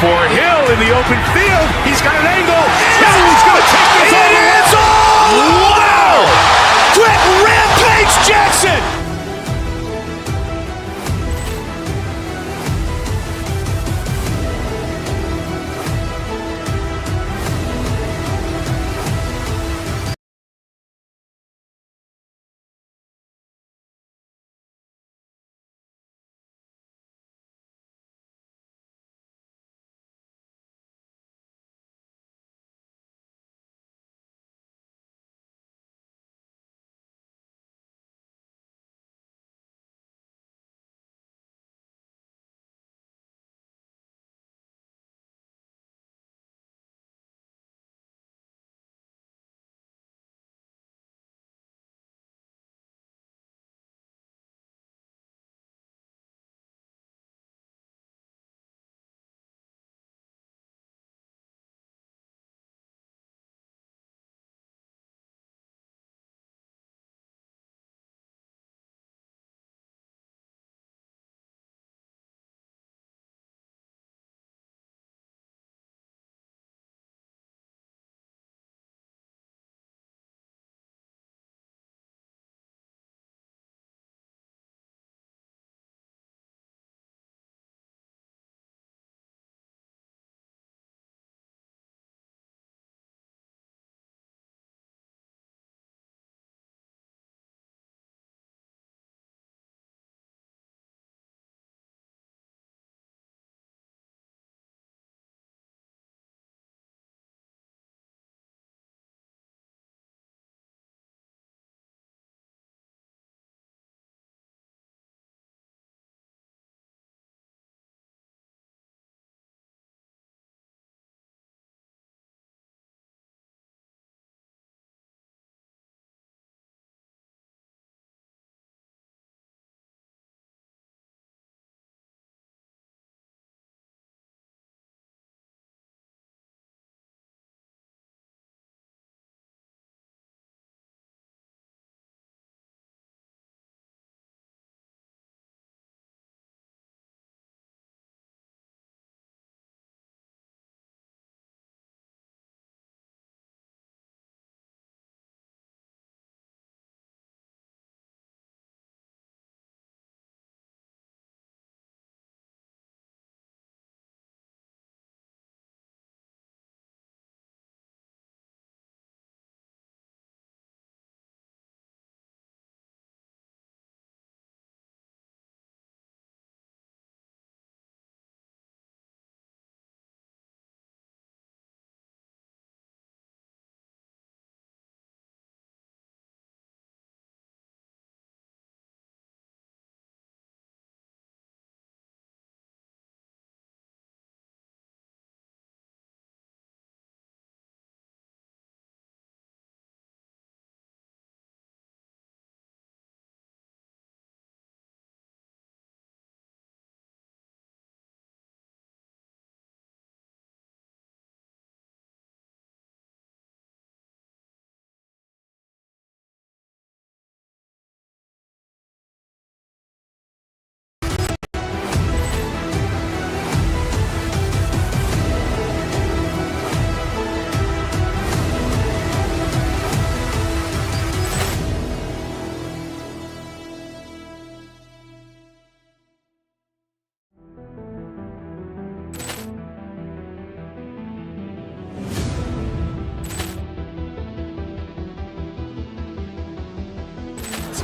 for Hill in the open field. He's got an angle. Hill's going to take this all the way. It's all wow! Quick rampage Jackson!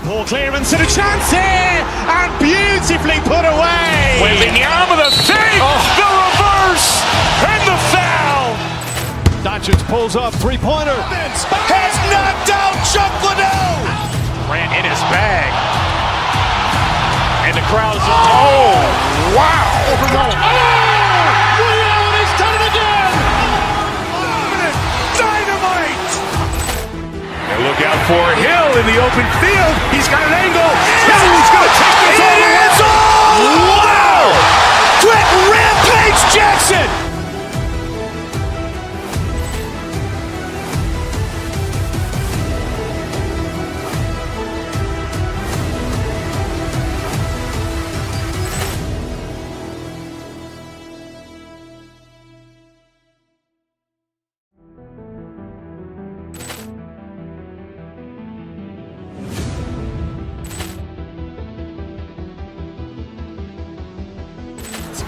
Poor clearance and a chance here, and beautifully put away. Willingham with a save, the reverse, and the foul. Doncic pulls up, three-pointer. Has knocked out Chuck Liddell. Ran in his bag. And the crowd is, oh, wow. William has done it again. Dynamite. And look out for Hill in the open field. He's got an angle. Hill's going to take this all the way. It's all wow. Quick rampage Jackson.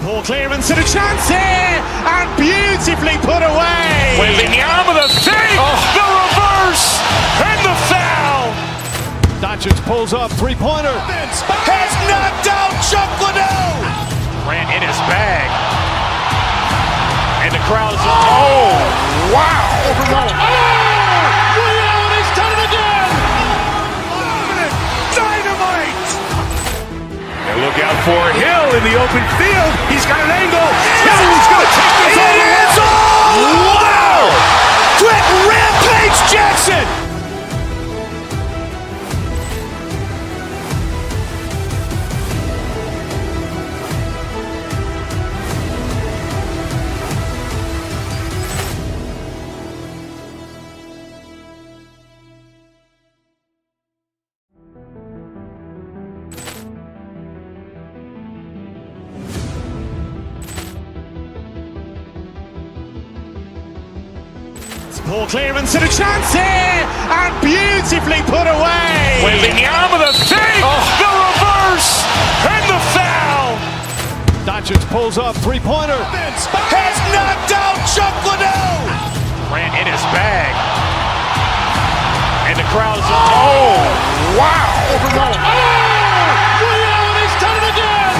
Poor clearance and a chance here, and beautifully put away. Waving the arm of the fake, the reverse, and the foul. Doncic pulls up, three-pointer. Has knocked out Chocolate. Grant in his bag. And the crowd's oh, wow. Leon has done it again. Dynamite. And look out for Hill in the open field. He's got an angle. Hill's going to take this all the way. Wow! Quick Rampage Jackson. Poor clearance and a chance here, and beautifully put away. Waving the arm of the fake, the reverse, and the foul. Doncic pulls up, three-pointer. Has knocked out Chocolate. Grant in his bag. And the crowd's oh, wow. Leon has done it again.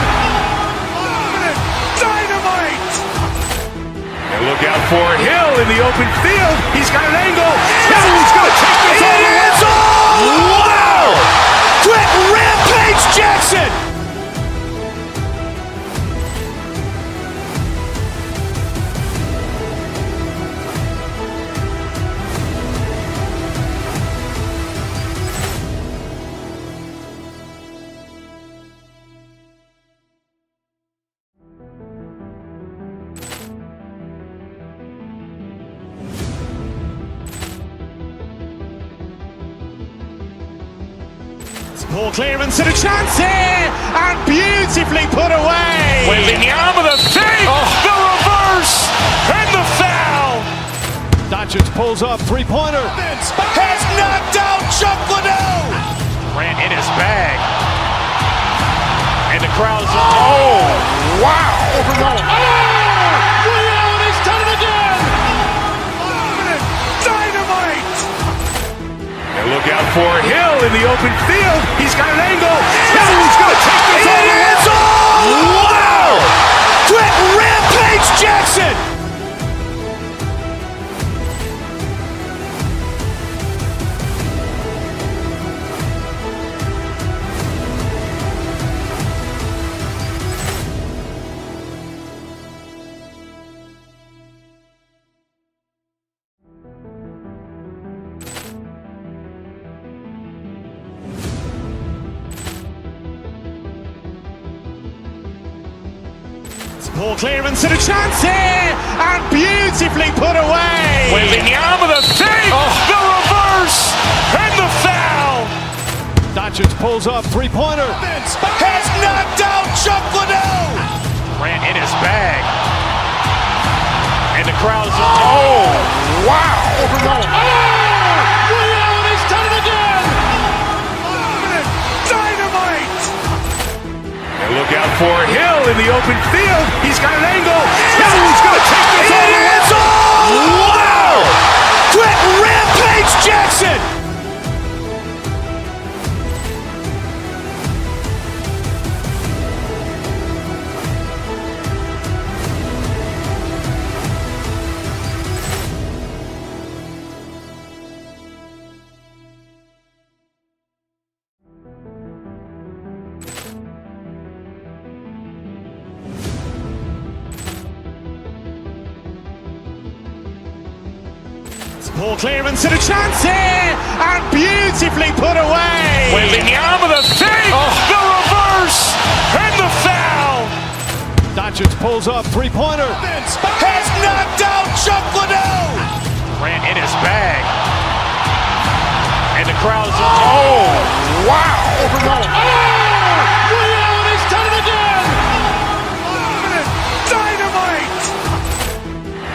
Dynamite. And look out for Hill in the open field. He's got an angle. Hill's going to take this all the way. Wow! Quick Rampage Jackson. Poor clearance and a chance here, and beautifully put away. Waving the arm of the fake, the reverse, and the foul. Doncic pulls up, three-pointer. Has knocked out Chocolate. Grant in his bag. And the crowd's oh, wow. Leon has done it again. Dynamite. And look out for Hill in the open field. He's got an angle. Hill's going to take this all the way. Wow! Quick Rampage Jackson. Poor clearance and a chance here, and beautifully put away. Waving the arm of the fake, the reverse, and the foul. Doncic pulls up, three-pointer. Has knocked out Chocolate. Grant in his bag. And the crowd's oh, wow. Leon has done it again. Dynamite. And look out for Hill in the open field. He's got an angle. Hill's going to take this all the way. Wow! Quick Rampage Jackson. Poor clearance and a chance here, and beautifully put away. Waving the arm of the fake, the reverse, and the foul. Doncic pulls up, three-pointer. Has knocked out Chocolate. Grant in his bag. And the crowd's oh, wow. Leon has done it again. Dynamite.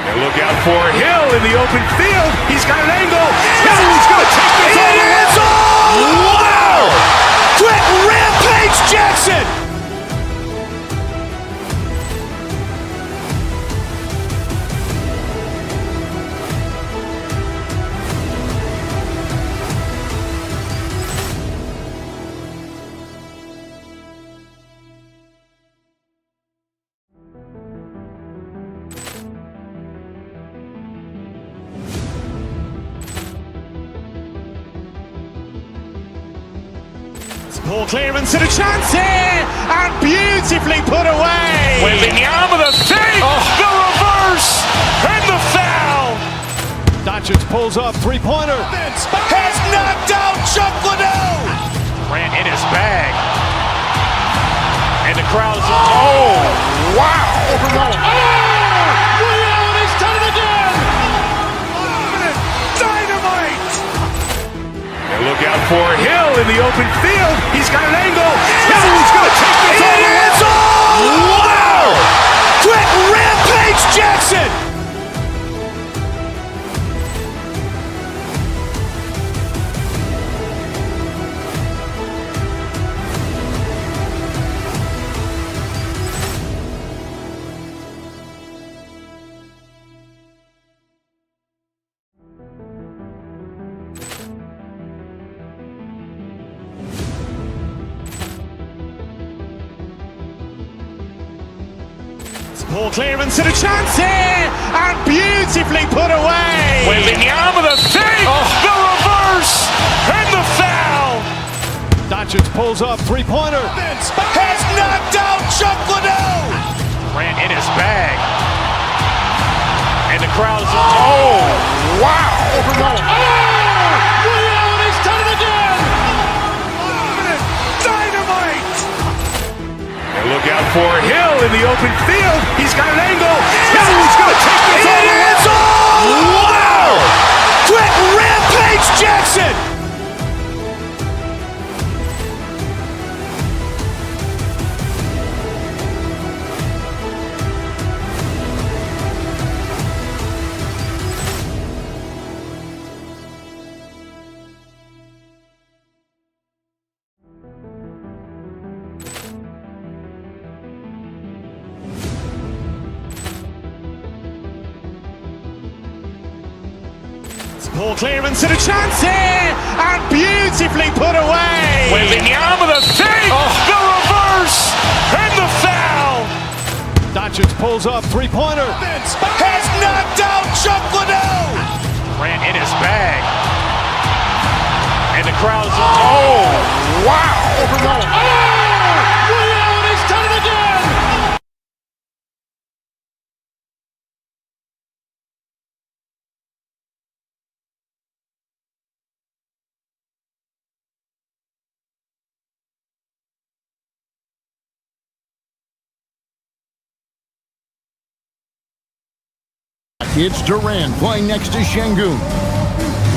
And look out for Hill in the open field. He's got an angle. Hill's going to take this all the way. Wow! Quick Rampage Jackson. Poor clearance and a chance here, and beautifully put away. Wembanyama the fake, the reverse, and the foul. Doncic pulls up, three-pointer. Has knocked out Chuck Liddell. Durant in his bag. And the crowd is, oh, wow. Leon has done it again. Dynamite. And look out for Hill in the open field. He's got an angle. Hill's going to take this all the way. Wow! Quick Rampage Jackson. Poor clearance and a chance here, and beautifully put away. Wembanyama the fake, the reverse, and the foul. Doncic pulls up, three-pointer. Has knocked out Chuck Liddell. Durant in his bag. And the crowd is, oh, wow. Leon has done it again. Dynamite. And look out for Hill in the open field. He's got an angle. Hill's going to take this all the way. Wow! Quick Rampage Jackson. Poor clearance and a chance here, and beautifully put away. Wembanyama the fake, the reverse, and the foul. Doncic pulls up, three-pointer. Has knocked out Chuck Liddell. Durant in his bag. And the crowd is, oh, wow. Leon has done it again. It's Durant playing next to Şengün.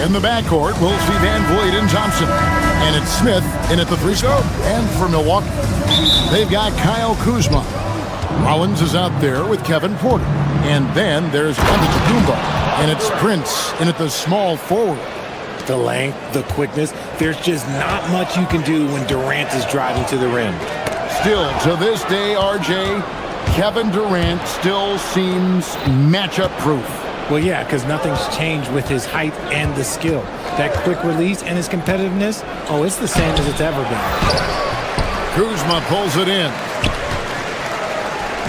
In the backcourt, we'll see Van Vleet and Thompson. And it's Smith in at the three spot. And for Milwaukee, they've got Kyle Kuzma. Rollins is out there with Kevin Porter. And then there's Antetokounmpo. And it's Prince in at the small forward. The length, the quickness, there's just not much you can do when Durant is driving to the rim. Still, to this day, RJ, Kevin Durant still seems matchup proof. Well, yeah, because nothing's changed with his height and the skill. That quick release and his competitiveness, oh, it's the same as it's ever been. Kuzma pulls it in.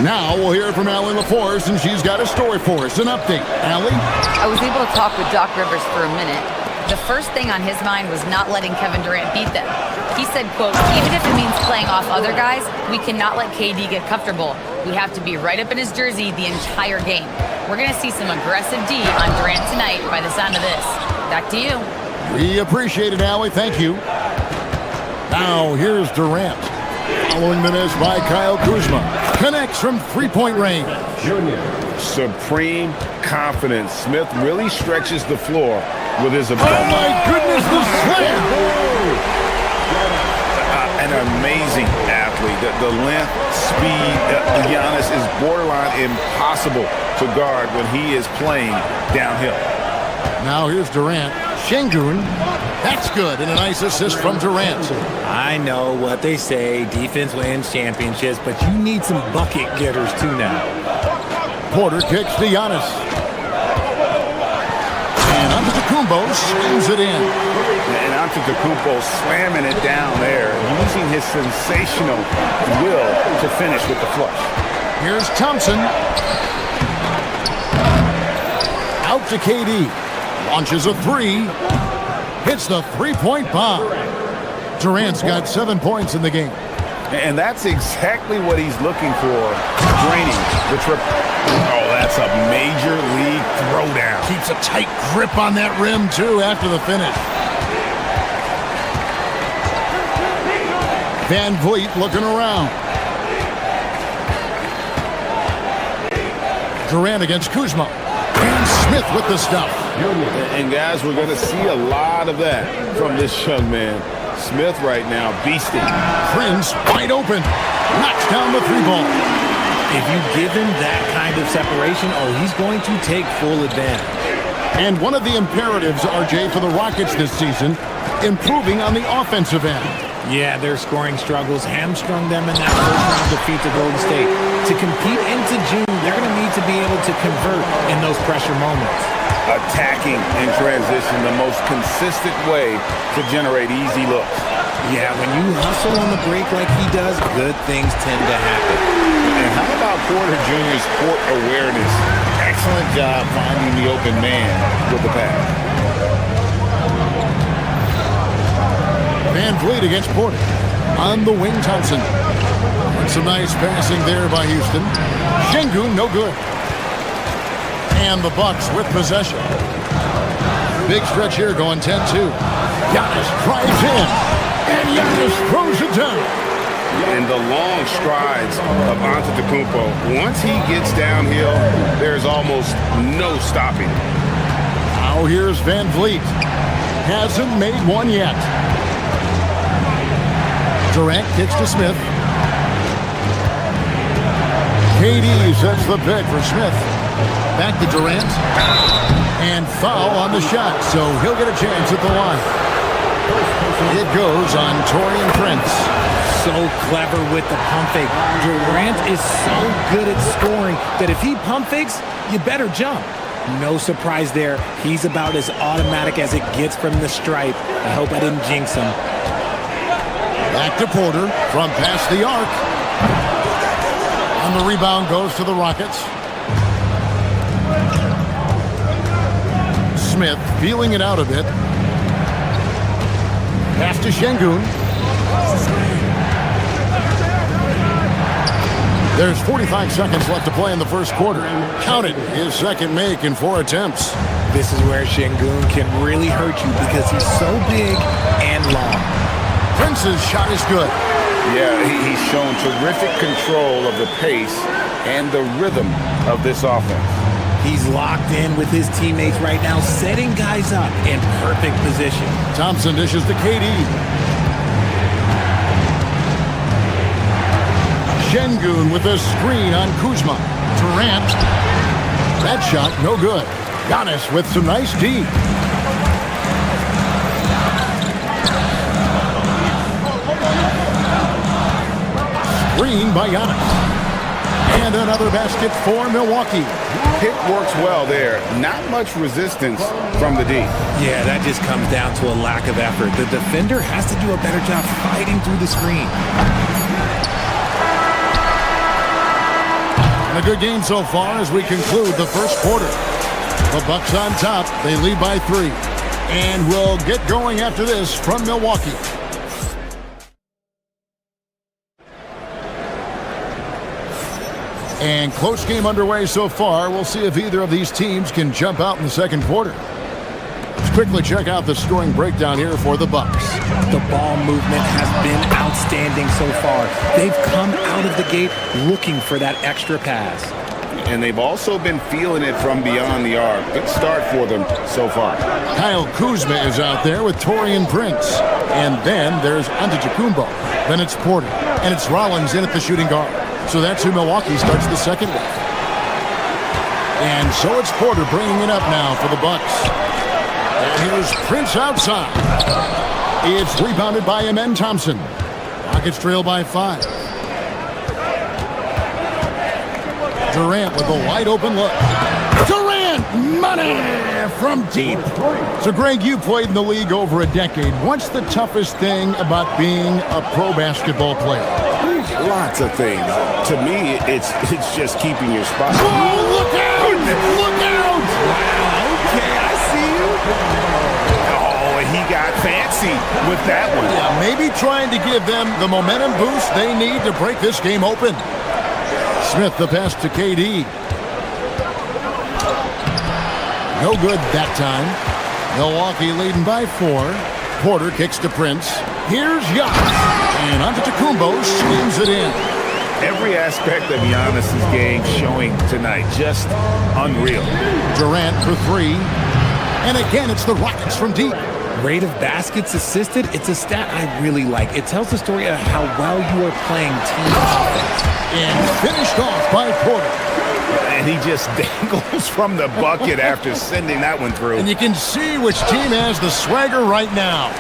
Now we'll hear from Allie LaForce, and she's got a story for us. An update. Allie? I was able to talk with Doc Rivers for a minute. The first thing on his mind was not letting Kevin Durant beat them. He said, quote, even if it means playing off other guys, we cannot let KD get comfortable. We have to be right up in his jersey the entire game. We're going to see some aggressive D on Durant tonight by the sound of this. Back to you. We appreciate it, Allie. Thank you. Now here's Durant. Following the miss by Kyle Kuzma. Connects from three-point range. Supreme confidence. Smith really stretches the floor with his ability. Oh my goodness, the slam! An amazing athlete. The length, speed, Giannis is borderline impossible to guard when he is playing downhill. Now here's Durant. Şengün. That's good, and a nice assist from Durant. I know what they say, defense wins championships, but you need some bucket getters too now. Porter kicks to Giannis. And Antetokounmpo slams it in. And Antetokounmpo slamming it down there, using his sensational will to finish with the flush. Here's Thompson. Out to KD. Launches a three. Hits the three-point bomb. Durant's got 7 points in the game. And that's exactly what he's looking for, draining the triple. Oh, that's a major league throwdown. Keeps a tight grip on that rim, too, after the finish. Van Vliet looking around. Durant against Kuzma. And Smith with the stuff. And guys, we're going to see a lot of that from this young man. Smith right now, beasting. Prince wide open. Knocks down the 3-ball. If you give him that kind of separation, he's going to take full advantage. And one of the imperatives, RJ, for the Rockets this season, improving on the offensive end. Yeah, their scoring struggles hamstrung them in that first-round defeat to Golden State. To compete into June, they're going to need to be able to convert in those pressure moments. Attacking in transition, the most consistent way to generate easy looks. Yeah, when you hustle on the break like he does, good things tend to happen. And how about Porter Jr.'s court awareness? Excellent job finding the open man with the pass. Van Vliet against Porter. On the wing, Thompson. And some nice passing there by Houston. Şengün, no good. And the Bucks with possession. Big stretch here going 10-2. Giannis drives in. And Giannis throws it down. And the long strides of Antetokounmpo. Once he gets downhill, there's almost no stopping. Now here's Van Vliet. Hasn't made one yet. Durant kicks to Smith. KD sets the pick for Smith. Back to Durant. And foul on the shot, so he'll get a chance at the line. It goes on Taurean Prince. So clever with the pump fake. Durant is so good at scoring that if he pump fakes, you better jump. No surprise there. He's about as automatic as it gets from the stripe. I hope I didn't jinx him. Back to Porter from past the arc. And the rebound goes to the Rockets. Smith feeling it out a bit. Pass to Şengün. There's 45 seconds left to play in the first quarter. Count it, his second make in 4 attempts. This is where Şengün can really hurt you because he's so big and long. Prince's shot is good. Yeah, he's shown terrific control of the pace and the rhythm of this offense. He's locked in with his teammates right now, setting guys up in perfect position. Thompson dishes to KD. Şengün with a screen on Kuzma. Durant. That shot, no good. Giannis with some nice D. Screen by Giannis. And another basket for Milwaukee. Pick works well there. Not much resistance from the D. Yeah, that just comes down to a lack of effort. The defender has to do a better job fighting through the screen. And a good game so far as we conclude the first quarter. The Bucks on top. They lead by 3. And we'll get going after this from Milwaukee. And close game underway so far. We'll see if either of these teams can jump out in the second quarter. Let's quickly check out the scoring breakdown here for the Bucks. The ball movement has been outstanding so far. They've come out of the gate looking for that extra pass. And they've also been feeling it from beyond the arc. Good start for them so far. Kyle Kuzma is out there with Taurean Prince. And then there's Antetokounmpo. Then it's Porter. And it's Rollins in at the shooting guard. So that's who Milwaukee starts the second with. And so it's Porter bringing it up now for the Bucks. And here's Prince outside. It's rebounded by Amen Thompson. Rockets trail by 5. Durant with a wide open look. Durant, money from deep. So Greg, you played in the league over a decade. What's the toughest thing about being a pro basketball player? Lots of things. To me, it's just keeping your spot. Oh, look out! Look out! Wow, okay, I see you. Oh, he got fancy with that one. Yeah, maybe trying to give them the momentum boost they need to break this game open. Smith the pass to KD. No good that time. Milwaukee leading by 4. Porter kicks to Prince. Here's Giannis. And Antetokounmpo slams it in. Every aspect of Giannis' game showing tonight. Just unreal. Durant for 3. And again, it's the Rockets from deep. Rate of baskets assisted, it's a stat I really like. It tells the story of how well you are playing team offense. And finished off by Porter. And he just dangles from the bucket after sending that one through. And you can see which team has the swagger right now.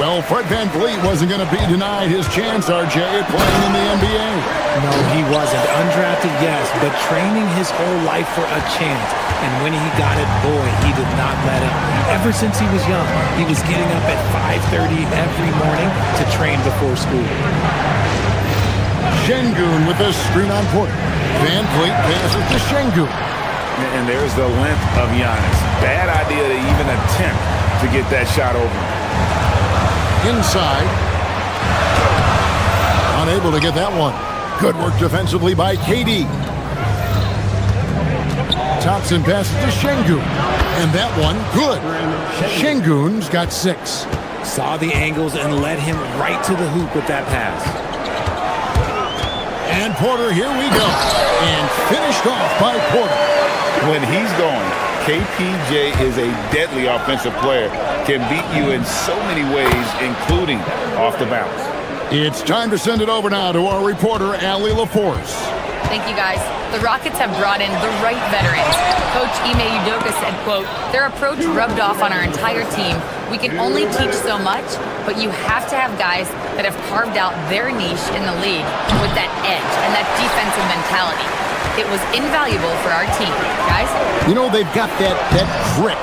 Well, Fred VanVleet wasn't going to be denied his chance, RJ, at playing in the NBA. No, he wasn't. Undrafted, yes, but training his whole life for a chance. And when he got it, boy, he did not let it. Ever since he was young, he was getting up at 5:30 every morning to train before school. Şengün with a screen on Porter. VanVleet passes to Şengün. And there's the length of Giannis. Bad idea to even attempt to get that shot over. Inside. Unable to get that one. Good work defensively by KD. Thompson passes to Şengün. And that one, good. Şengün's got 6. Saw the angles and led him right to the hoop with that pass. And Porter, here we go. And finished off by Porter. When he's going, KPJ is a deadly offensive player. Can beat you in so many ways, including off the bounce. It's time to send it over now to our reporter, Allie LaForce. Thank you, guys. The Rockets have brought in the right veterans. Coach Ime Udoka said, quote, their approach rubbed off on our entire team. We can only teach so much, but you have to have guys that have carved out their niche in the league with that edge and that defensive mentality. It was invaluable for our team, guys. You know, they've got that grit.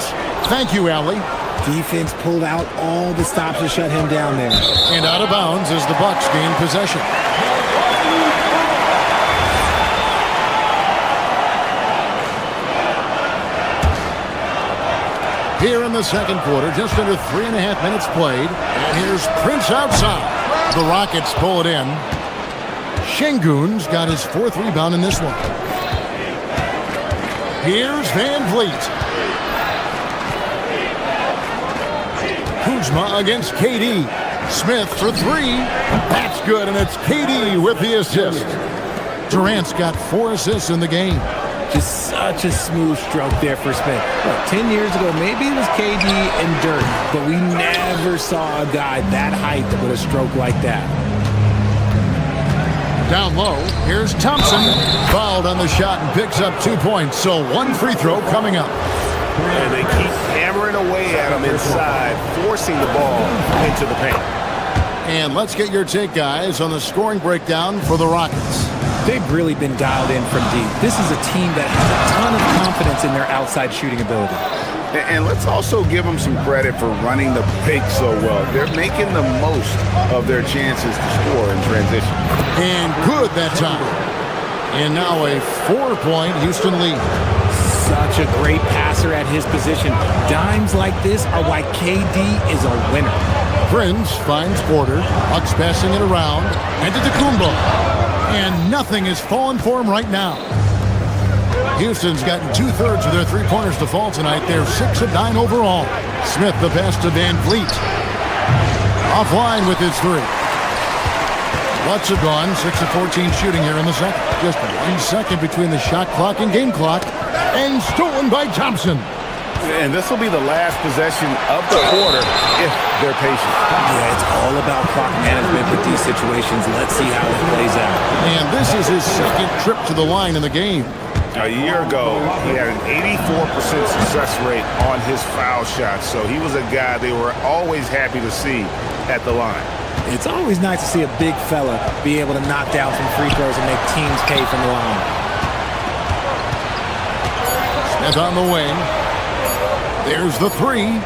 Thank you, Allie. Defense pulled out all the stops to shut him down there. And out of bounds as the Bucks gain possession. Here in the second quarter, just under 3.5 minutes played. And here's Prince outside. The Rockets pull it in. Şengün's got his 4th rebound in this one. Here's VanVleet. Kuzma against KD. Smith for 3. That's good, and it's KD with the assist. Durant's got 4 assists in the game. Just such a smooth stroke there for Smith. Look, 10 years ago, maybe it was KD and Dirk, but we never saw a guy that height with a stroke like that. Down low, here's Thompson. Fouled on the shot and picks up 2 points, so 1 free throw coming up. And they keep hammering away at him inside, forcing the ball into the paint. And let's get your take, guys, on the scoring breakdown for the Rockets. They've really been dialed in from deep. This is a team that has a ton of confidence in their outside shooting ability. And let's also give them some credit for running the pick so well. They're making the most of their chances to score in transition. And good that time. And now a 4-point Houston lead. Such a great passer at his position. Dimes like this are why KD is a winner. Prince finds Porter. Bucks passing it around. Antetokounmpo. And nothing is falling for him right now. Houston's gotten 2/3 of their three-pointers to fall tonight. They're 6 of 9 overall. Smith the pass to VanVleet. Offline with his 3. Butts have gone 6 of 14 shooting here in the second. Just 1 second between the shot clock and game clock. And stolen by Thompson. And this will be the last possession of the quarter if they're patient. Yeah, it's all about clock management with these situations. Let's see how it plays out. And this is his second trip to the line in the game. A year ago, he had an 84% success rate on his foul shots, so he was a guy they were always happy to see at the line. It's always nice to see a big fella be able to knock down some free throws and make teams pay from the line. Smith on the wing. There's the 3.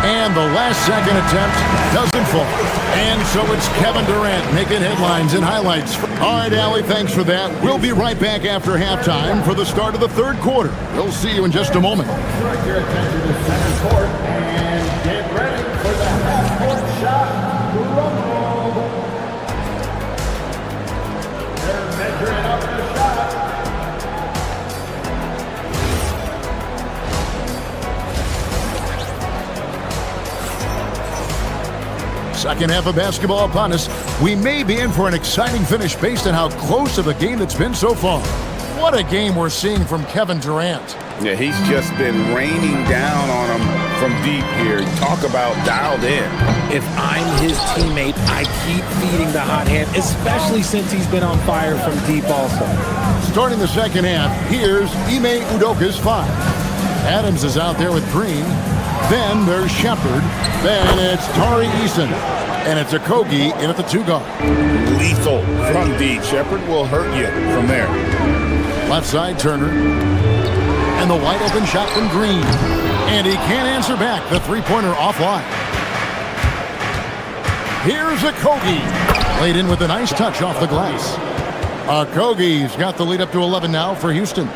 And the last second attempt doesn't fall. And so it's Kevin Durant making headlines and highlights. All right, Allie, thanks for that. We'll be right back after halftime for the start of the third quarter. We'll see you in just a moment. Direct your attention to center court and get ready Second half of basketball upon us. We may be in for an exciting finish based on how close of a game it's been so far. What a game we're seeing from Kevin Durant. Yeah, he's just been raining down on him from deep here. Talk about dialed in. If I'm his teammate, I keep feeding the hot hand, especially since he's been on fire from deep also. Starting the second half, here's Ime Udoka's 5. Adams is out there with Green. Then there's Shepard. Then it's Tari Eason. And it's Okogie in at the 2 guard. Lethal from deep. Shepard will hurt you from there. Left side, Turner. And the wide open shot from Green. And he can't answer back. The three-pointer offline. Here's Okogie. Laid in with a nice touch off the glass. Okogie's got the lead up to 11 now for Houston.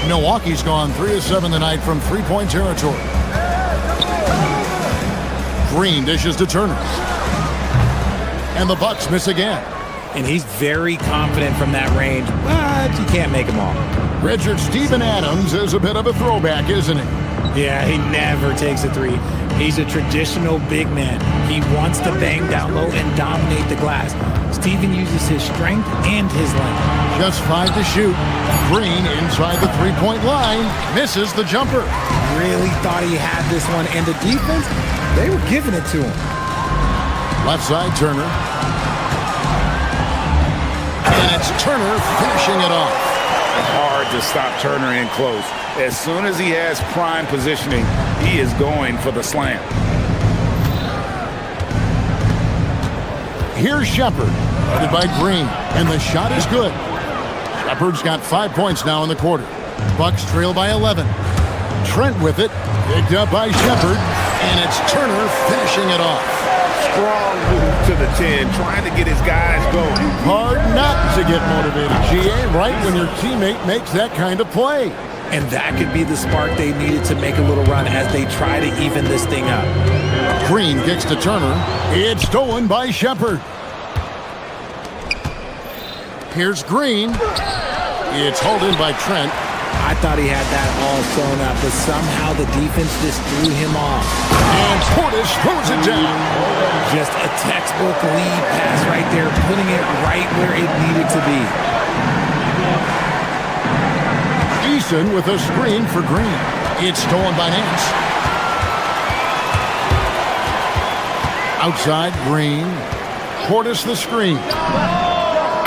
Milwaukee's gone 3 of 7 tonight from three-point territory. Green dishes to Turner. And the Bucks miss again. And he's very confident from that range, but you can't make him all. Richard Steven Adams is a bit of a throwback, isn't he? Yeah, he never takes a three. He's a traditional big man. He wants to bang down low and dominate the glass. Steven uses his strength and his length. Just 5 to shoot. Green inside the three-point line. Misses the jumper. Really thought he had this one. And the defense, they were giving it to him. Left side, Turner. And it's Turner finishing it off. Hard to stop Turner in close. As soon as he has prime positioning, he is going for the slam. Here's Shepard, guarded by Green, and the shot is good. Shepard's got 5 points now in the quarter. Bucks trail by 11. Trent with it, picked up by Shepard, and it's Turner finishing it off. Strong move to the 10, trying to get his guys going. Hard not to get motivated, GA, right when your teammate makes that kind of play. And that could be the spark they needed to make a little run as they try to even this thing up. Green kicks to Turner. It's stolen by Shepard. Here's Green. It's hauled in by Trent. I thought he had that all sewn up, but somehow the defense just threw him off. And Portis throws it down. Just a textbook lead pass right there, putting it right where it needed to be. Eason with a screen for Green. It's stolen by Nance. Outside, Green. Portis the screen.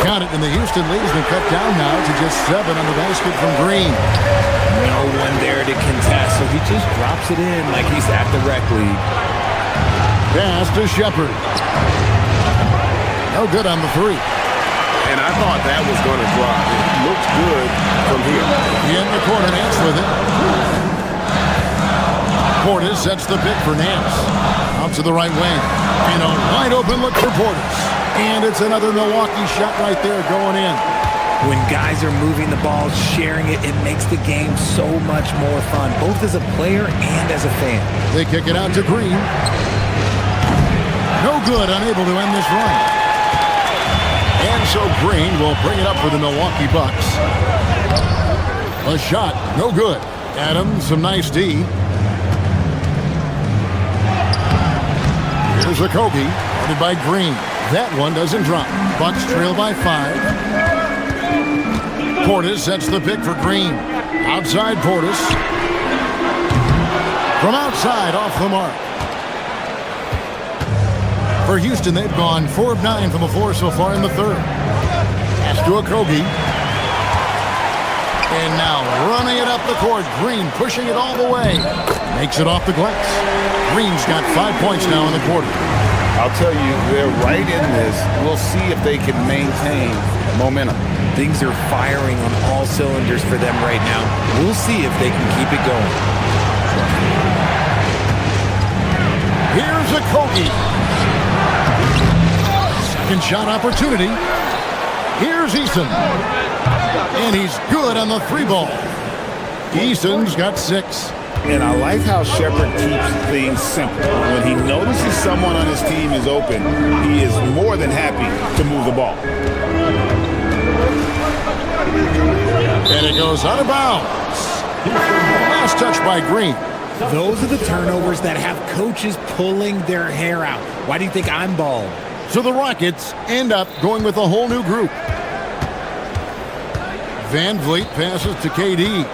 Got it, and the Houston lead has been cut down now to just 7 on the basket from Green. No one there to contest, so he just drops it in like he's at the rec league. Pass to Shepard. No good on the 3. And I thought that was going to drop. It looked good from here. In the corner, Nance with it. Portis sets the pick for Nance. Out to the right wing. And a wide open look for Portis. And it's another Milwaukee shot right there going in. When guys are moving the ball, sharing it, it makes the game so much more fun, both as a player and as a fan. They kick it out to Green. No good, unable to end this run. And so Green will bring it up for the Milwaukee Bucks. A shot, no good. Adams, some nice D. Here's Okogie, guarded by Green. That one doesn't drop. Bucks trail by 5. Portis sets the pick for Green. Outside Portis. From outside, off the mark. For Houston, they've gone 4 of 9 from the floor so far in the third. Pass to Okogie. And now running it up the court. Green pushing it all the way. Makes it off the glass. Green's got 5 points now in the quarter. I'll tell you, they're right in this. We'll see if they can maintain momentum. Things are firing on all cylinders for them right now. We'll see if they can keep it going. Here's Okogie. Second shot opportunity. Here's Eason. And he's good on the 3 ball. Eason's got 6. And I like how Shepard keeps things simple. When he notices someone on his team is open, he is more than happy to move the ball. And it goes out of bounds. Last touch by Green. Those are the turnovers that have coaches pulling their hair out. Why do you think I'm bald? So the Rockets end up going with a whole new group. Van Vliet passes to KD.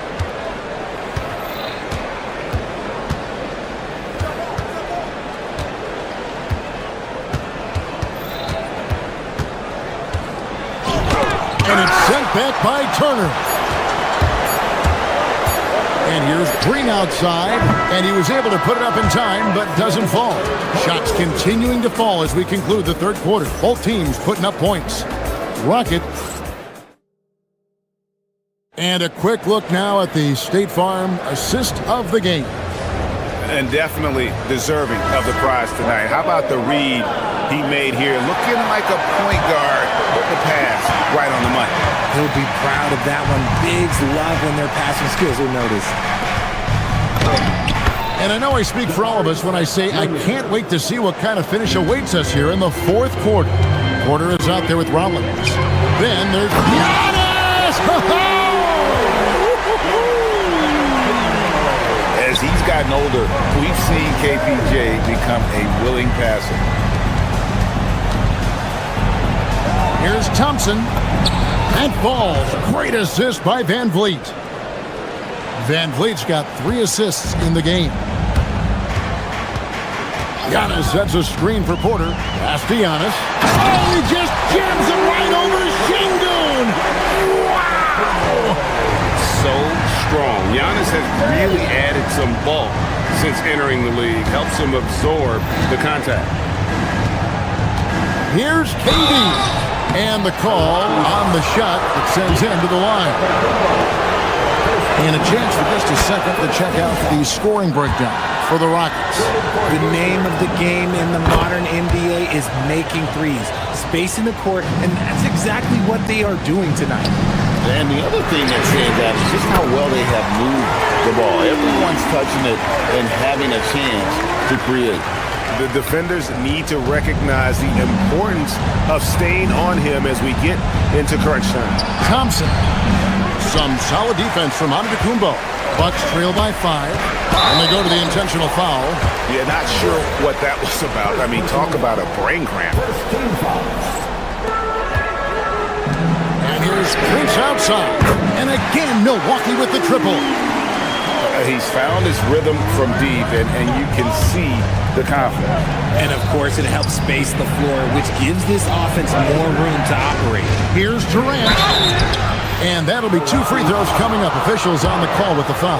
And it's sent back by Turner. And here's Green outside, and he was able to put it up in time, but doesn't fall. Shots continuing to fall as we conclude the third quarter. Both teams putting up points. Rocket. And a quick look now at the State Farm assist of the game. And definitely deserving of the prize tonight. How about the read he made here? Looking like a point guard. Put the pass right on the money. He'll be proud of that one. Bigs love when their passing skills are noticed. And I know I speak for all of us when I say I can't wait to see what kind of finish awaits us here in the fourth quarter. Porter is out there with Rollins. Then there's Giannis! As he's gotten older, we've seen KPJ become a willing passer. Here's Thompson. And falls. Great assist by Van Vliet. Van Vliet's got 3 assists in the game. Giannis sets a screen for Porter. Pass to Giannis. Oh, he just jams it right over Şengün. Wow! So strong. Giannis has really added some bulk since entering the league. Helps him absorb the contact. Here's KD. And the call on the shot that sends him to the line. And a chance for just a second to check out the scoring breakdown for the Rockets. The name of the game in the modern NBA is making threes. Spacing the court, and that's exactly what they are doing tonight. And the other thing that stands out is just how well they have moved the ball. Everyone's touching it and having a chance to create. The defenders need to recognize the importance of staying on him as we get into crunch time. Thompson. Some solid defense from Antetokounmpo. Bucks trail by 5. And they go to the intentional foul. Yeah, not sure what that was about. I mean, talk about a brain cramp. And here's Prince outside. And again, Milwaukee with the triple. He's found his rhythm from deep, and you can see the confidence. And, of course, it helps space the floor, which gives this offense more room to operate. Here's Durant. And that'll be 2 free throws coming up. Officials on the call with the foul.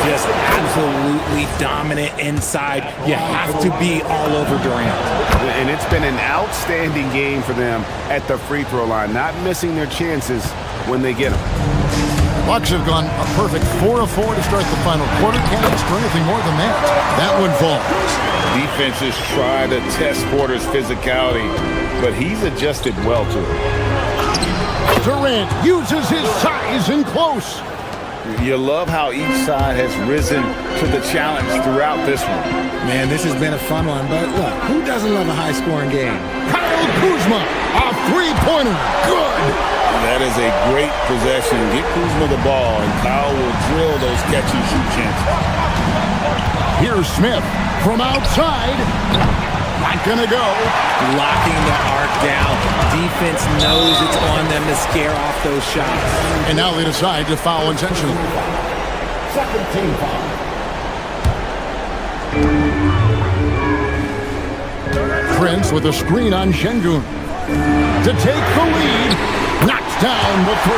Just absolutely dominant inside. You have to be all over Durant. And it's been an outstanding game for them at the free throw line, not missing their chances when they get them. Bucks have gone a perfect 4 of 4 to start the final quarter. Can't ask for anything more than that. That one falls. Defenses try to test Porter's physicality, but he's adjusted well to it. Durant uses his size in close. You love how each side has risen to the challenge throughout this one. Man, this has been a fun one, but look, who doesn't love a high-scoring game? Kyle Kuzma, a three-pointer. Good. That is a great possession. Get Kuzma the ball, and Kyle will drill those catch-and-shoot chances. Here's Smith from outside. Not gonna go. Locking the arc down. Defense knows it's on them to scare off those shots. And now they decide to foul intentionally. Second team foul. Prince with a screen on Şengün. To take the lead. Knocks down the 3.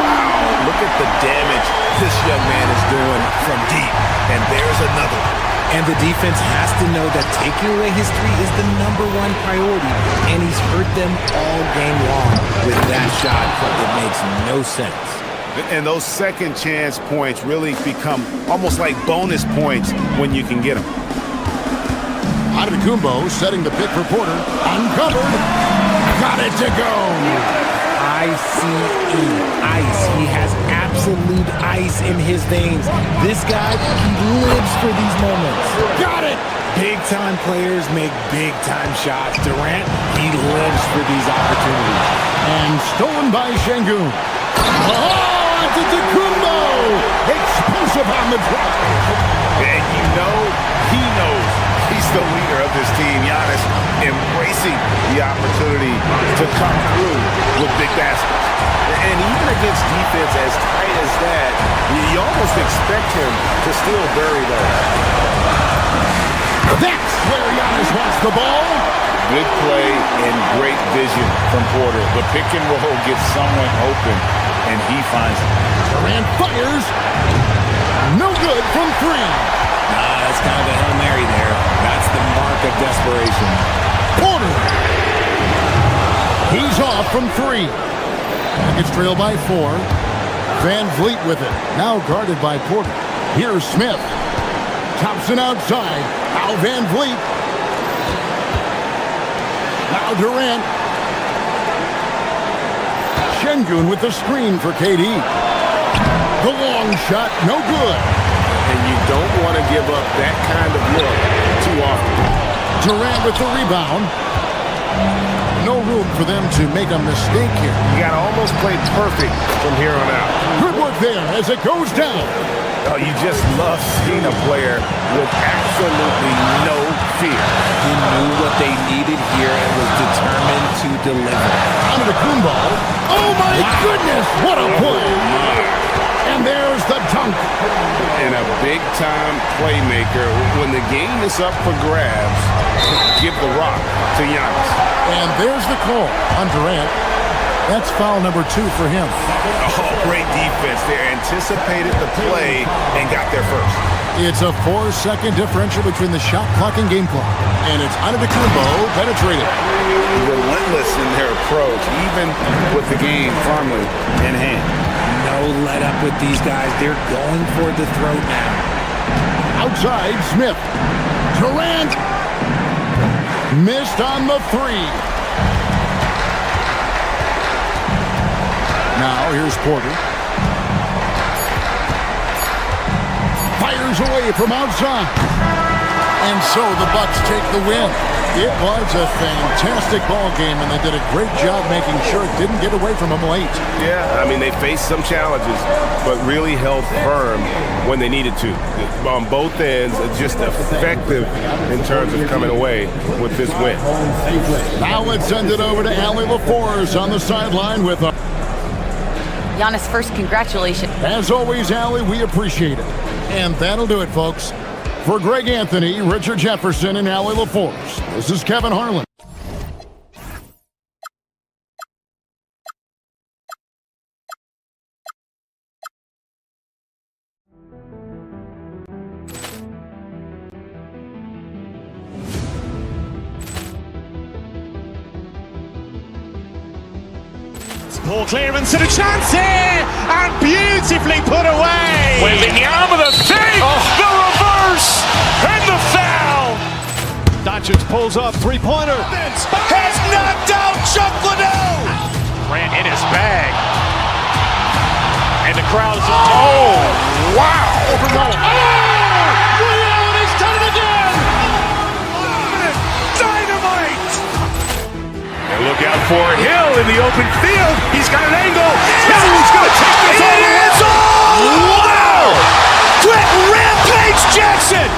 Wow, look at the damage this young man is doing from deep. And there's another one. And the defense has to know that taking away his 3 is the #1 priority. And he's hurt them all game long with that shot. It makes no sense. And those second chance points really become almost like bonus points when you can get them. Antetokounmpo setting the pick for Porter. Uncovered. Got it to go. ICE, ice. He has absolute ice in his veins. This guy, he lives for these moments. Got it. Big-time players make big-time shots. Durant, he lives for these opportunities. And stolen by Şengün. Oh, Antetokounmpo! Explosive Fires upon the drive. And you know he knows he's the leader of this team. Giannis embracing the opportunity to come through with big baskets. And even against defense as tight as that, you almost expect him to still bury those. That's where Giannis wants the ball. Good play and great vision from Porter. The pick and roll gets someone open, and he finds it. Durant fires. No good from three. That's kind of a Hail Mary there. That's the mark of desperation. Porter. He's off from three. It's trailed by 4. Van Vliet with it. Now guarded by Porter. Here's Smith. Thompson outside. Now Van Vliet. Now Durant. Şengün with the screen for KD. The long shot, no good. And you don't want to give up that kind of look too often. Durant with the rebound. No room for them to make a mistake here. You got to almost play perfect from here on out. Good work there as it goes down. Oh, you just love seeing a player with absolutely no fear. He knew what they needed here and was determined to deliver. Antetokounmpo. Oh my goodness, what a play! And there's the dunk. And a big-time playmaker. When the game is up for grabs, give the rock to Giannis. And there's the call on Durant. That's foul number 2 for him. Oh, great defense there. Anticipated the play and got there first. It's a 4-second differential between the shot clock and game clock. And it's Antetokounmpo penetrated. Relentless in their approach, even with the game firmly in hand. No let up with these guys. They're going for the throat now. Outside, Smith. Durant. Missed on the 3. Now, here's Porter. Fires away from outside. And so the Bucks take the win. It was a fantastic ball game, and they did a great job making sure it didn't get away from them late. Yeah, I mean, they faced some challenges, but really held firm when they needed to. On both ends, just effective in terms of coming away with this win. Now let's send it over to Allie LaForce on the sideline with a... Giannis, first, congratulations. As always, Allie, we appreciate it. And that'll do it, folks. For Greg Anthony, Richard Jefferson, and Allie LaForce, this is Kevin Harlan. Ball clearance and a chance here, and beautifully put away. Wembanyama the fake, the reverse, and the foul. Doncic pulls up, three-pointer. Has knocked out Chuck Liddell. Grant in his bag. And the crowd is, oh, wow. Overall. Leon has done it again. Dynamite. And look out for Hill in the open field. He's got an angle. Hill's going to take this all the way. Wow! Quick Rampage Jackson.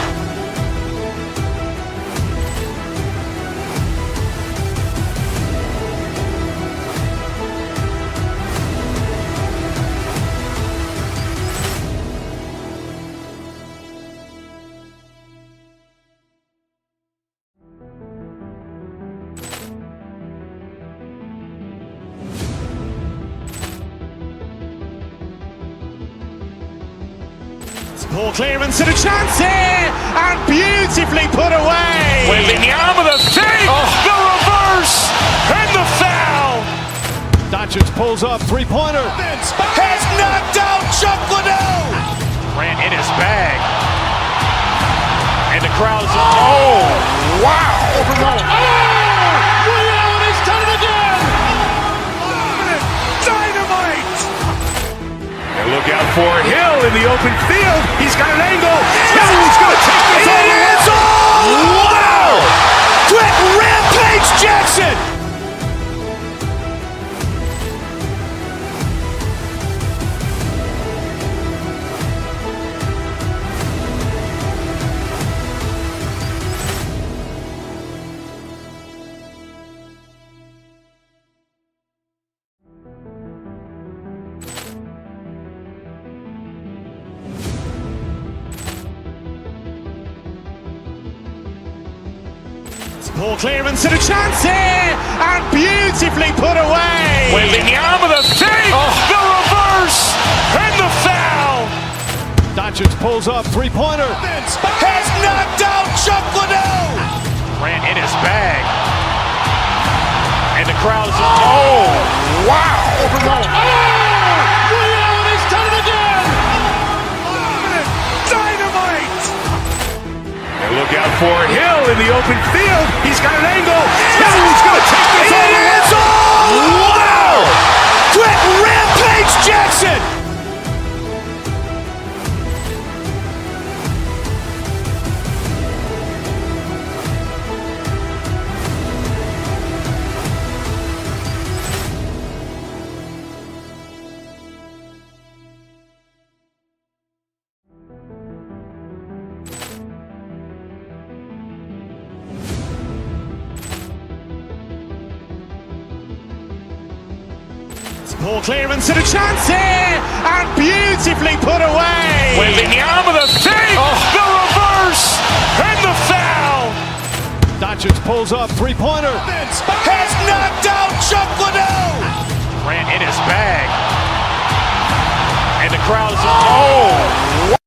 Ball clearance and a chance here, and beautifully put away. Wembanyama the fake, the reverse, and the foul. Doncic pulls up, three-pointer. Has knocked out Chuck Liddell. Grant in his bag. And the crowd is, oh, wow. Leon has done it again. Dynamite. And look out for Hill in the open field. He's got an angle. Hill's going to take this all the way. Wow! Quick Rampage Jackson. Poor clearance and a chance here, and beautifully put away. Wembanyama with a save, the reverse, and the foul. Doncic pulls up, three-pointer. Has knocked out Chuck Liddell. Durant in his bag. And the crowd is, oh, wow. Leon has done it again. Dynamite. And look out for Hill in the open field. He's got an angle. He's going to take this all the way. It's all! Wow. Quick Rampage Jackson. Poor clearance and a chance here, and beautifully put away. Wembanyama with a save, the reverse, and the foul. Doncic pulls up, three-pointer. Has knocked out Chuck Liddell. Durant in his bag. And the crowd is, oh.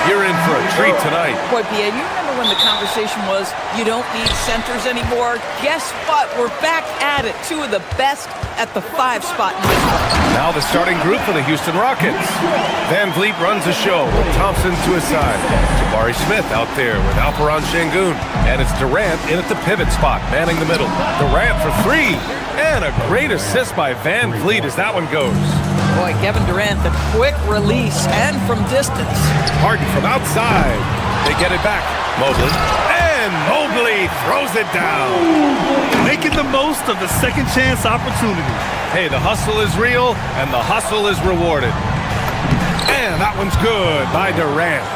You're in for a treat tonight. Boy, Pierre, you remember when the conversation was, you don't need centers anymore? Guess what? We're back at it. Two of the best at the 5 spot in this one. Now the starting group for the Houston Rockets. Van Vliet runs the show with Thompson to his side. Jabari Smith out there with Alperen Şengün. And it's Durant in at the pivot spot, manning the middle. Durant for 3. And a great assist by Van Vliet as that one goes. Boy, Kevin Durant, the quick release and from distance. Harden from outside. They get it back. Mobley. And Mobley throws it down. Making the most of the second chance opportunity. Hey, the hustle is real, and the hustle is rewarded. And that one's good by Durant.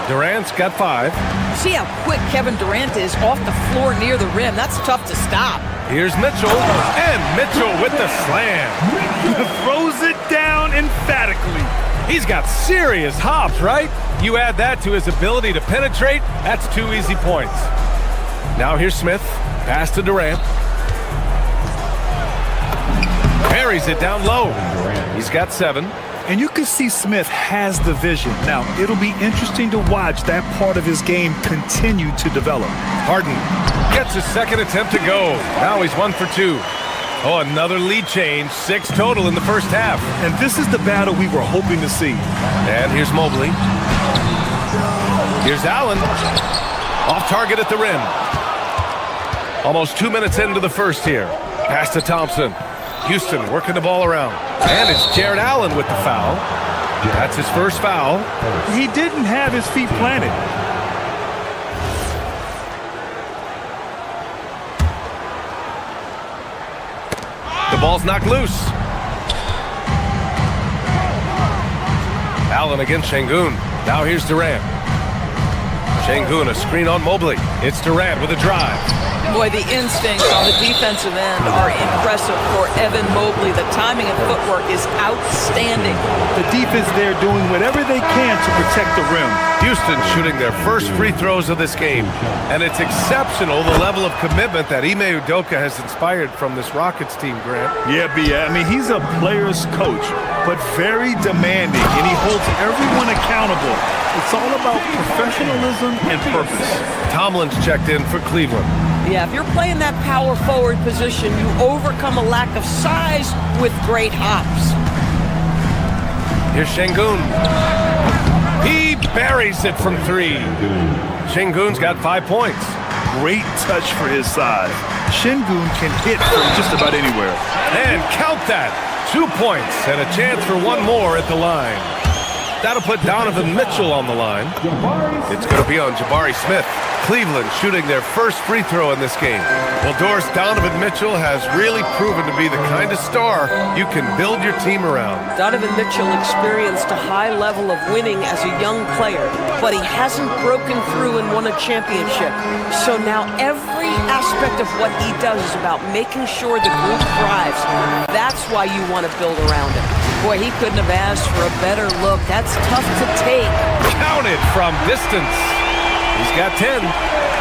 Durant's got 5. See how quick Kevin Durant is off the floor near the rim. That's tough to stop. Here's Mitchell, and Mitchell with the slam. Throws it down emphatically. He's got serious hops, right? You add that to his ability to penetrate, that's 2 easy points. Now here's Smith, pass to Durant. Parries it down low. He's got 7. And you can see Smith has the vision. Now, it'll be interesting to watch that part of his game continue to develop. Harden gets his second attempt to go. Now he's 1 for 2. Oh, another lead change. 6 total in the first half. And this is the battle we were hoping to see. And here's Mobley. Here's Allen. Off target at the rim. Almost 2 minutes into the first here. Pass to Thompson. Houston working the ball around. And it's Jared Allen with the foul. That's his first foul. He didn't have his feet planted. The ball's knocked loose. Allen against Şengün. Now here's Durant. Şengün, a screen on Mobley. It's Durant with a drive. Boy, the instincts on the defensive end are impressive for Evan Mobley. The timing and footwork is outstanding. The defense there doing whatever they can to protect the rim. Houston shooting their first free throws of this game. And it's exceptional the level of commitment that Ime Udoka has inspired from this Rockets team, Grant. Yeah, I mean, he's a player's coach, but very demanding, and he holds everyone accountable. It's all about professionalism and purpose. Tomlin's checked in for Cleveland. Yeah, if you're playing that power forward position, you overcome a lack of size with great hops. Here's Şengün. He buries it from 3. Şengün's got 5 points. Great touch for his size. Şengün can hit from just about anywhere. And count that. 2 points and a chance for one more at the line. That'll put Donovan Mitchell on the line. It's going to be on Jabari Smith. Cleveland shooting their first free throw in this game. Well, Doris, Donovan Mitchell has really proven to be the kind of star you can build your team around. Donovan Mitchell experienced a high level of winning as a young player, but he hasn't broken through and won a championship. So now every aspect of what he does is about making sure the group thrives. That's why you want to build around him. Boy, he couldn't have asked for a better look. That's tough to take. Counted from distance. He's got 10.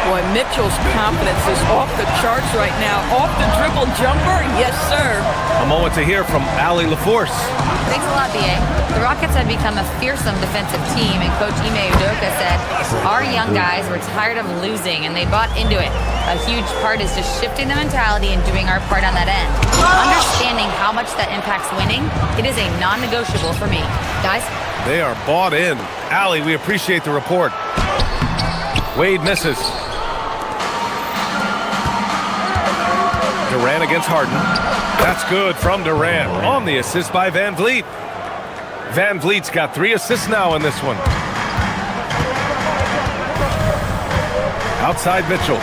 Boy, Mitchell's confidence is off the charts right now. Off the dribble jumper, yes, sir. A moment to hear from Allie LaForce. Thanks a lot, B.A. The Rockets have become a fearsome defensive team, and Coach Ime Udoka said, our young guys were tired of losing, and they bought into it. A huge part is just shifting the mentality and doing our part on that end. Understanding how much that impacts winning, it is a non-negotiable for me. Guys? They are bought in. Allie, we appreciate the report. Wade misses. Durant against Harden. That's good from Durant on the assist by Van Vliet. Van Vliet's got 3 assists now in this one. Outside Mitchell.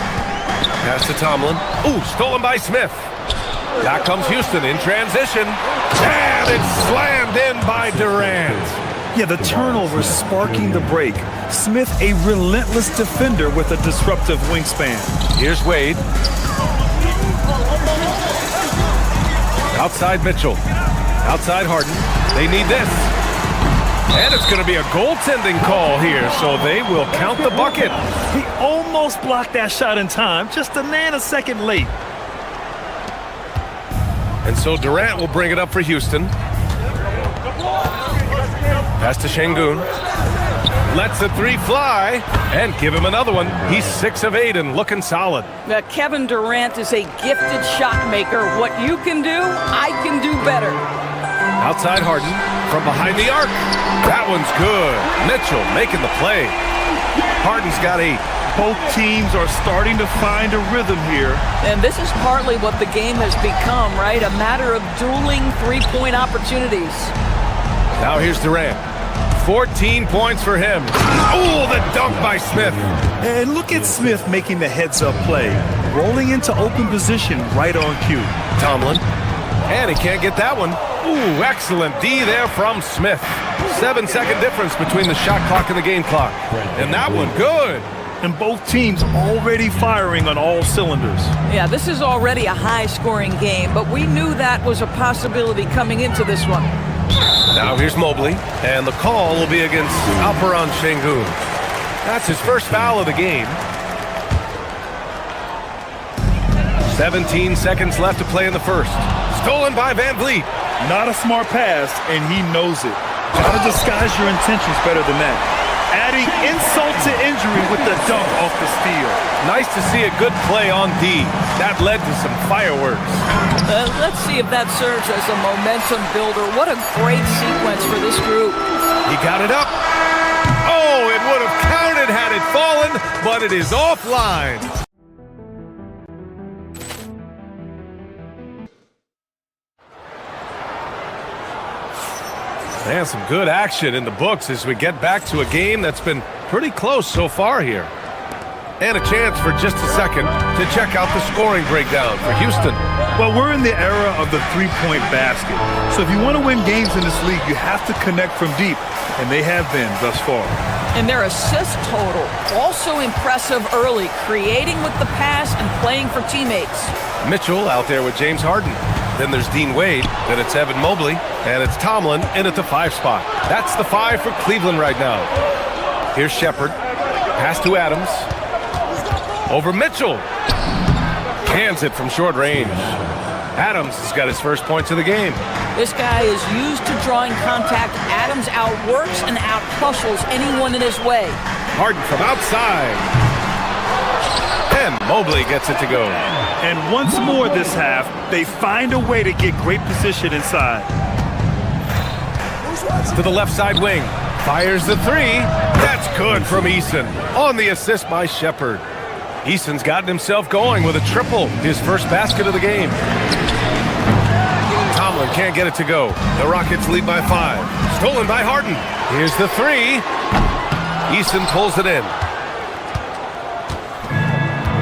Pass to Tomlin. Ooh, stolen by Smith. Back comes Houston in transition. And it's slammed in by Durant. Yeah, the turnover sparking the break. Smith, a relentless defender with a disruptive wingspan. Here's Wade. Outside Mitchell. Outside Harden. They need this. And it's going to be a goaltending call here, so they will count the bucket. He almost blocked that shot in time, just a nanosecond late. And so Durant will bring it up for Houston. Pass to Şengün. Lets the 3 fly and give him another one. He's 6 of 8 and looking solid. Now, Kevin Durant is a gifted shot maker. What you can do, I can do better. Outside Harden from behind the arc. That one's good. Mitchell making the play. Harden's got 8. Both teams are starting to find a rhythm here. And this is partly what the game has become, right? A matter of dueling three-point opportunities. Now here's Durant. 14 points for him. Oh, the dunk by Smith. And look at Smith making the heads-up play. Rolling into open position right on cue. Tomlin. And he can't get that one. Ooh, excellent D there from Smith. 7-second difference between the shot clock and the game clock. And that one, good. And both teams already firing on all cylinders. Yeah, this is already a high-scoring game, but we knew that was a possibility coming into this one. Now here's Mobley, and the call will be against Alperen Şengün. That's his first foul of the game. 17 seconds left to play in the first. Stolen by Van Vliet. Not a smart pass, and he knows it. Gotta disguise your intentions better than that. Adding insult to injury with the dunk off the steal. Nice to see a good play on D. That led to some fireworks. Let's see if that serves as a momentum builder. What a great sequence for this group. He got it up. Oh, it would have counted had it fallen, but it is offline. And some good action in the books as we get back to a game that's been pretty close so far here. And a chance for just a second to check out the scoring breakdown for Houston. Well, we're in the era of the three-point basket. So if you want to win games in this league, you have to connect from deep, and they have been thus far. And their assist total, also impressive early, creating with the pass and playing for teammates. Mitchell out there with James Harden. Then there's Dean Wade, then it's Evan Mobley, and it's Tomlin in at the 5 spot. That's the 5 for Cleveland right now. Here's Shepherd. Pass to Adams. Over Mitchell. Cans it from short range. Adams has got his first points of the game. This guy is used to drawing contact. Adams outworks and out-hustles anyone in his way. Harden from outside. And Mobley gets it to go. And once more this half, they find a way to get great position inside. To the left side wing. Fires the 3. That's good from Eason. On the assist by Shepherd. Eason's gotten himself going with a triple. His first basket of the game. Tomlin Cleveland can't get it to go. The Rockets lead by 5. Stolen by Harden. Here's the 3. Eason pulls it in.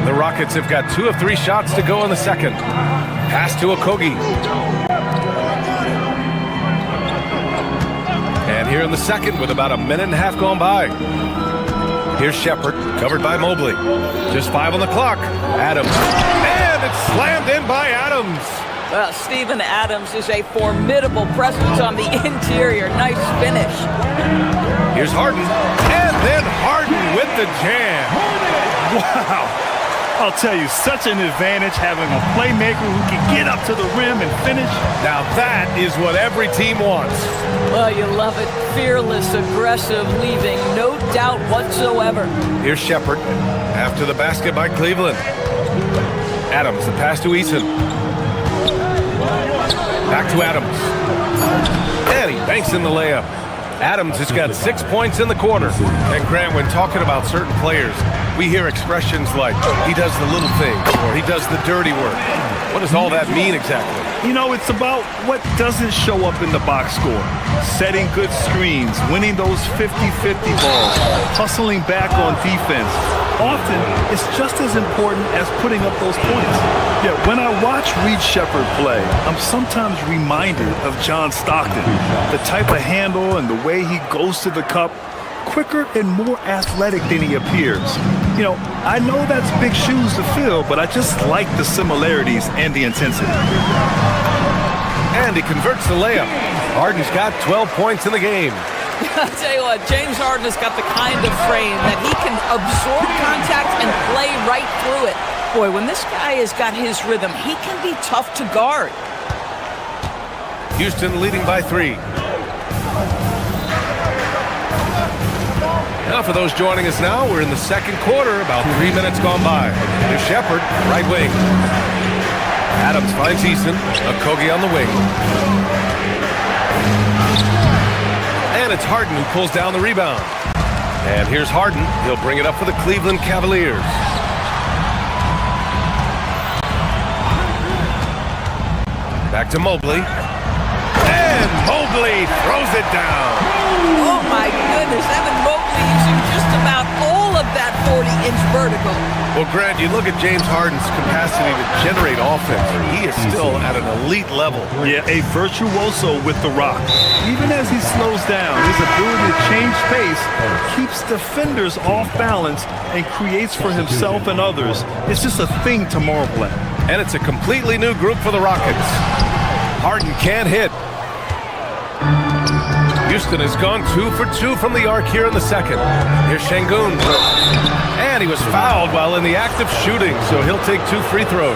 The Rockets have got 2 of 3 shots to go in the second. Pass to Okogie. And here in the second with about a minute and a half gone by. Here's Shepherd, covered by Mobley. Just 5 on the clock. Adams. And it's slammed in by Adams. Well, Steven Adams is a formidable presence on the interior. Nice finish. Here's Harden. And then Harden with the jam. Wow. I'll tell you, such an advantage having a playmaker who can get up to the rim and finish. Now that is what every team wants. Well, you love it. Fearless, aggressive, leaving no doubt whatsoever. Here's Shepherd after the basket by Cleveland. Adams, the pass to Eason. Back to Adams. And he banks in the layup. Adams has got 6 points in the quarter. And Grant, when talking about certain players, we hear expressions like, he does the little things, or he does the dirty work. What does all that mean exactly? You know, it's about what doesn't show up in the box score. Setting good screens, winning those 50-50 balls, hustling back on defense. Often, it's just as important as putting up those points. Yeah, when I watch Reed Shepherd play, I'm sometimes reminded of John Stockton. The type of handle and the way he goes to the cup, quicker and more athletic than he appears. You know, I know that's big shoes to fill, but I just like the similarities and the intensity. And he converts the layup. Harden's got 12 points in the game. I'll tell you what, James Harden has got the kind of frame that he can absorb contact and play right through it. Boy, when this guy has got his rhythm, he can be tough to guard. Houston leading by 3. Now for those joining us now, we're in the second quarter, about 3 minutes gone by. Here's Shepherd, right wing. Adams finds Eason, Okogie on the wing. And it's Harden who pulls down the rebound. And here's Harden, he'll bring it up for the Cleveland Cavaliers. Back to Mobley. And Mobley throws it down. Oh my goodness, Evan Mobley using just about all of that 40-inch vertical. Well, Grant, you look at James Harden's capacity to generate offense. He is still at an elite level. Yeah, a virtuoso with the rock. Even as he slows down, his ability to change pace keeps defenders off balance and creates for himself and others. It's just a thing to marvel at. And it's a completely new group for the Rockets. Harden can't hit. Houston has gone 2 for 2 from the arc here in the second. Here's Şengün. And he was fouled while in the act of shooting, so he'll take 2 free throws.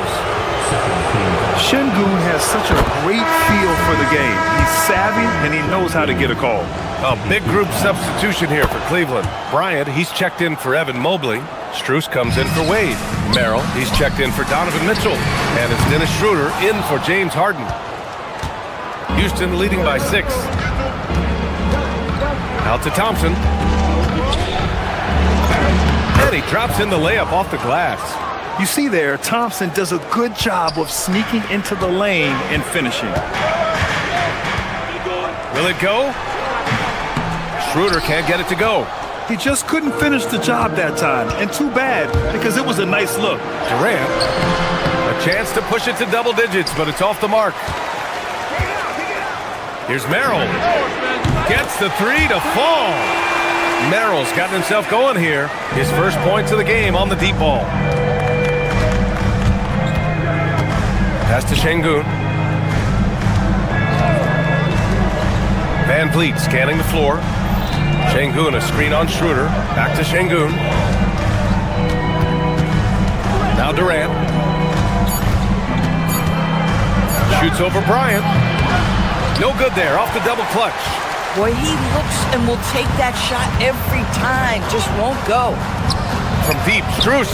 Şengün has such a great feel for the game. He's savvy and he knows how to get a call. A big group substitution here for Cleveland. Bryant, he's checked in for Evan Mobley. Strus comes in for Wade. Merrill, he's checked in for Donovan Mitchell. And it's Dennis Schroeder in for James Harden. Houston leading by 6. Out to Thompson. And he drops in the layup off the glass. You see there, Thompson does a good job of sneaking into the lane and finishing. Will it go? Schroeder can't get it to go. He just couldn't finish the job that time, and too bad, because it was a nice look. Durant, a chance to push it to double digits, but it's off the mark. Here's Merrill. Gets the 3 to fall. Merrill's gotten himself going here. His first points of the game on the deep ball. Pass to Şengün. Van Vliet scanning the floor. Şengün, a screen on Schroeder. Back to Şengün. Now Durant. Shoots over Bryant. No good there, off the double clutch. Boy, he looks and will take that shot every time, just won't go. From deep, Strus.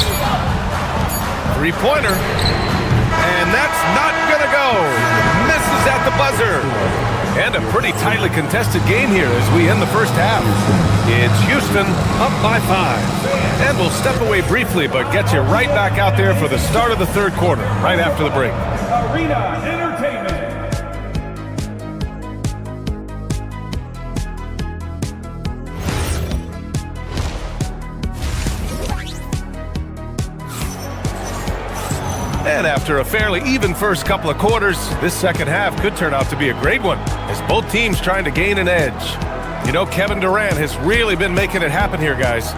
3-pointer. And that's not gonna go. Misses at the buzzer. And a pretty tightly contested game here as we end the first half. It's Houston up by 5. And we'll step away briefly, but get you right back out there for the start of the third quarter, right after the break. Arena Entertainment. And after a fairly even first couple of quarters, this second half could turn out to be a great one, as both teams trying to gain an edge. You know, Kevin Durant has really been making it happen here, guys.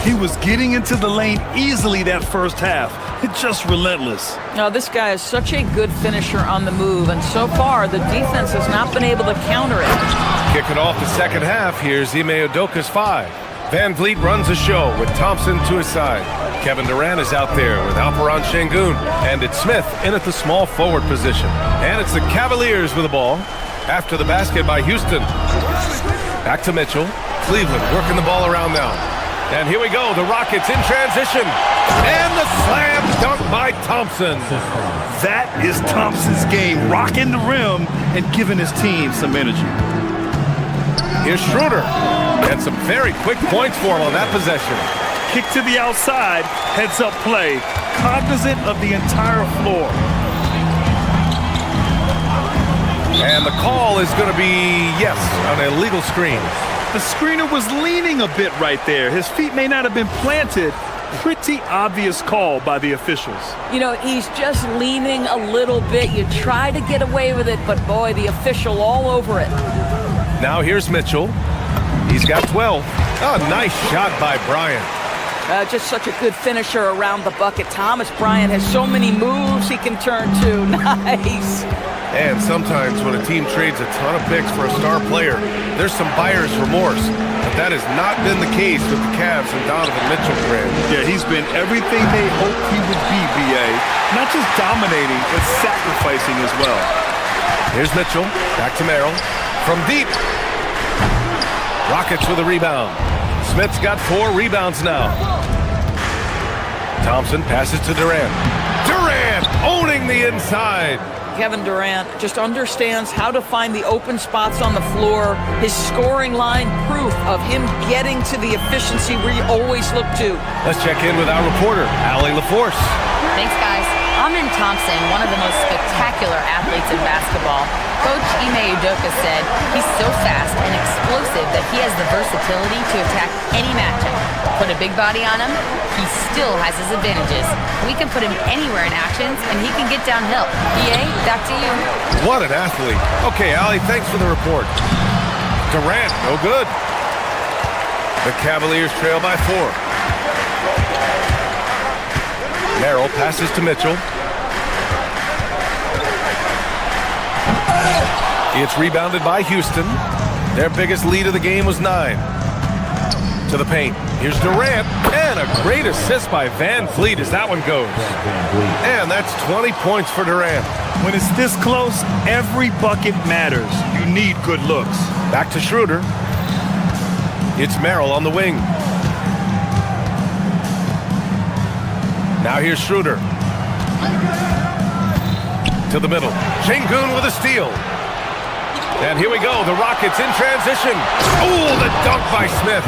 He was getting into the lane easily that first half. It's just relentless. Now, this guy is such a good finisher on the move, and so far, the defense has not been able to counter it. Kicking off the second half, here's Ime Udoka's 5. Van Vliet runs a show with Thompson to his side. Kevin Durant is out there with Alperen Şengün, and it's Smith in at the small forward position. And it's the Cavaliers with the ball. After the basket by Houston. Back to Mitchell. Cleveland working the ball around now. And here we go, the Rockets in transition. And the slam dunk by Thompson. That is Thompson's game, rocking the rim and giving his team some energy. Here's Schroeder. And some very quick points for him on that possession. Kick to the outside, heads-up play, cognizant of the entire floor. And the call is going to be, yes, an illegal screen. The screener was leaning a bit right there. His feet may not have been planted. Pretty obvious call by the officials. You know, he's just leaning a little bit. You try to get away with it, but boy, the official all over it. Now here's Mitchell. He's got 12. Oh, nice shot by Bryant. Just such a good finisher around the bucket. Thomas Bryant has so many moves he can turn to. Nice. And sometimes when a team trades a ton of picks for a star player, there's some buyer's remorse. But that has not been the case with the Cavs and Donovan Mitchell brand. Yeah, he's been everything they hoped he would be, B.A. Not just dominating, but sacrificing as well. Here's Mitchell. Back to Merrill. From deep. Rockets with a rebound. Smith's got 4 rebounds now. Thompson passes to Durant. Durant owning the inside. Kevin Durant just understands how to find the open spots on the floor. His scoring line, proof of him getting to the efficiency we always look to. Let's check in with our reporter, Allie LaForce. Thanks, guys. Amen Thompson, one of the most spectacular athletes in basketball. Coach Ime Udoka said he's so fast and explosive that he has the versatility to attack any matchup. Put a big body on him, he still has his advantages. We can put him anywhere in actions, and he can get downhill. EA, back to you. What an athlete. Okay, Allie, thanks for the report. Durant, no good. The Cavaliers trail by 4. Merrill passes to Mitchell. It's rebounded by Houston. Their biggest lead of the game was 9. To the paint. Here's Durant. And a great assist by Van Vliet as that one goes. And that's 20 points for Durant. When it's this close, every bucket matters. You need good looks. Back to Schroeder. It's Merrill on the wing. Now here's Schroeder. To the middle. Şengün with a steal. And here we go, the Rockets in transition. Oh, the dunk by Smith.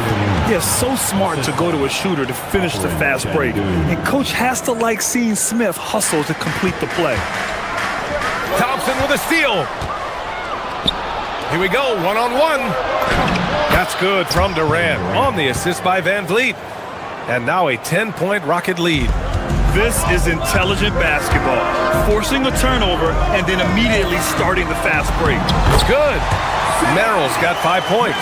Yeah, so smart to go to a shooter to finish the fast break. And coach has to like seeing Smith hustle to complete the play. Thompson with a steal. Here we go, one-on-one. That's good from Durant on the assist by Van Vliet. And now a 10-point Rocket lead. This is intelligent basketball. Forcing a turnover and then immediately starting the fast break. It's good. Merrill's got 5 points.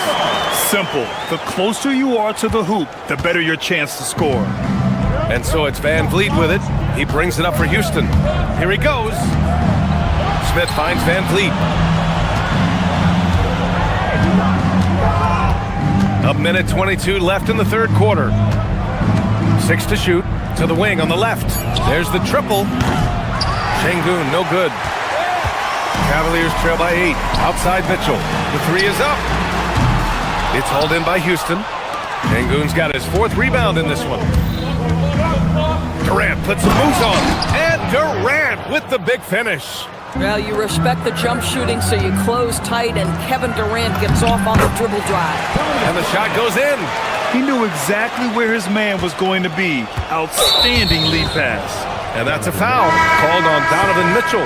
Simple. The closer you are to the hoop, the better your chance to score. And so it's Van Vliet with it. He brings it up for Houston. Here he goes. Smith finds Van Vliet. A minute 22 left in the third quarter. 6 to shoot. To the wing on the left. There's the triple. Şengün, no good. Cavaliers trail by 8. Outside Mitchell. The 3 is up. It's hauled in by Houston. Şengün's got his 4th rebound in this one. Durant puts some moves on. And Durant with the big finish. Well, you respect the jump shooting, so you close tight, and Kevin Durant gets off on the dribble drive. And the shot goes in. He knew exactly where his man was going to be. Outstanding lead pass. And that's a foul called on Donovan Mitchell.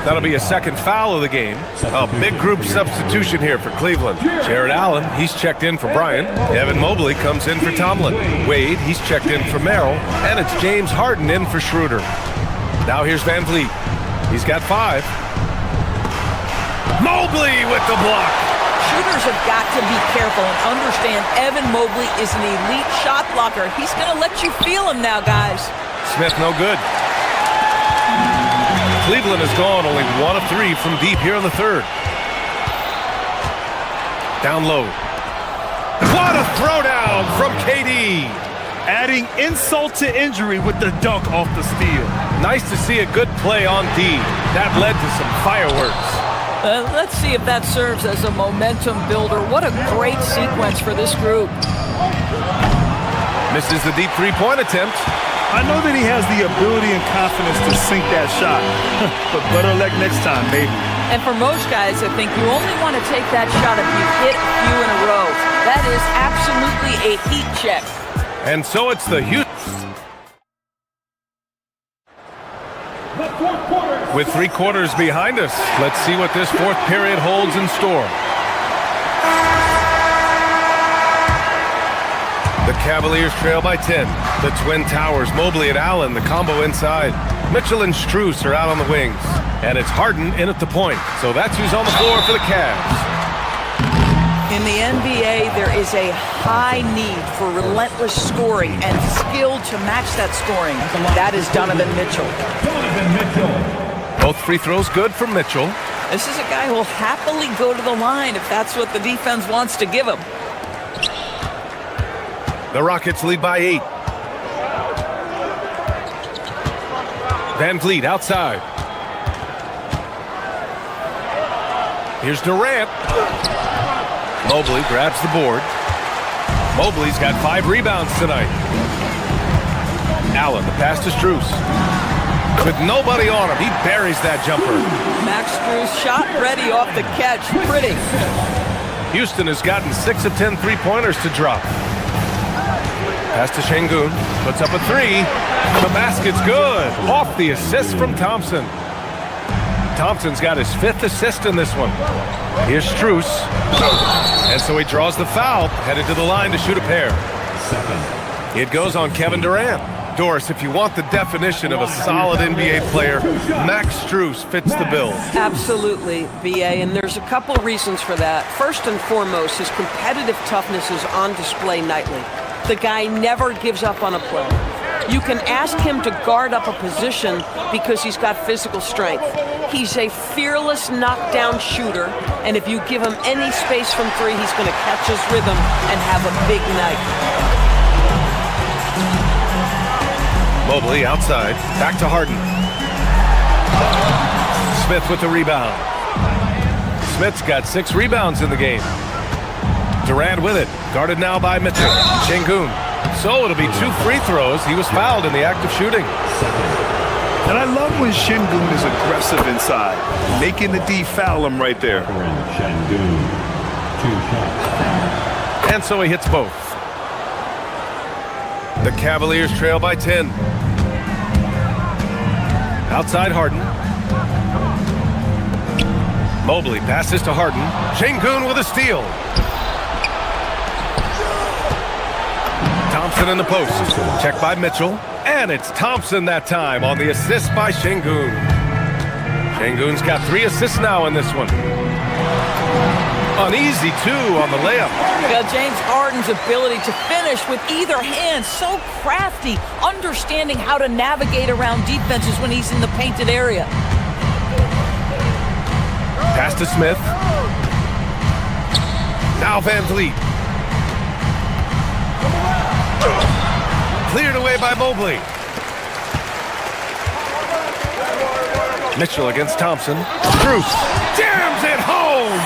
That'll be a second foul of the game. A big group substitution here for Cleveland. Jared Allen, he's checked in for Bryant. Evan Mobley comes in for Tomlin. Wade, he's checked in for Merrill. And it's James Harden in for Schroeder. Now here's Van Vliet. He's got 5. Mobley with the block. Shooters have got to be careful and understand Evan Mobley is an elite shot blocker. He's going to let you feel him now, guys. Smith no good. Cleveland has gone only 1 of 3 from deep here in the third. Down low. What a throwdown from KD. Adding insult to injury with the dunk off the steal. Nice to see a good play on D. That led to some fireworks. Let's see if that serves as a momentum builder. What a great sequence for this group. Misses the deep three-point attempt. I know that he has the ability and confidence to sink that shot, but better luck next time, baby. And for most guys, I think you only want to take that shot if you hit a few in a row. That is absolutely a heat check. And so it's the Houston. With 3 quarters behind us, let's see what this fourth period holds in store. The Cavaliers trail by 10. The Twin Towers, Mobley and Allen, the combo inside. Mitchell and Strus are out on the wings. And it's Harden in at the point. So that's who's on the floor for the Cavs. In the NBA, there is a high need for relentless scoring and skill to match that scoring. That is Donovan Mitchell. Both free throws good from Mitchell. This is a guy who will happily go to the line if that's what the defense wants to give him. The Rockets lead by 8. Van Vliet outside. Here's Durant. Mobley grabs the board. Mobley's got 5 rebounds tonight. Allen, the pass to Strus. With nobody on him, he buries that jumper. Max Strus shot ready off the catch. Pretty. Houston has gotten 6 of 10 three-pointers to drop. Pass to Şengün. Puts up a 3. The basket's good. Off the assist from Thompson. Thompson's got his 5th assist in this one. Here's Strus. And so he draws the foul, headed to the line to shoot a pair. It goes on Kevin Durant. Doris, if you want the definition of a solid NBA player, Max Strus fits the bill. Absolutely, BA, and there's a couple reasons for that. First and foremost, his competitive toughness is on display nightly. The guy never gives up on a play. You can ask him to guard up a position because he's got physical strength. He's a fearless knockdown shooter, and if you give him any space from 3, he's going to catch his rhythm and have a big night. Mobley outside, back to Harden. Smith with the rebound. Smith's got 6 rebounds in the game. Durant with it, guarded now by Mitchell. Şengün. So it'll be 2 free throws. He was fouled in the act of shooting. And I love when Şengün is aggressive inside, making the D foul him right there. And so he hits both. The Cavaliers trail by 10. Outside Harden. Mobley passes to Harden. Şengün with a steal. Thompson in the post. Checked by Mitchell. And it's Thompson that time on the assist by Şengün. Şengün's got 3 assists now in this one. An easy 2 on the layup. James Harden's ability to finish with either hand, so crafty, understanding how to navigate around defenses when he's in the painted area. Pass to Smith. Now Van Vliet. Cleared away by Mobley. Mitchell against Thompson. Strus jams it home.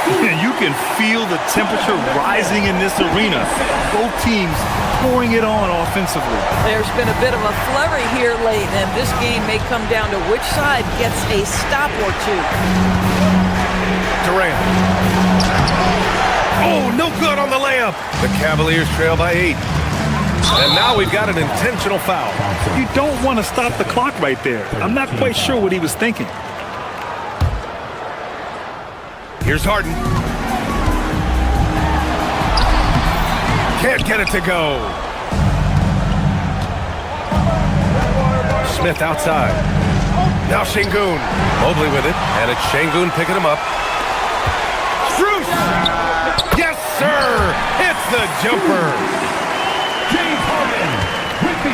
And you can feel the temperature rising in this arena. Both teams pouring it on offensively. There's been a bit of a flurry here late, and this game may come down to which side gets a stop or 2. Durant. Oh, no good on the layup. The Cavaliers trail by 8. And now we've got an intentional foul. You don't want to stop the clock right there. I'm not quite sure what he was thinking. Here's Harden. Can't get it to go. Smith outside. Now Şengün. Mobley with it, and it's Şengün picking him up. Strus! Yes, sir! It's the jumper!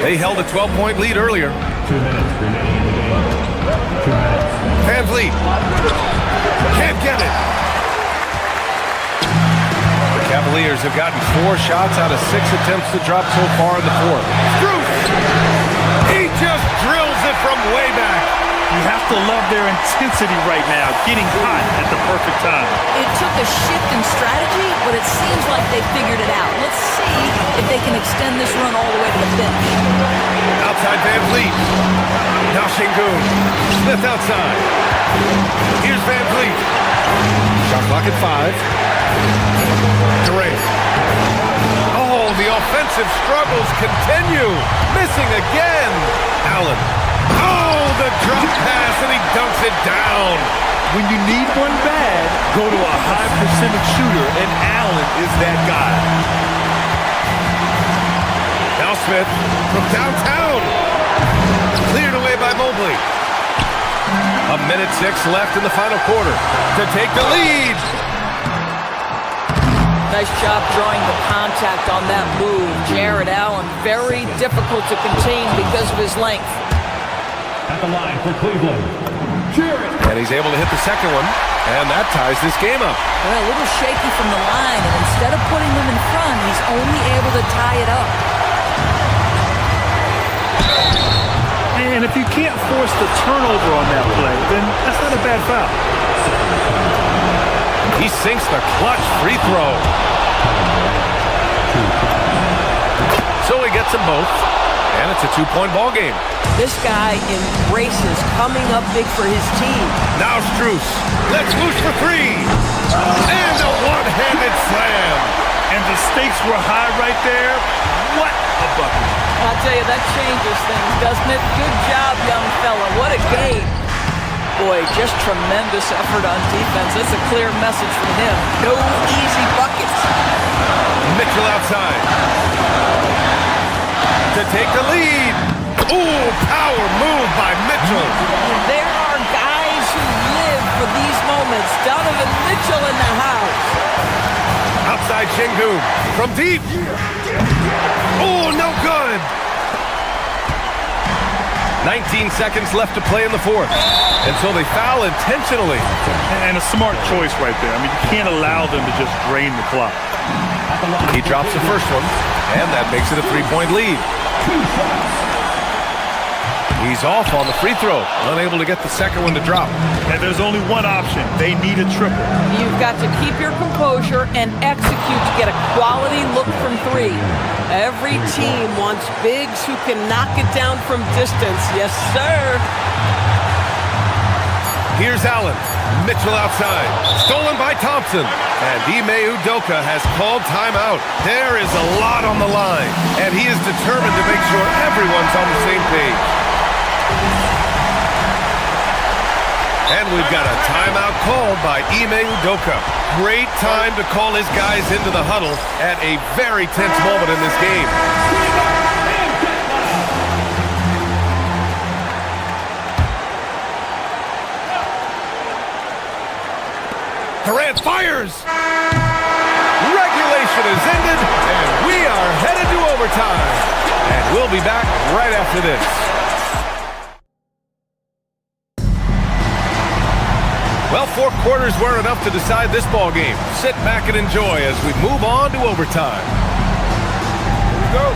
They held a 12-point lead earlier. 2 minutes remaining in the game. 2 minutes. Van Vliet. Can't get it. The Cavaliers have gotten 4 shots out of 6 attempts to drop so far in the fourth. Strus! He just drills it from way back. You have to love their intensity right now, getting hot at the perfect time. It took a shift in strategy, but it seems like they figured it out. Let's see if they can extend this run all the way to the finish. Outside Van Vliet. Now Şengün. Smith outside. Here's Van Vliet. Shot clock at 5. Durant. Oh, the offensive struggles continue. Missing again. Allen. Oh, the drop pass, and he dunks it down. When you need one bad, go to a high percentage shooter, and Allen is that guy. Now Smith from downtown. Cleared away by Mobley. 1:06 left in the final quarter to take the lead. Nice job drawing the contact on that move. Jared Allen, very difficult to contain because of his length. At the line for Cleveland. And he's able to hit the second one, and that ties this game up. Well, a little shaky from the line, and instead of putting them in front, he's only able to tie it up. And if you can't force the turnover on that play, then that's not a bad foul. He sinks the clutch free throw. So he gets them both, and it's a 2-point ball game. This guy embraces coming up big for his team. Now Strus. Let's loose for 3. And a one-handed slam. And the stakes were high right there. What a bucket. I'll tell you, that changes things, doesn't it? Good job, young fella. What a game. Boy, just tremendous effort on defense. That's a clear message from him. No easy buckets. Mitchell outside. To take the lead. Ooh, power move by Mitchell. There are guys who live for these moments. Donovan Mitchell in the house. Outside Şengün. From deep. Oh, no good. 19 seconds left to play in the fourth. And so they foul intentionally. And a smart choice right there. I mean, you can't allow them to just drain the clock. He drops the first one, and that makes it a 3-point lead. He's off on the free throw, unable to get the second one to drop. And there's only one option. They need a triple. You've got to keep your composure and execute to get a quality look from 3. Every team wants bigs who can knock it down from distance. Yes, sir. Here's Allen. Mitchell outside. Stolen by Thompson. And Ime Udoka has called timeout. There is a lot on the line, and he is determined to make sure everyone's on the same page. And we've got a timeout called by Ime Udoka. Great time to call his guys into the huddle at a very tense moment in this game. Durant fires! Regulation is ended, and we are headed to overtime. And we'll be back right after this. Well, 4 quarters weren't enough to decide this ball game. Sit back and enjoy as we move on to overtime. Here we go.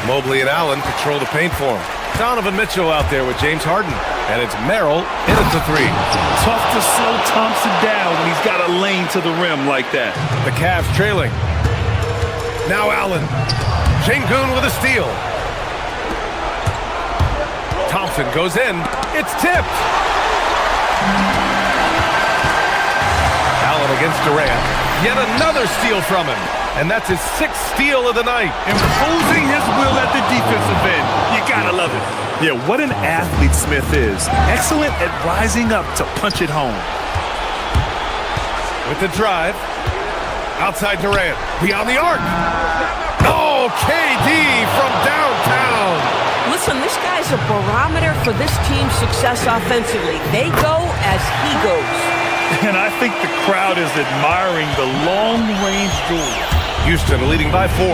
Mobley and Allen patrol the paint for him. Donovan Mitchell out there with James Harden. And it's Merrill in at the 3. Tough to slow Thompson down when he's got a lane to the rim like that. The Cavs trailing. Now Allen. Şengün with a steal. Thompson goes in. It's tipped. Allen against Durant. Yet another steal from him. And that's his 6th steal of the night. Imposing his will at the defensive end. You gotta love it. Yeah, what an athlete Smith is. Excellent at rising up to punch it home. With the drive. Outside Durant. Beyond the arc. Oh, Oh, KD from downtown. Listen, this guy's a barometer for this team's success offensively. They go as he goes. And I think the crowd is admiring the long-range duel. Houston leading by 4.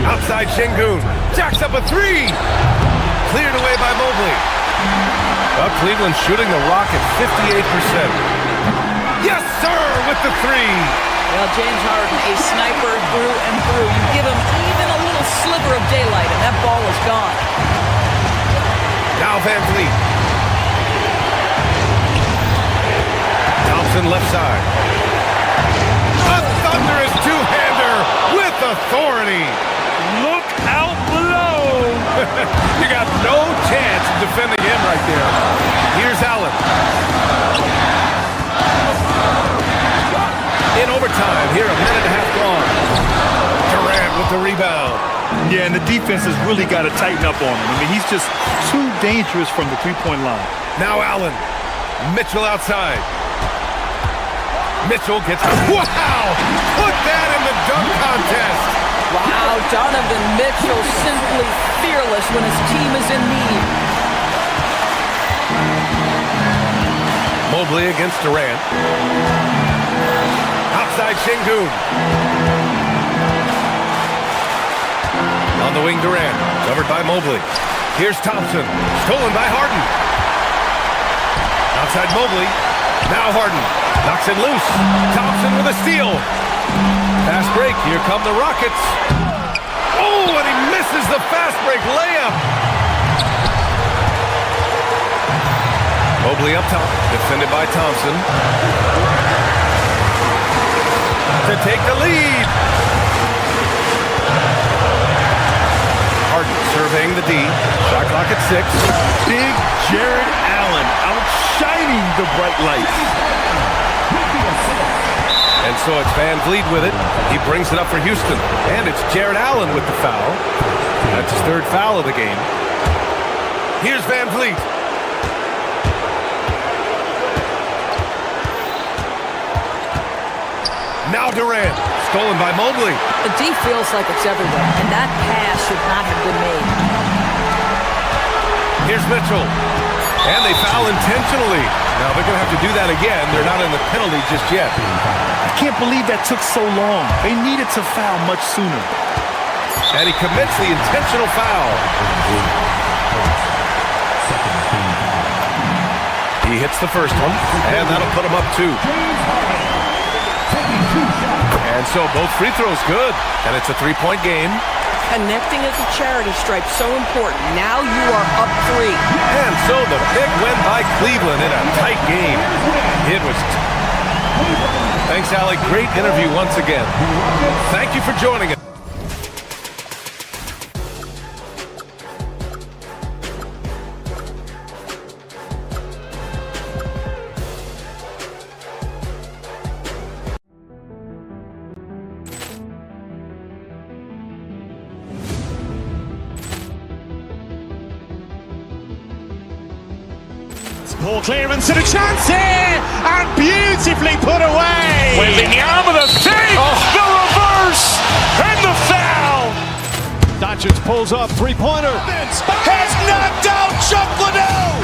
Outside Şengün. Jacks up a 3. Cleared away by Mobley. Well, Cleveland shooting the rock at 58%. Yes, sir, with the 3. Well, James Harden, a sniper through and through. You give him even a little sliver of daylight, and that ball is gone. Now Van Vliet. Thompson left side. A thunderous two-hander with authority. Look out below. You got no chance of defending him right there. Here's Allen. In overtime, here a minute and a half gone. Durant with the rebound. Yeah, and the defense has really got to tighten up on him. I mean, he's just too dangerous from the three-point line. Now Allen. Mitchell outside. Mitchell gets... Wow! Put that in the dunk contest! Wow, Donovan Mitchell simply fearless when his team is in need. Mobley against Durant. Outside Şengün. On the wing, Durant. Covered by Mobley. Here's Thompson. Stolen by Harden. Outside Mobley. Now Harden. Knocks it loose. Thompson with a steal. Fast break. Here come the Rockets. Oh, and he misses the fast break layup. Mobley up top. Defended by Thompson. To take the lead. Harden surveying the D. Shot clock at 6. Big Jared Allen outshining the bright lights. And so it's Van Vliet with it. He brings it up for Houston. And it's Jared Allen with the foul. That's his 3rd foul of the game. Here's Van Vliet. Now Durant. Stolen by Mobley. The D feels like it's everywhere, and that pass should not have been made. Here's Mitchell. And they foul intentionally. Now they're going to have to do that again. They're not in the penalty just yet. I can't believe that took so long. They needed to foul much sooner. And he commits the intentional foul. He hits the first one, and that'll put him up 2. And so both free throws good, and it's a 3-point game. Connecting as a charity stripe, so important. Now you are up 3. And so the big win by Cleveland in a tight game. It was... Thanks, Alec. Great interview once again. Thank you for joining us. Ball clearance and a chance here, and beautifully put away. Wembanyama with a fake, the reverse, and the foul. Doncic pulls up, three-pointer. Has knocked out Chuck Liddell.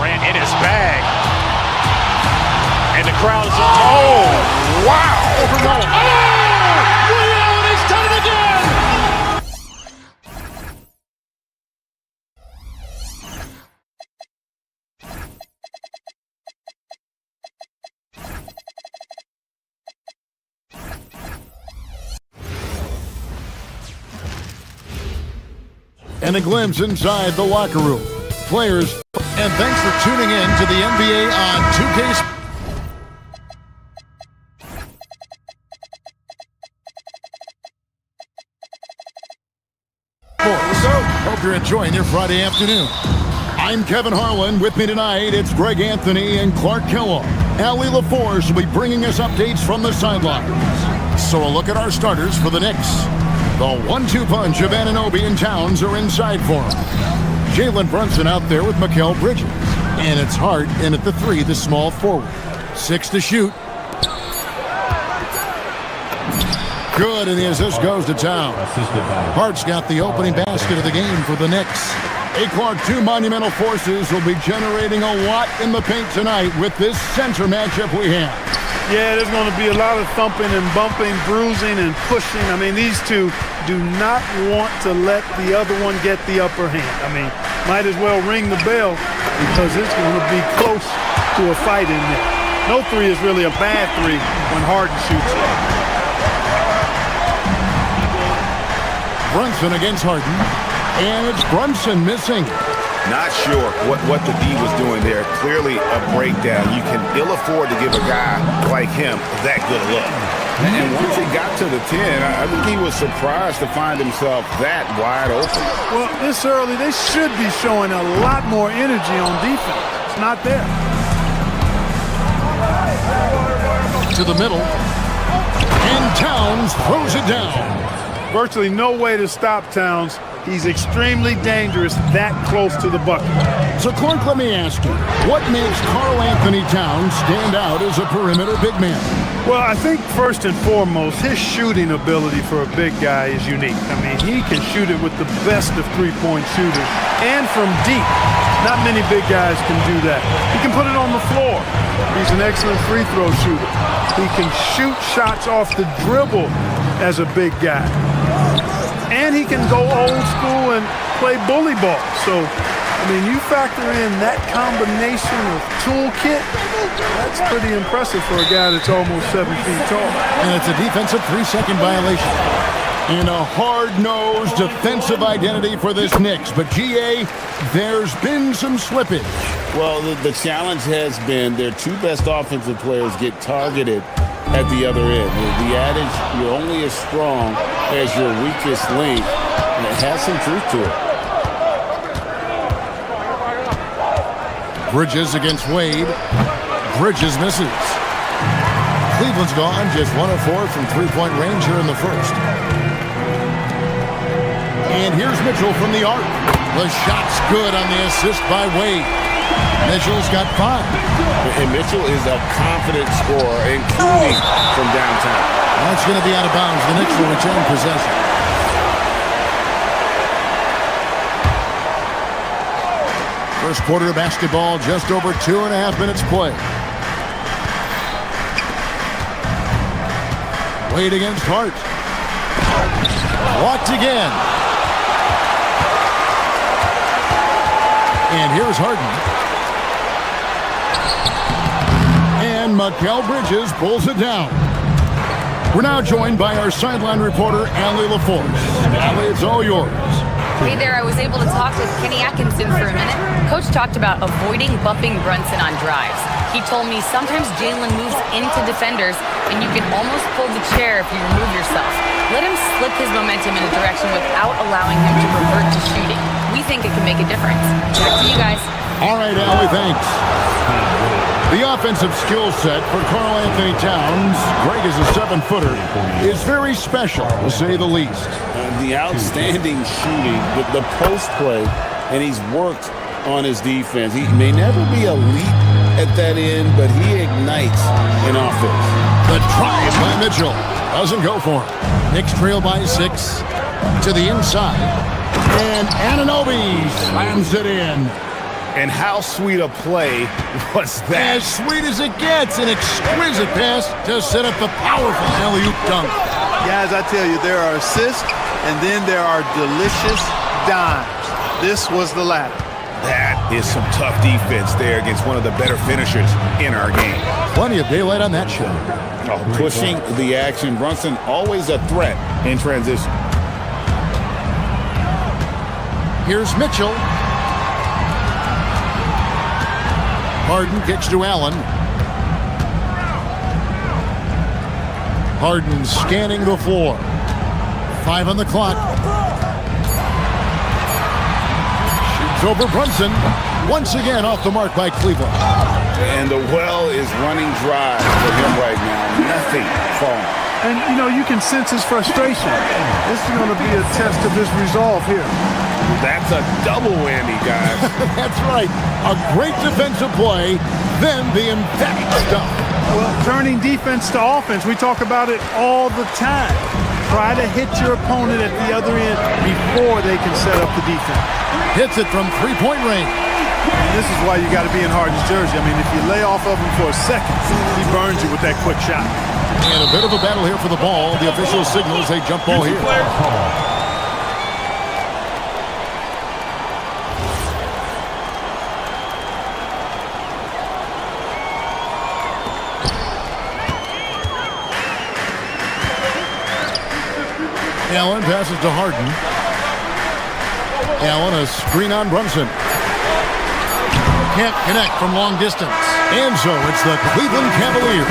Ran in his bag. And the crowd is... Oh, wow. Liddell, and he's done it again. And a glimpse inside the locker room. Players, and thanks for tuning in to the NBA on 2K. Hope you're enjoying your Friday afternoon. I'm Kevin Harlan. With me tonight, it's Greg Anthony and Clark Kellogg. Allie LaForce will be bringing us updates from the sidelines. So a look at our starters for the Knicks. The 1-2 punch of Anunoby and Towns are inside for him. Jalen Brunson out there with Mikal Bridges. And it's Hart in at the 3, the small forward. 6 to shoot. Good, and the assist goes to Towns. Hart's got the opening basket of the game for the Knicks. Clark, two monumental forces will be generating a lot in the paint tonight with this center matchup we have. Yeah, there's going to be a lot of thumping and bumping, bruising and pushing. I mean, these two do not want to let the other one get the upper hand. I mean, might as well ring the bell because it's going to be close to a fight in there. No three is really a bad three when Harden shoots it. Brunson against Harden. And it's Brunson missing. Not sure what the D was doing there. Clearly a breakdown. You can ill afford to give a guy like him that good a look. And once he got to the 10, I think he was surprised to find himself that wide open. Well, this early, they should be showing a lot more energy on defense. It's not there. To the middle. And Towns throws it down. Virtually no way to stop Towns. He's extremely dangerous that close to the bucket. So, Clark, let me ask you, what makes Karl Anthony Towns stand out as a perimeter big man? Well, I think first and foremost, his shooting ability for a big guy is unique. I mean, he can shoot it with the best of three-point shooters and from deep. Not many big guys can do that. He can put it on the floor. He's an excellent free throw shooter. He can shoot shots off the dribble as a big guy. And he can go old school and play bully ball. So, I mean, you factor in that combination of toolkit, that's pretty impressive for a guy that's almost 7 feet tall. And it's a defensive 3-second violation. And a hard-nosed defensive identity for this Knicks. But, GA, there's been some slippage. Well, the challenge has been their two best offensive players get targeted at the other end. The adage, you're only as strong as your weakest link, and it has some truth to it. Bridges against Wade. Bridges misses. Cleveland's gone just 1 of 4 from three-point range here in the first. And here's Mitchell from the arc. The shot's good on the assist by Wade. Mitchell's got 5. And Mitchell is a confident scorer, including from downtown. That's going to be out of bounds. The Knicks will return possession. First quarter of basketball, just over 2.5 minutes play. Wade against Hart. Blocked again. And here's Harden. And Mikal Bridges pulls it down. We're now joined by our sideline reporter, Allie LaForce. Allie, it's all yours. Hey there, I was able to talk with Kenny Atkinson for a minute. Coach talked about avoiding bumping Brunson on drives. He told me sometimes Jalen moves into defenders and you can almost pull the chair if you remove yourself. Let him slip his momentum in a direction without allowing him to revert to shooting. We think it can make a difference. Back to you guys. All right, Allie, thanks. The offensive skill set for Karl Anthony Towns, Greg is a 7-footer, is very special, to say the least. The outstanding shooting, the post play, and he's worked on his defense. He may never be elite at that end, but he ignites in offense. The drive by Mitchell doesn't go for him. Knicks trail by 6 to the inside, and Anunoby slams it in. And how sweet a play was that? As sweet as it gets, an exquisite pass to set up the powerful alley-oop dunk. Guys, I tell you, there are assists, and then there are delicious dimes. This was the latter. That is some tough defense there against one of the better finishers in our game. Plenty of daylight on that show. Pushing the action. Brunson always a threat in transition. Here's Mitchell. Harden kicks to Allen. Harden scanning the floor. 5 on the clock. Shoots over Brunson. Once again off the mark by Cleveland. And the well is running dry for him right now. Nothing falling. And, you know, you can sense his frustration. This is going to be a test of his resolve here. That's a double whammy, guys. That's right. A great defensive play, then the emphatic stuff. Well, turning defense to offense, we talk about it all the time. Try to hit your opponent at the other end before they can set up the defense. Hits it from three-point range. And this is why you got to be in Harden's jersey. I mean, if you lay off of him for a second, he burns you with that quick shot. And a bit of a battle here for the ball. The official signals a jump ball here. Allen passes to Harden. Allen, a screen on Brunson. Can't connect from long distance. And so it's the Cleveland Cavaliers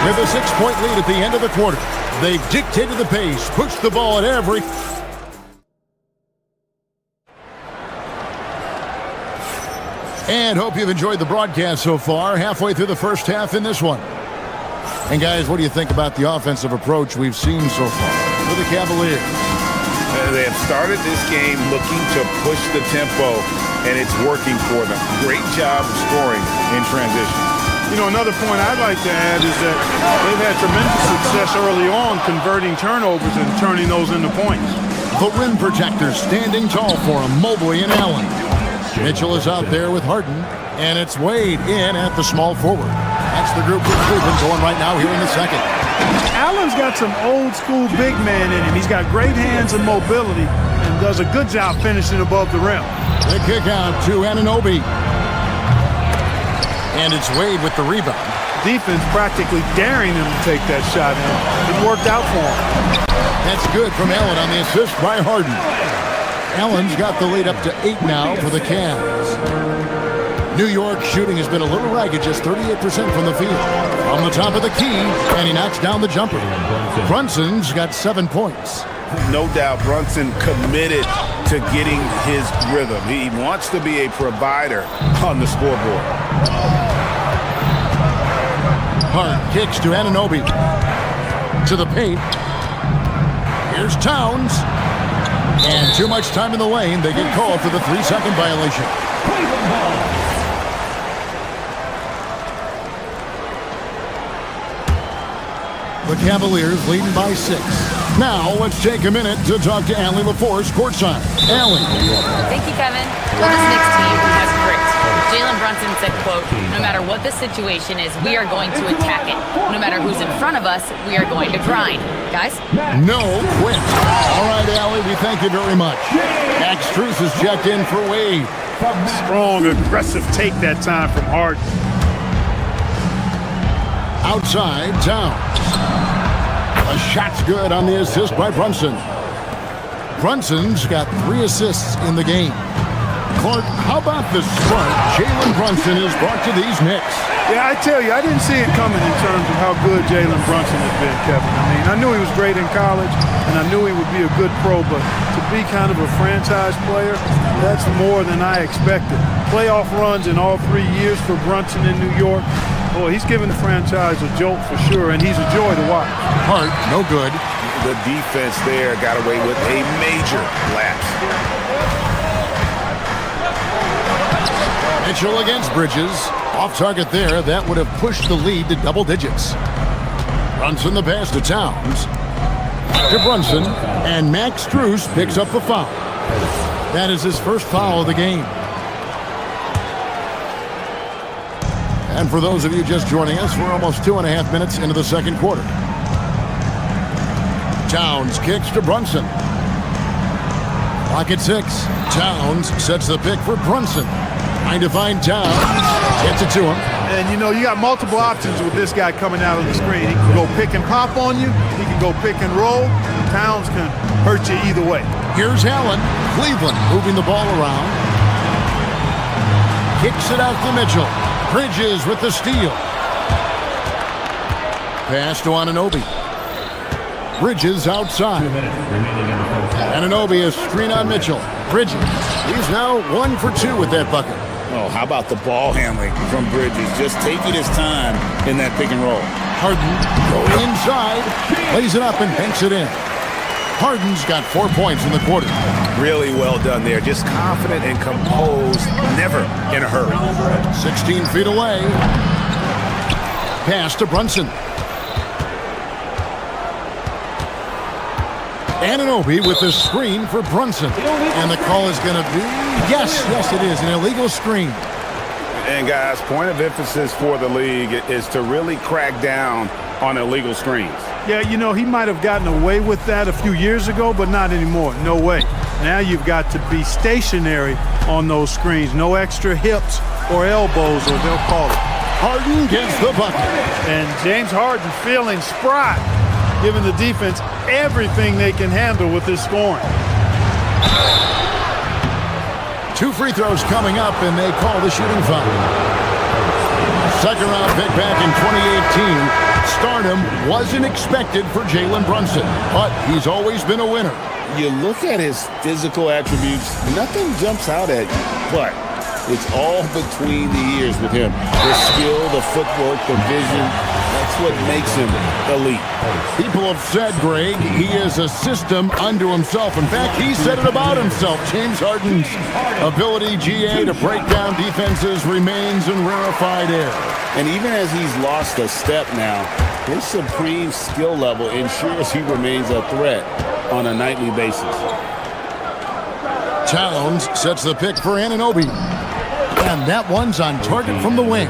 with a 6-point lead at the end of the quarter. They've dictated the pace, pushed the ball at every... And hope you've enjoyed the broadcast so far. Halfway through the first half in this one. And guys, what do you think about the offensive approach we've seen so far for the Cavaliers? They have started this game looking to push the tempo, and it's working for them. Great job scoring in transition. You know, another point I'd like to add is that they've had tremendous success early on converting turnovers and turning those into points. The rim protectors standing tall for him, Mobley and Allen. Mitchell is out there with Harden, and it's Wade in at the small forward. That's the group with Cleveland going right now here in the second. Allen's got some old-school big man in him. He's got great hands and mobility and does a good job finishing above the rim. The kick out to Anunoby. And it's Wade with the rebound. Defense practically daring him to take that shot in. It worked out for him. That's good from Allen on the assist by Harden. Allen's got the lead up to 8 now for the Cavs. New York shooting has been a little ragged, just 38% from the field. On the top of the key, and he knocks down the jumper. Brunson's got 7 points. No doubt Brunson committed to getting his rhythm. He wants to be a provider on the scoreboard. Hart kicks to Anunoby. To the paint. Here's Towns. And too much time in the lane. They get called for the 3-second violation. The Cavaliers leading by 6. Now, let's take a minute to talk to Allie LaForce courtside. Allie. Thank you, Kevin. Well, this Knicks team has grit. Jalen Brunson said, quote, no matter what the situation is, we are going to attack it. No matter who's in front of us, we are going to grind. Guys? No quit. All right, Allie, we thank you very much. Max Strus is checked in for Wade. Strong, aggressive take that time from Harden. Outside, Towns. A shot's good on the assist by Brunson. Brunson's got 3 assists in the game. Clark, how about the spark Jalen Brunson has brought to these Knicks? Yeah, I tell you, I didn't see it coming in terms of how good Jalen Brunson has been, Kevin. I mean, I knew he was great in college, and I knew he would be a good pro, but to be kind of a franchise player, that's more than I expected. Playoff runs in all 3 years for Brunson in New York. Boy, he's giving the franchise a jolt for sure, and he's a joy to watch. Hart, no good. The defense there got away with a major lapse. Mitchell against Bridges. Off target there. That would have pushed the lead to double digits. Brunson the pass to Towns. To Brunson. And Max Strus picks up the foul. That is his first foul of the game. And for those of you just joining us, we're almost 2.5 minutes into the second quarter. Towns kicks to Brunson. Clock at 6. Towns sets the pick for Brunson. Trying to find Towns. Gets it to him. And, you know, you got multiple options with this guy coming out on the screen. He can go pick and pop on you. He can go pick and roll. Towns can hurt you either way. Here's Allen. Cleveland moving the ball around. Kicks it out to Mitchell. Bridges with the steal. Pass to Anunoby. Bridges outside. Anunoby a screen on Mitchell. Bridges. He's now 1 for 2 with that bucket. Oh, how about the ball handling from Bridges? Just taking his time in that pick and roll. Harden going inside. Lays it up and banks it in. Harden's got 4 points in the quarter. Really well done there. Just confident and composed. Never in a hurry. 16 feet away. Pass to Brunson. Anunoby with the screen for Brunson. And the call is going to be, yes, it is, an illegal screen. And guys, point of emphasis for the league is to really crack down on illegal screens. Yeah, you know, he might have gotten away with that a few years ago, but not anymore. No way. Now you've got to be stationary on those screens. No extra hips or elbows, or they'll call it. Harden gets the bucket. And James Harden feeling spry, giving the defense everything they can handle with his scoring. 2 free throws coming up, and they call the shooting foul. Second round pick back in 2018. Stardom wasn't expected for Jalen Brunson, but he's always been a winner. You look at his physical attributes, nothing jumps out at you, but it's all between the ears with him. The skill, the footwork, the vision, that's what makes him elite. People have said, Greg, he is a system unto himself. In fact, he said it about himself. James Harden's ability, GA, to break down defenses remains in rarefied air. And even as he's lost a step now, his supreme skill level ensures he remains a threat on a nightly basis. Towns sets the pick for Anunoby. And that one's on target from the wing.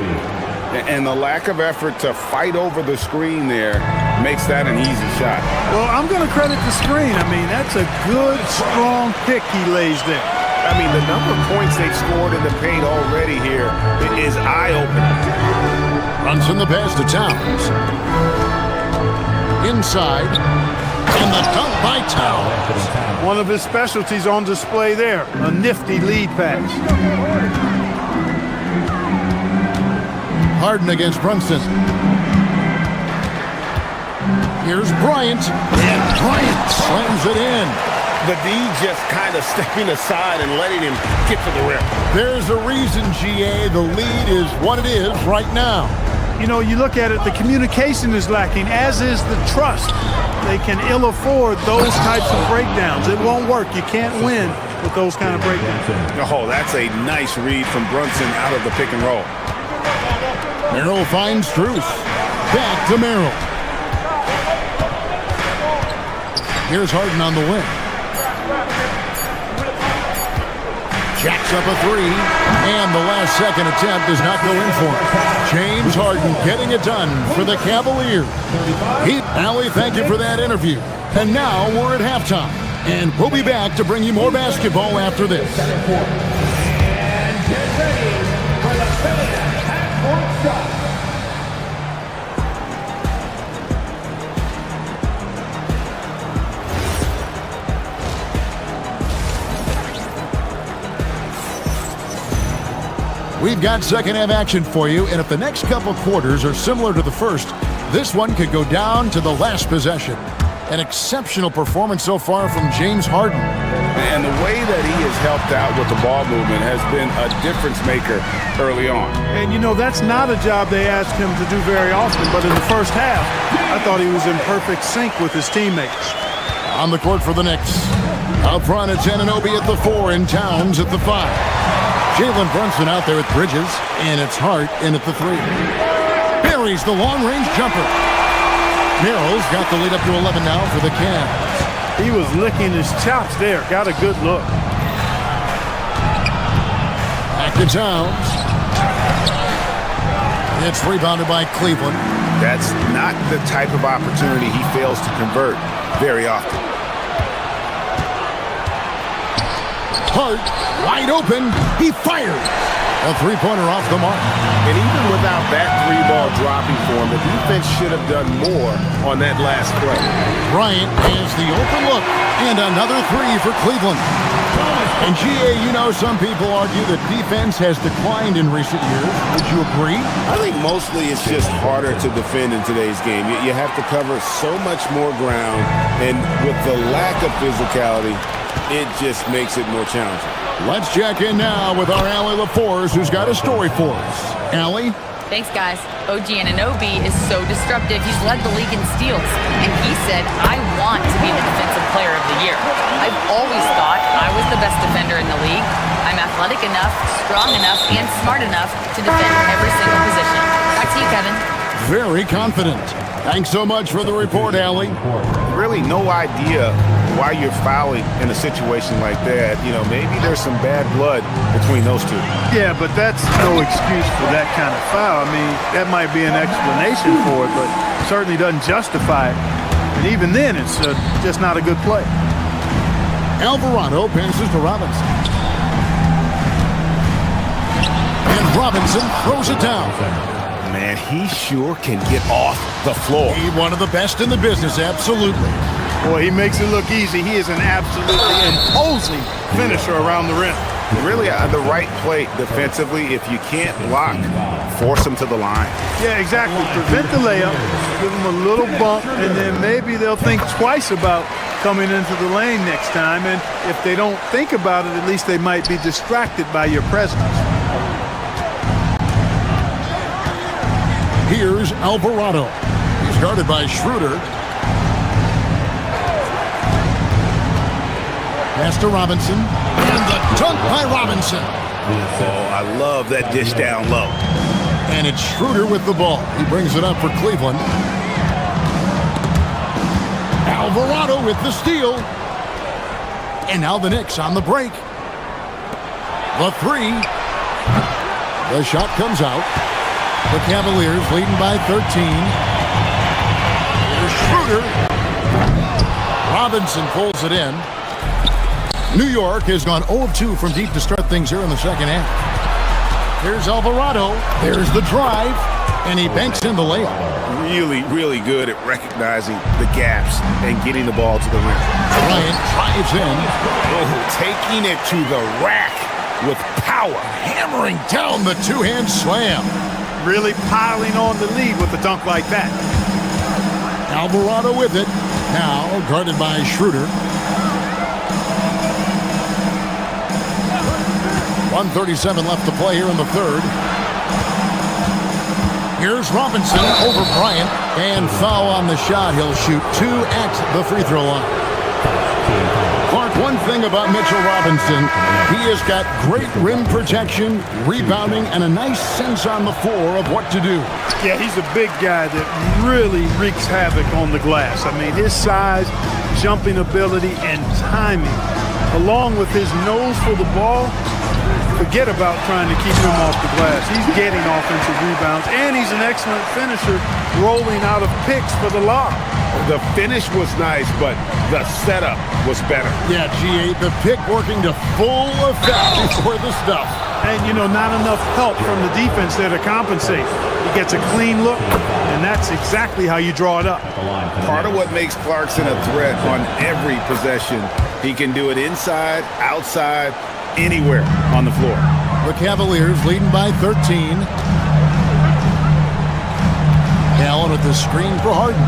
And the lack of effort to fight over the screen there makes that an easy shot. Well, I'm going to credit the screen. I mean, that's a good, strong pick he lays there. I mean, the number of points they've scored in the paint already here is eye-opening. Brunson the pass to Towns. Inside. And the dunk by Towns. One of his specialties on display there. A nifty lead pass. Harden against Brunson. Here's Bryant. And Bryant slams it in. The D just kind of stepping aside and letting him get to the rim. There's a reason, GA, the lead is what it is right now. You know, you look at it, the communication is lacking, as is the trust. They can ill afford those types of breakdowns. It won't work. You can't win with those kind of breakdowns. Oh, that's a nice read from Brunson out of the pick and roll. Merrill finds Strus. Back to Merrill. Here's Harden on the wing. Jacks up a three, and the last second attempt does not go in for him. James Harden getting it done for the Cavaliers. Allie, thank you for that interview. And now we're at halftime, and we'll be back to bring you more basketball after this. And get ready for the first half-court shot. We've got second half action for you, and if the next couple quarters are similar to the first, this one could go down to the last possession. An exceptional performance so far from James Harden. And the way that he has helped out with the ball movement has been a difference maker early on. And you know, that's not a job they ask him to do very often, but in the first half, I thought he was in perfect sync with his teammates. On the court for the Knicks. Out front, it's Anunoby at the 4 and Towns at the 5. Jalen Brunson out there with Bridges, and it's Hart in at the 3. Buries the long-range jumper. Merrill's got the lead up to 11 now for the Cavs. He was licking his chops there. Got a good look. Back to Towns. It's rebounded by Cleveland. That's not the type of opportunity he fails to convert very often. Hart, wide open, he fired. A three-pointer off the mark. And even without that three ball dropping for him, the defense should have done more on that last play. Bryant has the open look, and another three for Cleveland. And GA, you know, some people argue that defense has declined in recent years. Would you agree? I think mostly it's just harder to defend in today's game. You have to cover so much more ground, and with the lack of physicality, it just makes it more challenging. Let's check in now with our Allie LaForce, who's got a story for us. Allie? Thanks, guys. OG Anunoby is so disruptive. He's led the league in steals. And he said, I want to be the Defensive Player of the Year. I've always thought I was the best defender in the league. I'm athletic enough, strong enough, and smart enough to defend every single position. Back to you, Kevin. Very confident. Thanks so much for the report, Allie. Really no idea why you're fouling in a situation like that. You know, maybe there's some bad blood between those two. Yeah, but that's no excuse for that kind of foul. I mean, that might be an explanation for it, but certainly doesn't justify it. And even then, it's just not a good play. Alvarado passes to Robinson. And Robinson throws it down. Man, he sure can get off the floor. He's one of the best in the business, absolutely. Boy, he makes it look easy. He is an absolutely imposing finisher around the rim. Really, the right play defensively. If you can't block, force him to the line. Yeah, exactly. Prevent the layup, give him a little bump, and then maybe they'll think twice about coming into the lane next time. And if they don't think about it, at least they might be distracted by your presence. Here's Alvarado. He's guarded by Schroeder. Pass to Robinson. And the dunk by Robinson. Oh, I love that dish down low. And it's Schroeder with the ball. He brings it up for Cleveland. Alvarado with the steal. And now the Knicks on the break. The three. The shot comes out. The Cavaliers leading by 13. Here's Schroeder. Robinson pulls it in. New York has gone 0-2 from deep to start things here in the second half. Here's Alvarado. There's the drive. And he banks in the layup. Really, really good at recognizing the gaps and getting the ball to the rim. Bryant drives in. Oh, taking it to the rack with power. Hammering down the two-hand slam. Really piling on the lead with a dunk like that. Alvarado with it. Now guarded by Schroeder. 1:37 left to play here in the third. Here's Robinson over Bryant. And foul on the shot. He'll shoot 2 at the free throw line. Clark, one thing about Mitchell Robinson, he has got great rim protection, rebounding, and a nice sense on the floor of what to do. Yeah, he's a big guy that really wreaks havoc on the glass. I mean, his size, jumping ability, and timing, along with his nose for the ball, forget about trying to keep him off the glass. He's getting offensive rebounds, and he's an excellent finisher, rolling out of picks for the lob. The finish was nice, but the setup was better. Yeah, G8, the pick working to full effect before the stuff. And, you know, not enough help from the defense there to compensate. He gets a clean look, and that's exactly how you draw it up. Part of what makes Clarkson a threat on every possession, he can do it inside, outside, anywhere on the floor. The Cavaliers leading by 13. Allen with the screen for Harden.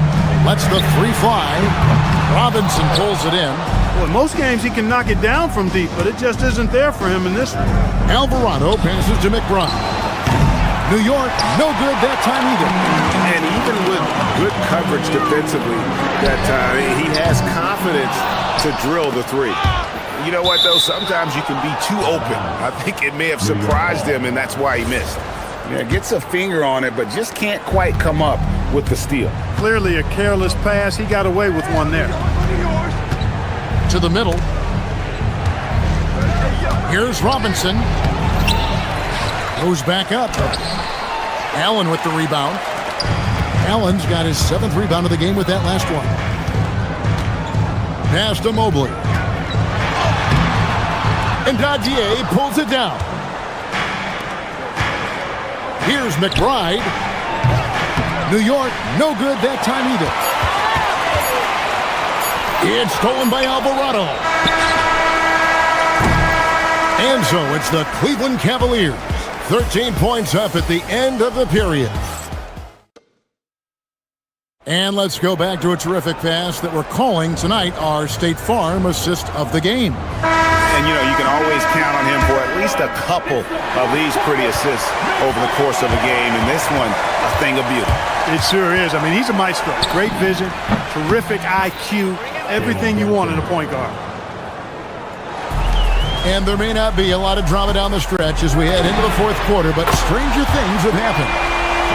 Lets the three fly. Robinson pulls it in. Well, in most games he can knock it down from deep, but it just isn't there for him in this one. Alvarado passes to McBride. New York, no good that time either. And even with good coverage defensively that time, he has confidence to drill the three. You know what, though? Sometimes you can be too open. I think it may have surprised him, and that's why he missed. Yeah, gets a finger on it, but just can't quite come up with the steal. Clearly a careless pass. He got away with one there. To the middle. Here's Robinson. Goes back up. Allen with the rebound. Allen's got his 7th rebound of the game with that last one. Pass to Mobley. And Dadier pulls it down. Here's McBride. New York, no good that time either. It's stolen by Alvarado. And so it's the Cleveland Cavaliers. 13 points up at the end of the period. And let's go back to a terrific pass that we're calling tonight our State Farm assist of the game. And, you know, you can always count on him for at least a couple of these pretty assists over the course of a game. And this one, a thing of beauty. It sure is. I mean, he's a maestro. Great vision, terrific IQ, everything you want in a point guard. And there may not be a lot of drama down the stretch as we head into the fourth quarter, but stranger things have happened.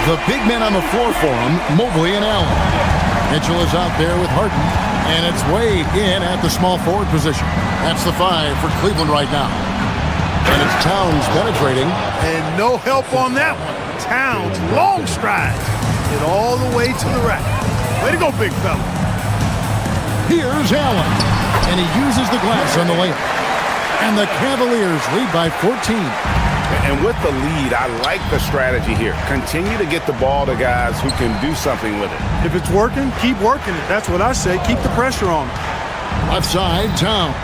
The big men on the floor for him, Mobley and Allen. Mitchell is out there with Harden. And it's Wade in at the small forward position. That's the 5 for Cleveland right now. And it's Towns penetrating. And no help on that one. Towns, long stride. Get all the way to the rack. Way to go, big fella. Here's Allen. And he uses the glass on the layup. And the Cavaliers lead by 14. And with the lead, I like the strategy here. Continue to get the ball to guys who can do something with it. If it's working, keep working it. That's what I say. Keep the pressure on him. Left side, Towns.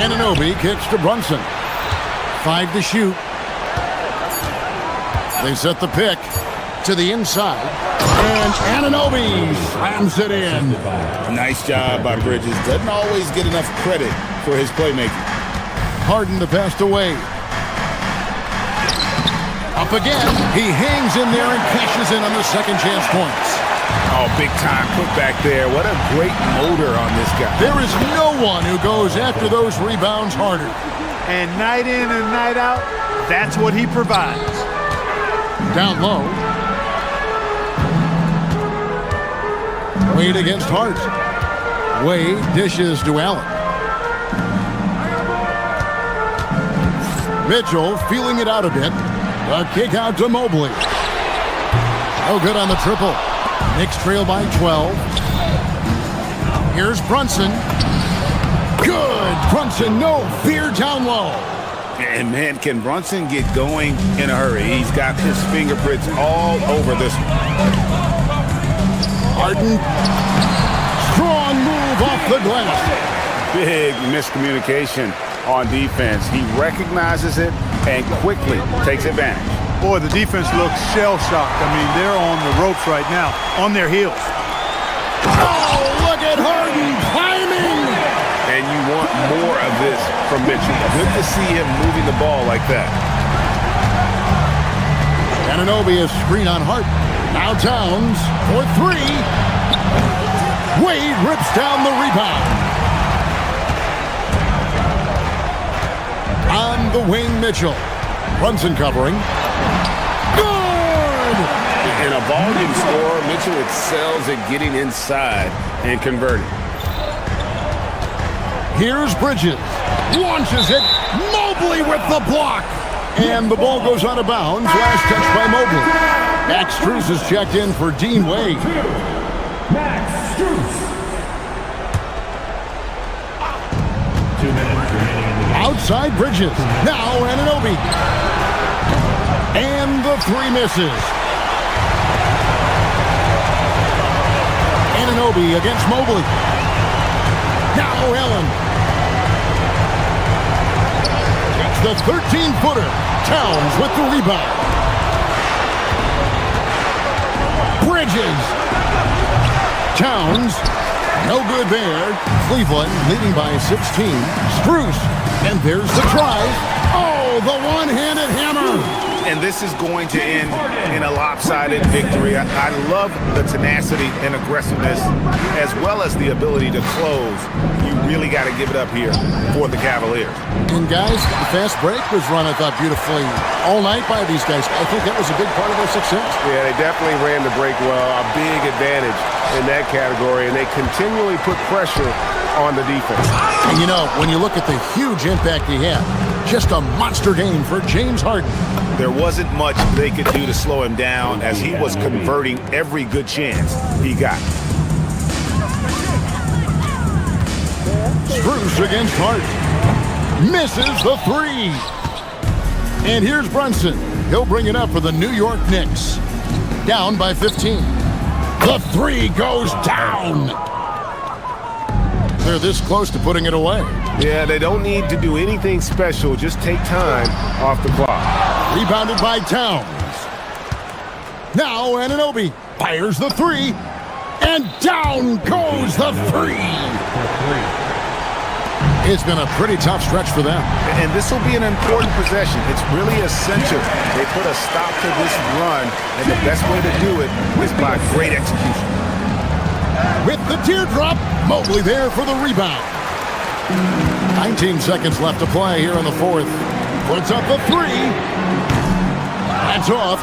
Anunoby kicks to Brunson. 5 to shoot. They set the pick to the inside. And Anunoby slams it in. Nice job by Bridges. Doesn't always get enough credit for his playmaking. Harden the pass away. Up again. He hangs in there and cashes in on the second chance points. Oh, big time put back there. What a great motor on this guy. There is no one who goes after those rebounds harder. And night in and night out, that's what he provides. Down low. Wade against Hart. Wade dishes to Allen. Mitchell feeling it out a bit. A kick out to Mobley. No good on the triple. Knicks trail by 12. Here's Brunson. Good. Brunson, no fear down low. And man, can Brunson get going in a hurry? He's got his fingerprints all over this one. Harden. Strong move off the glass. Big miscommunication on defense. He recognizes it and quickly takes advantage. Boy, the defense looks shell-shocked. I mean, they're on the ropes right now, on their heels. Oh, look at Harden climbing! And you want more of this from Mitchell. Good to see him moving the ball like that. Anunoby is screen on Hart. Now Towns for 3. Wade rips down the rebound. On the wing, Mitchell. Brunson covering. Good! In a volume score, Mitchell excels at getting inside and converting. Here's Bridges. Launches it. Mobley with the block. And the ball goes out of bounds. Last touch by Mobley. Max Strus is checked in for Dean Wade. Max Strus. 2 minutes remaining in the game. Outside Bridges. Now Anunoby. And the 3 misses. Anunoby against Mobley. Now Allen. It's the 13-footer. Towns with the rebound. Bridges. Towns. No good there. Cleveland leading by 16. Strus. And there's the try. Oh, the one-handed hammer. And this is going to end in a lopsided victory. I love the tenacity and aggressiveness as well as the ability to close. You really got to give it up here for the Cavaliers. And guys, the fast break was run, I thought, beautifully all night by these guys. I think that was a big part of their success. Yeah, they definitely ran the break well. A big advantage in that category, and they continually put pressure on the defense. And you know, when you look at the huge impact he had, just a monster game for James Harden. There wasn't much they could do to slow him down as he was converting every good chance he got. Strus against Hart. Misses the 3. And here's Brunson. He'll bring it up for the New York Knicks. Down by 15. The 3 goes down. They're this close to putting it away. Yeah, they don't need to do anything special. Just take time off the clock. Rebounded by Towns. Now Anunoby fires the 3. And down goes the 3. It's been a pretty tough stretch for them. And this will be an important possession. It's really essential. They put a stop to this run, and the best way to do it is by great execution. With the teardrop, Mobley there for the rebound. 19 seconds left to play here in the 4th. Puts up the 3. That's off.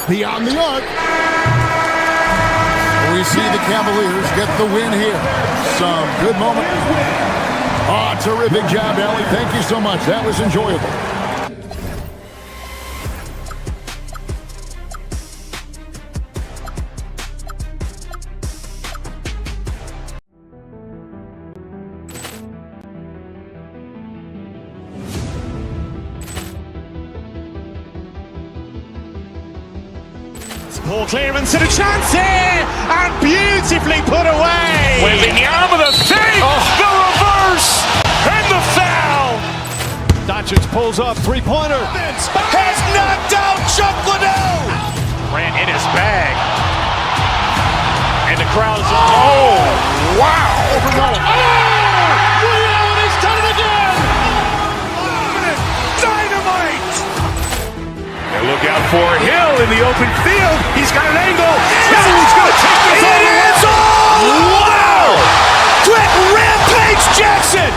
beyond the arc. We see the Cavaliers get the win here. Some good moment. Oh, terrific job, Ellie. Thank you so much. That was enjoyable. Poor clearance and a chance here, and beautifully put away. Waving the arm of the thing, the reverse, and the foul. Doncic pulls up, three-pointer. Has knocked out Chuck Liddell. Ran in his bag. And the crowd is, oh, wow. Overrun. And he's done it again. Dynamite. And look out for Hill in the open field. He's got an angle. He's going to take this all the way. It is all! Wow! Quick Rampage Jackson!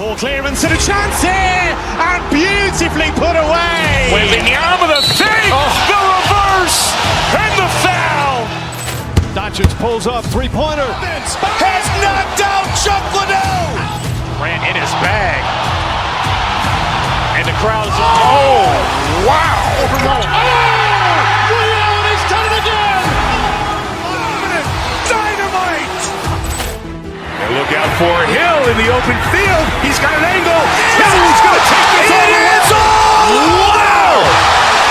Poor clearance and a chance here, and beautifully put away. Waving the arm of the thing, the reverse, and the foul. Doncic pulls up, three-pointer. Has knocked out Chuck Liddell. Ran in his bag. And the crowd is, oh, wow. Overrun. And he's done it again. Dynamite. And look out for Hill in the open field. He's got an angle. He's going to take this all the way. It is all! Wow!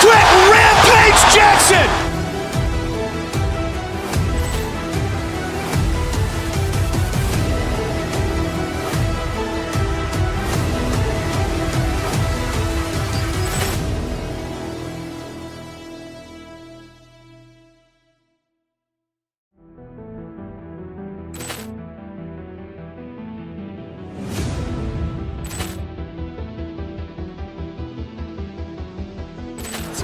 Quick Rampage Jackson!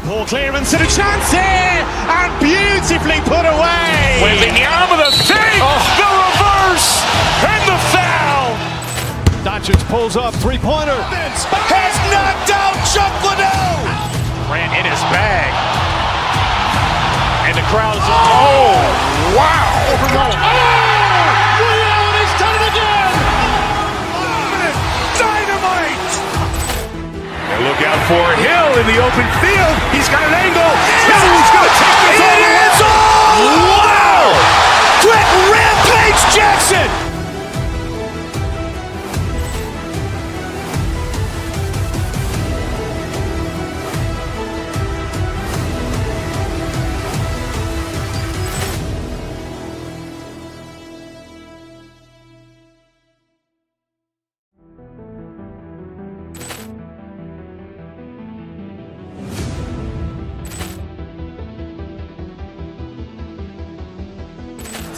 Poor clearance and a chance here, and beautifully put away. Waving the arm of the thing, the reverse, and the foul. Doncic pulls up, three-pointer. Has knocked out Chuck Liddell. Ran in his bag. And the crowd is, oh, wow. Overrun. And he's done it again. Dynamite. And look out for Hill in the open field. He's got an angle. He's going to take this all the way. It is all! Wow! Quick Rampage Jackson!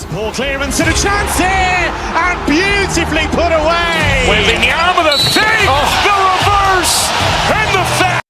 Poor clearance and a chance here, and beautifully put away. Waving the arm of the thing, the reverse, and the foul.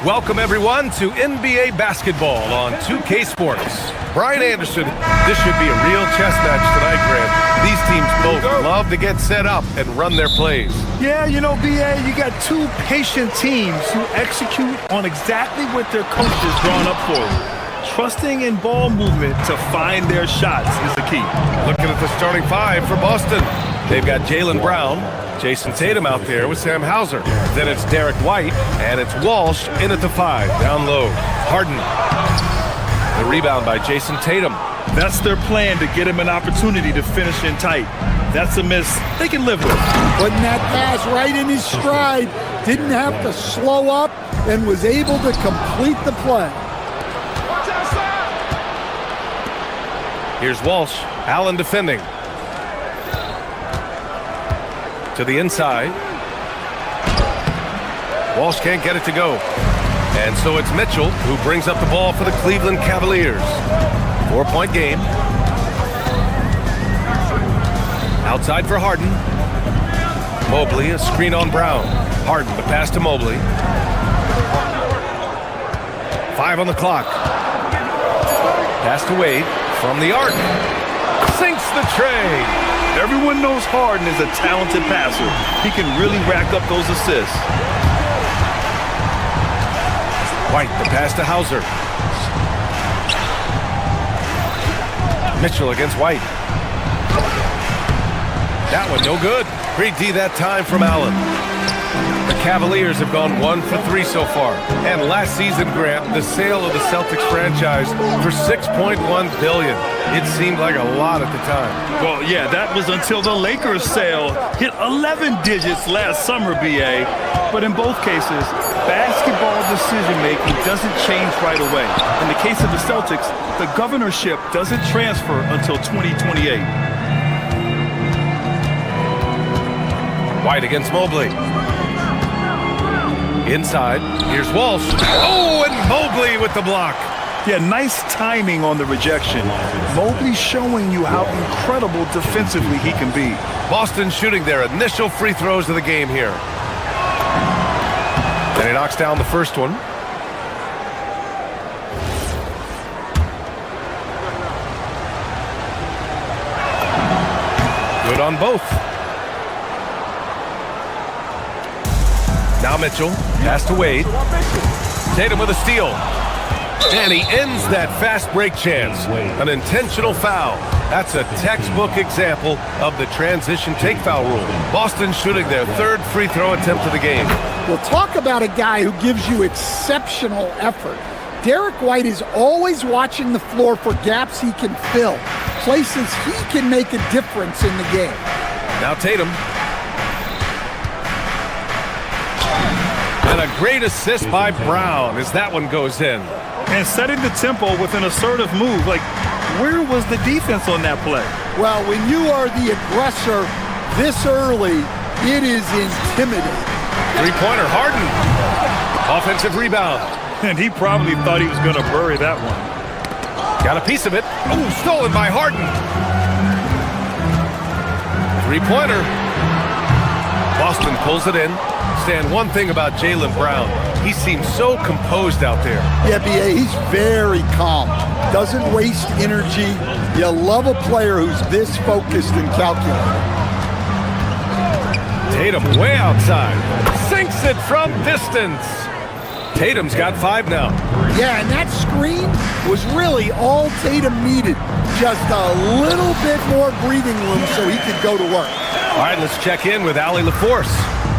Welcome, everyone, to NBA basketball on 2K Sports. Brian Anderson, this should be a real chess match tonight, Grant. These teams both love to get set up and run their plays. Yeah, you know, BA, you got two patient teams who execute on exactly what their coach has drawn up for them. Trusting in ball movement to find their shots is the key. Looking at the starting five for Boston. They've got Jaylen Brown, Jason Tatum out there with Sam Hauser. Then it's Derek White, and it's Walsh in at the 5, down low. Harden. The rebound by Jason Tatum. That's their plan, to get him an opportunity to finish in tight. That's a miss they can live with. Putting that pass right in his stride, didn't have to slow up, and was able to complete the play. Here's Walsh. Allen defending. To the inside. Walsh can't get it to go. And so it's Mitchell who brings up the ball for the Cleveland Cavaliers. 4-point game. Outside for Harden. Mobley, a screen on Brown. Harden, the pass to Mobley. 5 on the clock. Pass to Wade from the arc. Sinks the tray. Everyone knows Harden is a talented passer. He can really rack up those assists. White, the pass to Hauser. Mitchell against White. That one no good. Great D that time from Allen. The Cavaliers have gone 1 for 3 so far. And last season, Grant, the sale of the Celtics franchise for $6.1 billion. It seemed like a lot at the time. Well, yeah, that was until the Lakers sale hit 11 digits last summer, BA. But in both cases, basketball decision-making doesn't change right away. In the case of the Celtics, the governorship doesn't transfer until 2028. White against Mobley. Inside, here's Walsh. Oh, and Mobley with the block. Yeah, nice timing on the rejection. Mobley showing you how incredible defensively he can be. Boston shooting their initial free throws of the game here. And he knocks down the first one. Good on both. Now Mitchell, pass to Wade. Tatum with a steal. And he ends that fast break chance. An intentional foul. That's a textbook example of the transition take foul rule. Boston shooting their third free throw attempt of the game. Well, talk about a guy who gives you exceptional effort. Derek White is always watching the floor for gaps he can fill, places he can make a difference in the game. Now Tatum. And a great assist by Brown as that one goes in. And setting the tempo with an assertive move. Like, where was the defense on that play? Well, when you are the aggressor this early, it is intimidating. Three-pointer, Harden. Offensive rebound. And he probably thought he was going to bury that one. Got a piece of it. Oh, stolen by Harden. Three-pointer. Boston pulls it in. Stan, one thing about Jaylen Brown, he seems so composed out there. Yeah, B.A., he's very calm. Doesn't waste energy. You love a player who's this focused and calculated. Tatum way outside. Sinks it from distance. Tatum's got 5 now. Yeah, and that screen was really all Tatum needed. Just a little bit more breathing room so he could go to work. All right, let's check in with Allie LaForce.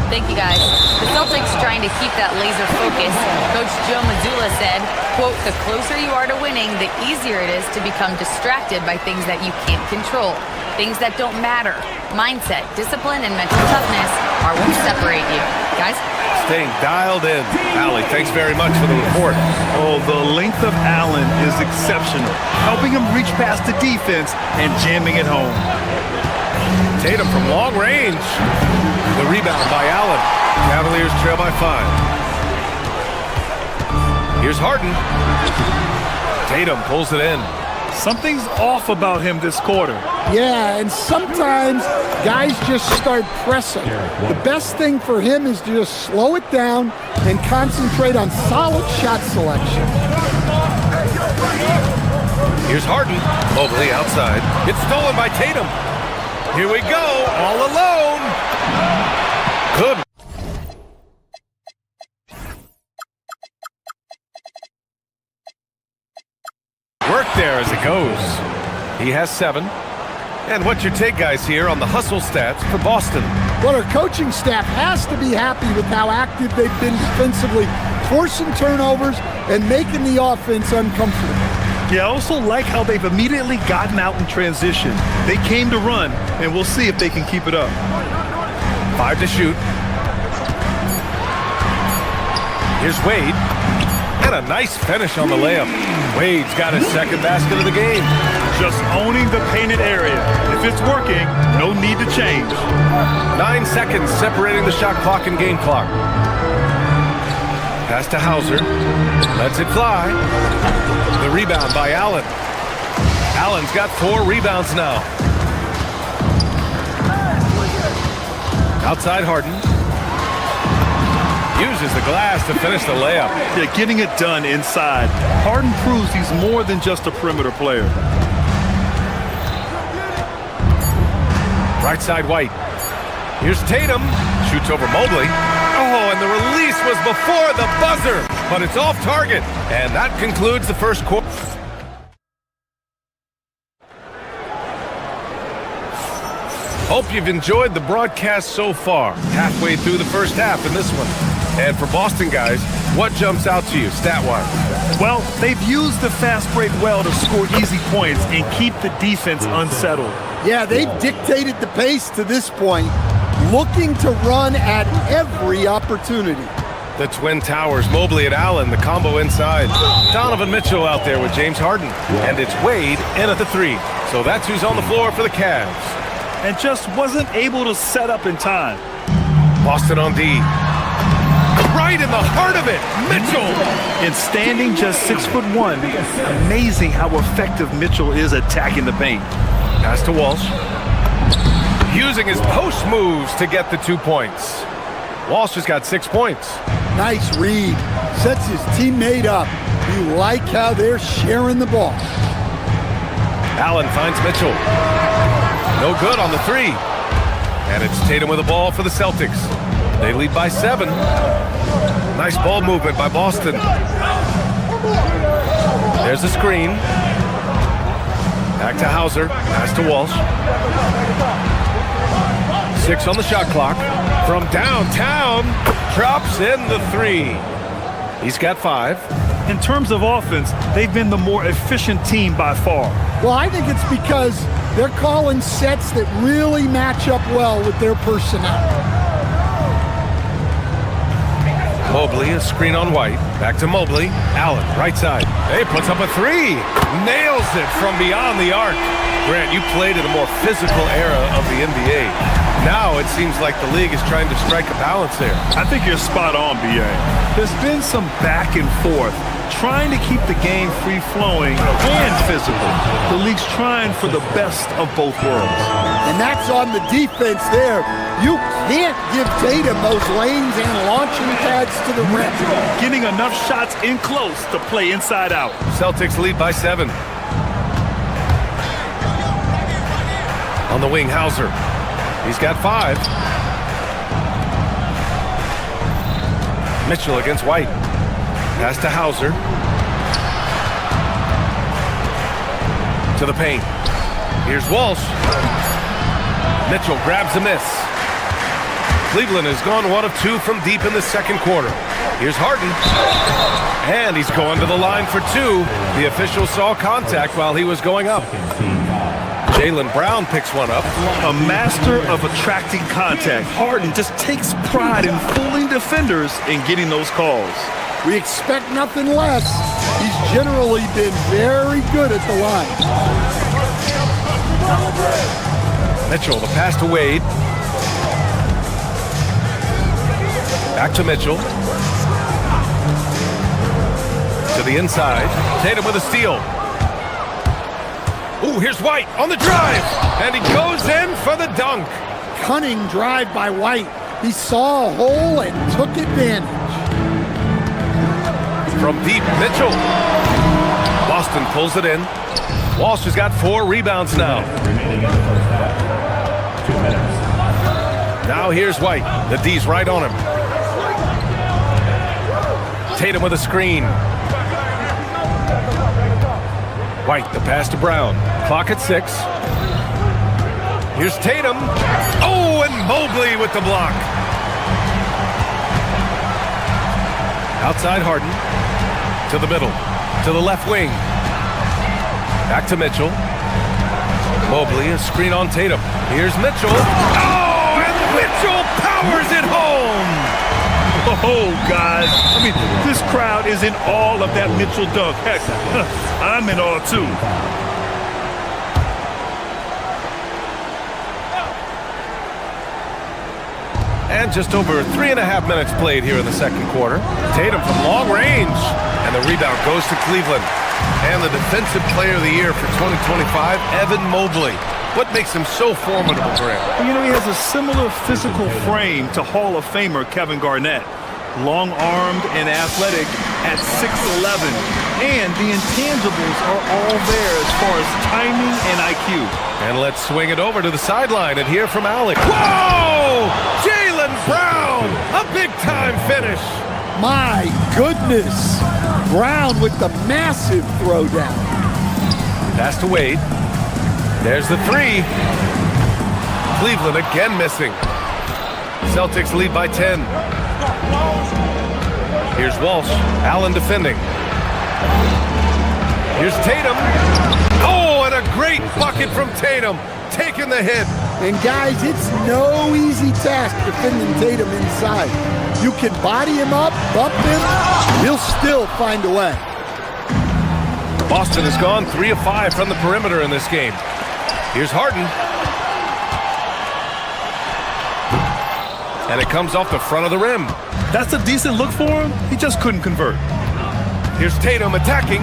Thank you, guys. The Celtics trying to keep that laser focus. Coach Joe Mazzulla said, quote, "The closer you are to winning, the easier it is to become distracted by things that you can't control, things that don't matter. Mindset, discipline, and mental toughness are what separate you." Guys? Staying dialed in. Allie, thanks very much for the report. Oh, the length of Allen is exceptional, helping him reach past the defense and jamming it home. Tatum from long range. The rebound by Allen. Cavaliers trail by 5. Here's Harden. Tatum pulls it in. Something's off about him this quarter. Yeah, and sometimes guys just start pressing. The best thing for him is to just slow it down and concentrate on solid shot selection. Here's Harden. Mobley outside. It's stolen by Tatum. Here we go, all alone. Good. Work there as it goes. He has 7. And what's your take, guys, here on the hustle stats for Boston? Well, our coaching staff has to be happy with how active they've been defensively, forcing turnovers and making the offense uncomfortable. Yeah, I also like how they've immediately gotten out in transition. They came to run, and we'll see if they can keep it up. 5 to shoot. Here's Wade. And a nice finish on the layup. Wade's got his second basket of the game. just owning the painted area. If it's working, no need to change. 9 seconds separating the shot clock and game clock. Pass to Hauser. Lets it fly. The rebound by Allen. Allen's got 4 rebounds now. Outside Harden. Uses the glass to finish the layup. Yeah, getting it done inside. Harden proves he's more than just a perimeter player. Right side White. Here's Tatum. Shoots over Mobley. Oh, and the release was before the buzzer, but it's off target. And that concludes the first quarter. Hope you've enjoyed the broadcast so far. Halfway through the first half in this one. And for Boston guys, what jumps out to you stat-wise? Well, they've used the fast break well to score easy points and keep the defense unsettled. Yeah, they've dictated the pace to this point, looking to run at every opportunity. The Twin Towers, Mobley and Allen, the combo inside. Donovan Mitchell out there with James Harden. And it's Wade in at the 3. So that's who's on the floor for the Cavs. And just wasn't able to set up in time. Boston on D. Right in the heart of it, Mitchell. And standing just 6'1", amazing how effective Mitchell is attacking the paint. Pass to Walsh. Using his post moves to get the 2 points. Walsh has got 6 points. Nice read. Sets his teammate up. You like how they're sharing the ball. Allen finds Mitchell. No good on the 3. And it's Tatum with the ball for the Celtics. They lead by 7. Nice ball movement by Boston. There's a screen. Back to Hauser. Pass to Walsh. 6 on the shot clock. From downtown, drops in the 3. He's got 5. In terms of offense, they've been the more efficient team by far. Well, I think it's because they're calling sets that really match up well with their personnel. Mobley, a screen on White. Back to Mobley. Allen, right side. Hey, puts up a 3. Nails it from beyond the arc. Grant, you played in a more physical era of the NBA. Now it seems like the league is trying to strike a balance there. I think you're spot on, B.A. There's been some back and forth, trying to keep the game free-flowing and physical. The league's trying for the best of both worlds. And that's on the defense there. You can't give Tatum those lanes and launching pads to the rim. Getting enough shots in close to play inside out. Celtics lead by 7. On the wing, Hauser. He's got 5. Mitchell against White. Pass to Hauser. To the paint. Here's Walsh. Mitchell grabs a miss. Cleveland has gone 1 of 2 from deep in the second quarter. Here's Harden. And he's going to the line for 2. The official saw contact while he was going up. Jaylen Brown picks one up. A master of attracting contact. Harden just takes pride in fooling defenders and getting those calls. We expect nothing less. He's generally been very good at the line. Mitchell, the pass to Wade. Back to Mitchell. To the inside. Tatum with a steal. Ooh, here's White on the drive. And he goes in for the dunk. Cunning drive by White. He saw a hole and took advantage. From deep, Mitchell. Boston pulls it in. Walsh has got 4 rebounds now. Now here's White. The D's right on him. Tatum with a screen. White, the pass to Brown. Clock at 6. Here's Tatum. Oh, and Mobley with the block. Outside Harden. To the middle. To the left wing. Back to Mitchell. Mobley, a screen on Tatum. Here's Mitchell. Oh, and Mitchell powers it home. Oh, guys. I mean, this crowd is in awe of that Mitchell dunk. Heck, I'm in awe, too. And just over 3.5 minutes played here in the second quarter. Tatum from long range. And the rebound goes to Cleveland. And the Defensive Player of the Year for 2025, Evan Mobley. What makes him so formidable, Grant? You know, he has a similar physical frame to Hall of Famer Kevin Garnett. Long-armed and athletic at 6'11". And the intangibles are all there as far as timing and IQ. And let's swing it over to the sideline and hear from Alec. Whoa! Jaylen Brown! A big-time finish! My goodness! Brown with the massive throwdown. Pass to Wade. There's the three. Cleveland again missing. Celtics lead by 10. Here's Walsh. Allen defending. Here's Tatum. Oh, and a great bucket from Tatum. Taking the hit. And guys, it's no easy task defending Tatum inside. You can body him up, bump him, he'll still find a way. Boston has gone 3 of 5 from the perimeter in this game. Here's Harden. And it comes off the front of the rim. That's a decent look for him. He just couldn't convert. Here's Tatum attacking,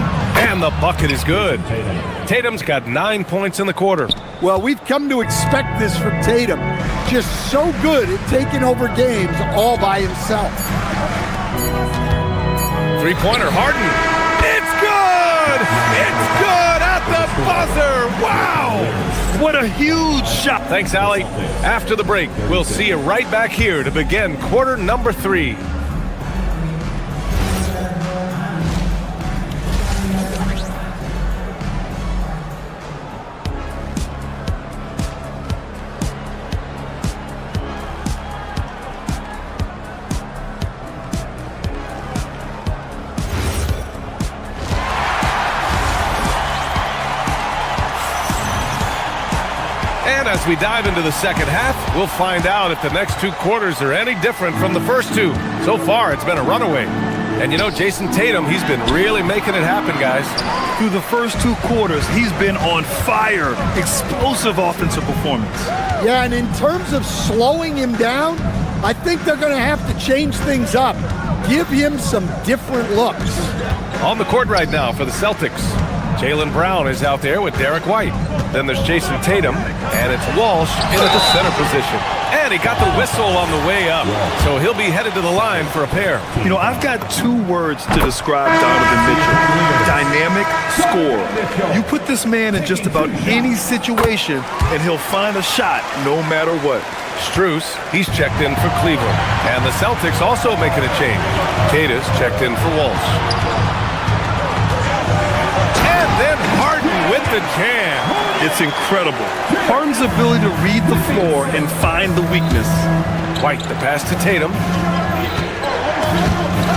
and the bucket is good. Tatum's got 9 points in the quarter. Well, we've come to expect this from Tatum. Just so good at taking over games all by himself. Three-pointer, Harden. It's good! It's good at the buzzer! Wow! What a huge shot. Thanks, Allie. After the break, we'll see you right back here to begin quarter number 3. As we dive into the second half, we'll find out if the next 2 quarters are any different from the first 2. So far, it's been a runaway. And you know, Jason Tatum, he's been really making it happen, guys. Through the first 2 quarters, he's been on fire. Explosive offensive performance. Yeah, and in terms of slowing him down, I think they're going to have to change things up. Give him some different looks. On the court right now for the Celtics, Jaylen Brown is out there with Derek White. Then there's Jason Tatum, and it's Walsh in at the center position. And he got the whistle on the way up, so he'll be headed to the line for a pair. You know, I've got 2 words to describe Donovan Mitchell. Dynamic scorer. You put this man in just about any situation, and he'll find a shot no matter what. Strus, he's checked in for Cleveland. And the Celtics also making a change. Tatus checked in for Walsh. And then Harden with the jam. It's incredible. Harden's ability to read the floor and find the weakness. White, the pass to Tatum.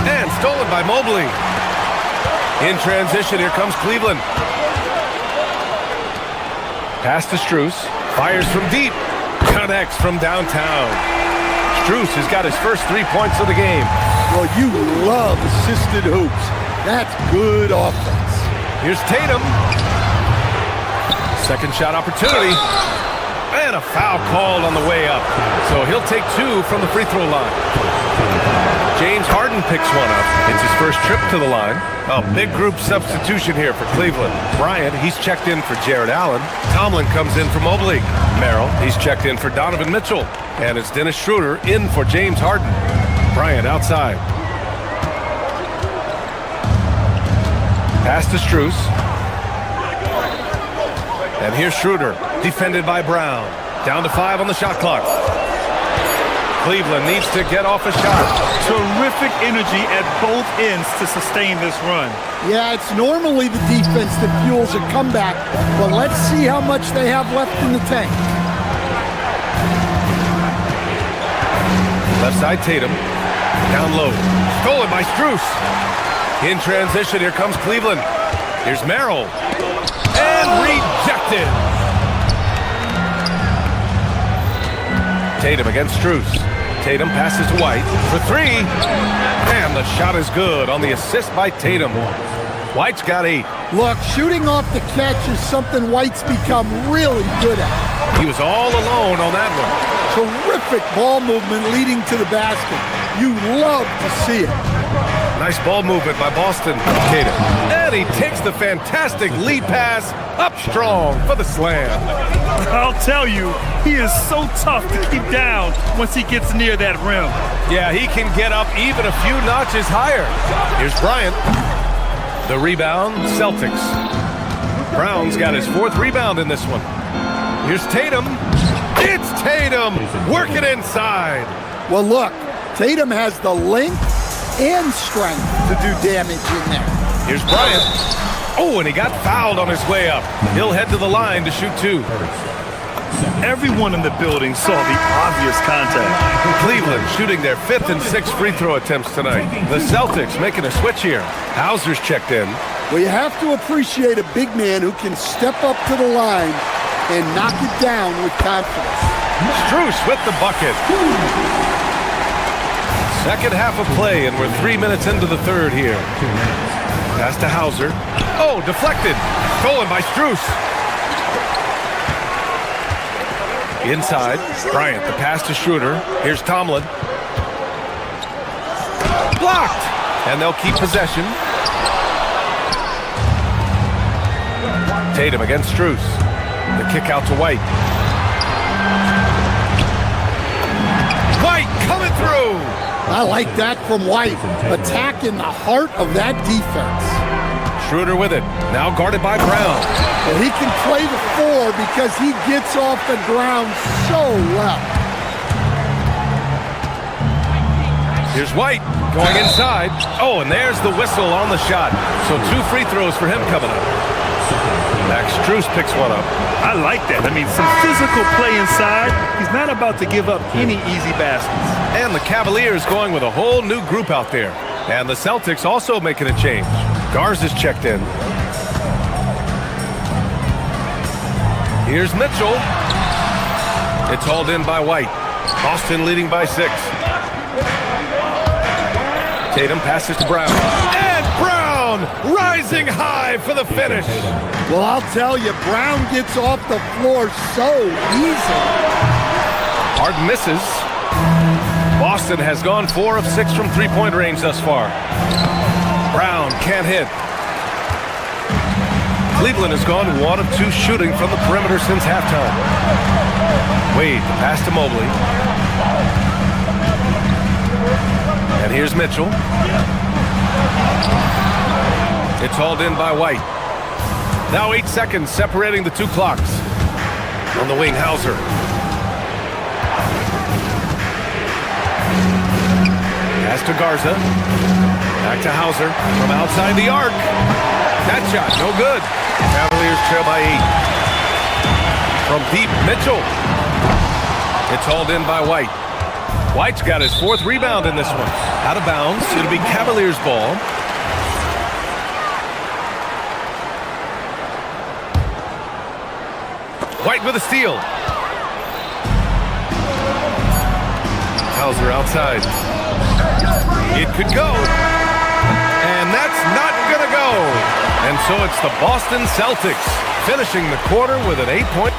And stolen by Mobley. In transition, here comes Cleveland. Pass to Strus. Fires from deep. Connects from downtown. Strus has got his first 3 points of the game. Well, you love assisted hoops. That's good offense. Here's Tatum. Second shot opportunity. And a foul called on the way up. So he'll take 2 from the free throw line. James Harden picks one up. It's his first trip to the line. A big group substitution here for Cleveland. Bryant, he's checked in for Jared Allen. Tomlin comes in for Mobley. Merrill, he's checked in for Donovan Mitchell. And it's Dennis Schroeder in for James Harden. Bryant outside. Pass to Strus. And here's Schroeder, defended by Brown. Down to 5 on the shot clock. Cleveland needs to get off a shot. Terrific energy at both ends to sustain this run. Yeah, it's normally the defense that fuels a comeback, but let's see how much they have left in the tank. Left side Tatum. Down low. Stolen by Strus. In transition, here comes Cleveland. Here's Merrill. And rejected. Tatum against Strus. Tatum passes to White for 3. And the shot is good on the assist by Tatum. White's got 8. Look, shooting off the catch is something White's become really good at. He was all alone on that one. Terrific ball movement leading to the basket. You love to see it. Nice ball movement by Boston. Tatum. And he takes the fantastic lead pass up strong for the slam. I'll tell you, he is so tough to keep down once he gets near that rim. Yeah, he can get up even a few notches higher. Here's Bryant. The rebound, Celtics. Brown's got his 4th rebound in this one. Here's Tatum. It's Tatum working inside. Well, look, Tatum has the length and strength to do damage in there. Here's Bryant. Oh, and he got fouled on his way up. He'll head to the line to shoot 2. Everyone in the building saw the obvious contact. Cleveland shooting their 5th and 6th free throw attempts tonight. The Celtics making a switch here. Hauser's checked in. Well, you have to appreciate a big man who can step up to the line and knock it down with confidence. Strus with the bucket. Second half of play, and we're 3 minutes into the third here. Pass to Hauser. Oh, deflected. Stolen by Strus. Inside. Bryant, the pass to Schroeder. Here's Tomlin. Blocked. And they'll keep possession. Tatum against Strus. The kick out to White. White coming through. I like that from White. Attacking the heart of that defense. Schroeder with it. Now guarded by Brown. Well, he can play the 4 because he gets off the ground so well. Here's White going inside. Oh, and there's the whistle on the shot. So 2 free throws for him coming up. Max Strus picks one up. I like that. I mean, some physical play inside. He's not about to give up any easy baskets. And the Cavaliers going with a whole new group out there. And the Celtics also making a change. Garza's checked in. Here's Mitchell. It's hauled in by White. Boston leading by 6. Tatum passes to Brown. And Brown rising high for the finish. Well, I'll tell you, Brown gets off the floor so easily. Harden misses. Boston has gone 4 of 6 from three-point range thus far. Brown can't hit. Cleveland has gone 1 of 2 shooting from the perimeter since halftime. Wade, the pass to Mobley. And here's Mitchell. It's hauled in by White. Now 8 seconds separating the 2 clocks. On the wing, Hauser. Pass to Garza. Back to Hauser from outside the arc. That shot, no good. Cavaliers trail by 8. From deep, Mitchell. It's hauled in by White. White's got his 4th rebound in this one. Out of bounds. It'll be Cavaliers ball. White with a steal. Hauser outside. It could go. And that's not going to go. And so it's the Boston Celtics finishing the quarter with an 8-point.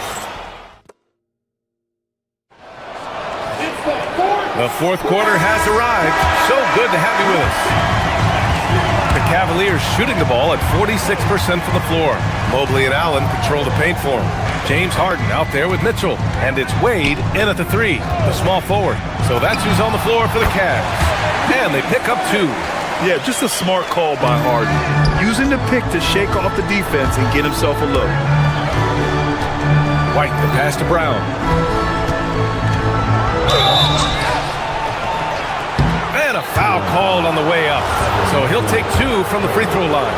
The 4th quarter has arrived. So good to have you with us. The Cavaliers shooting the ball at 46% from the floor. Mobley and Allen control the paint for him. James Harden out there with Mitchell. And it's Wade in at the 3, the small forward. So that's who's on the floor for the Cavs. And they pick up 2. Yeah, just a smart call by Harden. Using the pick to shake off the defense and get himself a look. White, the pass to Brown. And a foul called on the way up. So he'll take 2 from the free throw line.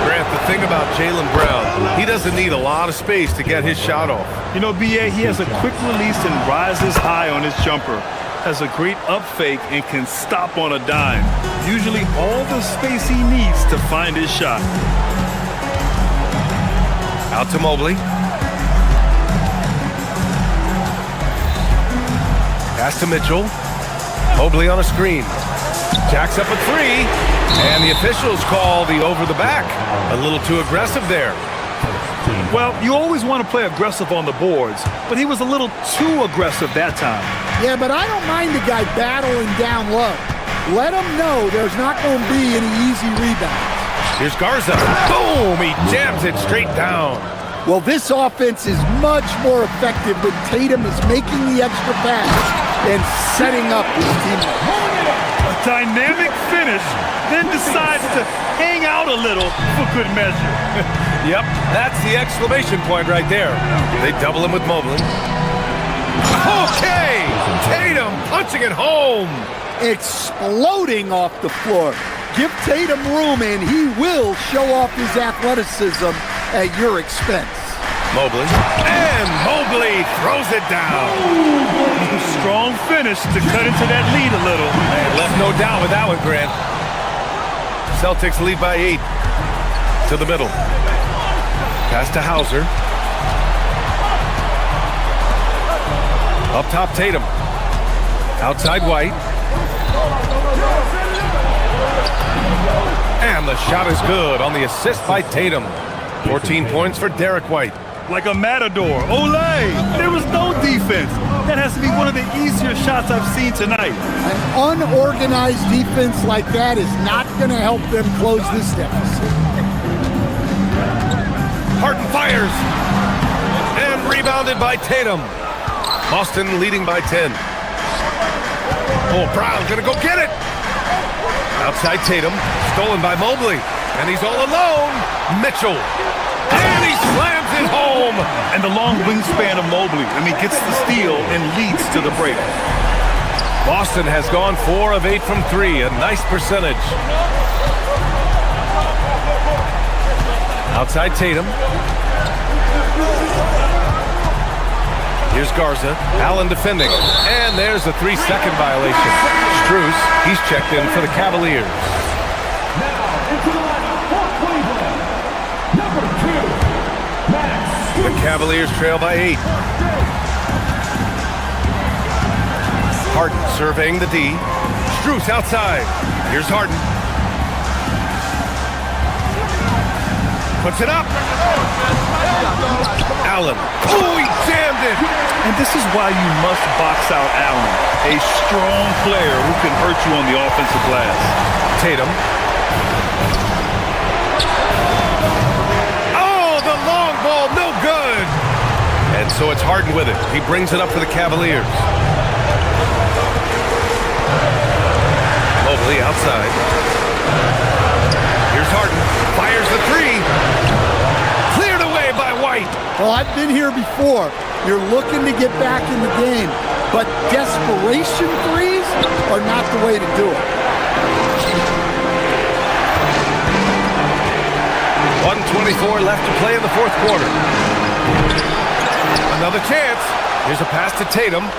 Grant, the thing about Jaylen Brown, he doesn't need a lot of space to get his shot off. You know, B.A., he has a quick release and rises high on his jumper. Has a great up fake and can stop on a dime. Usually all the space he needs to find his shot. Out to Mobley. Pass to Mitchell. Mobley on a screen. Jacks up a 3. And the officials call the over the back. A little too aggressive there. Well, you always want to play aggressive on the boards, but he was a little too aggressive that time. Yeah, but I don't mind the guy battling down low. Let him know there's not going to be any easy rebounds. Here's Garza. Boom! He jams it straight down. Well, this offense is much more effective when Tatum is making the extra pass and setting up his teammates. A dynamic finish, then decides to hang out a little for good measure. Yep, that's the exclamation point right there. They double him with Mobley. Okay! Tatum punching it home. Exploding off the floor. Give Tatum room and he will show off his athleticism at your expense. Mobley. And Mobley throws it down. Strong finish to cut into that lead a little. And left no doubt with that one, Grant. Celtics lead by 8. To the middle. Pass to Hauser. Up top, Tatum. Outside, White. And the shot is good on the assist by Tatum. 14 points for Derek White. Like a matador. Olay! There was no defense. That has to be one of the easier shots I've seen tonight. An unorganized defense like that is not going to help them close this deficit. Harden fires. And rebounded by Tatum. Boston leading by 10. Oh, Brown gonna go get it. Outside Tatum. Stolen by Mobley. And he's all alone. Mitchell. And he slams it home. And the long wingspan of Mobley. Gets the steal and leads to the break. Boston has gone 4 of 8 from 3. A nice percentage. Outside Tatum. Here's Garza. Allen defending. And there's a 3-second violation. Strus, he's checked in for the Cavaliers. The Cavaliers trail by 8. Harden surveying the D. Strus outside. Here's Harden. Puts it up. Allen. Oh, he jammed it. And this is why you must box out Allen, a strong player who can hurt you on the offensive glass. Tatum. Oh, the long ball, no good. And so it's Harden with it. He brings it up for the Cavaliers. Mobley outside. Here's Harden. Fires the 3. Cleared away by White. Well, I've been here before. You're looking to get back in the game, but desperation threes are not the way to do it. 1:24 left to play in the fourth quarter. Another chance. Here's a pass to Tatum.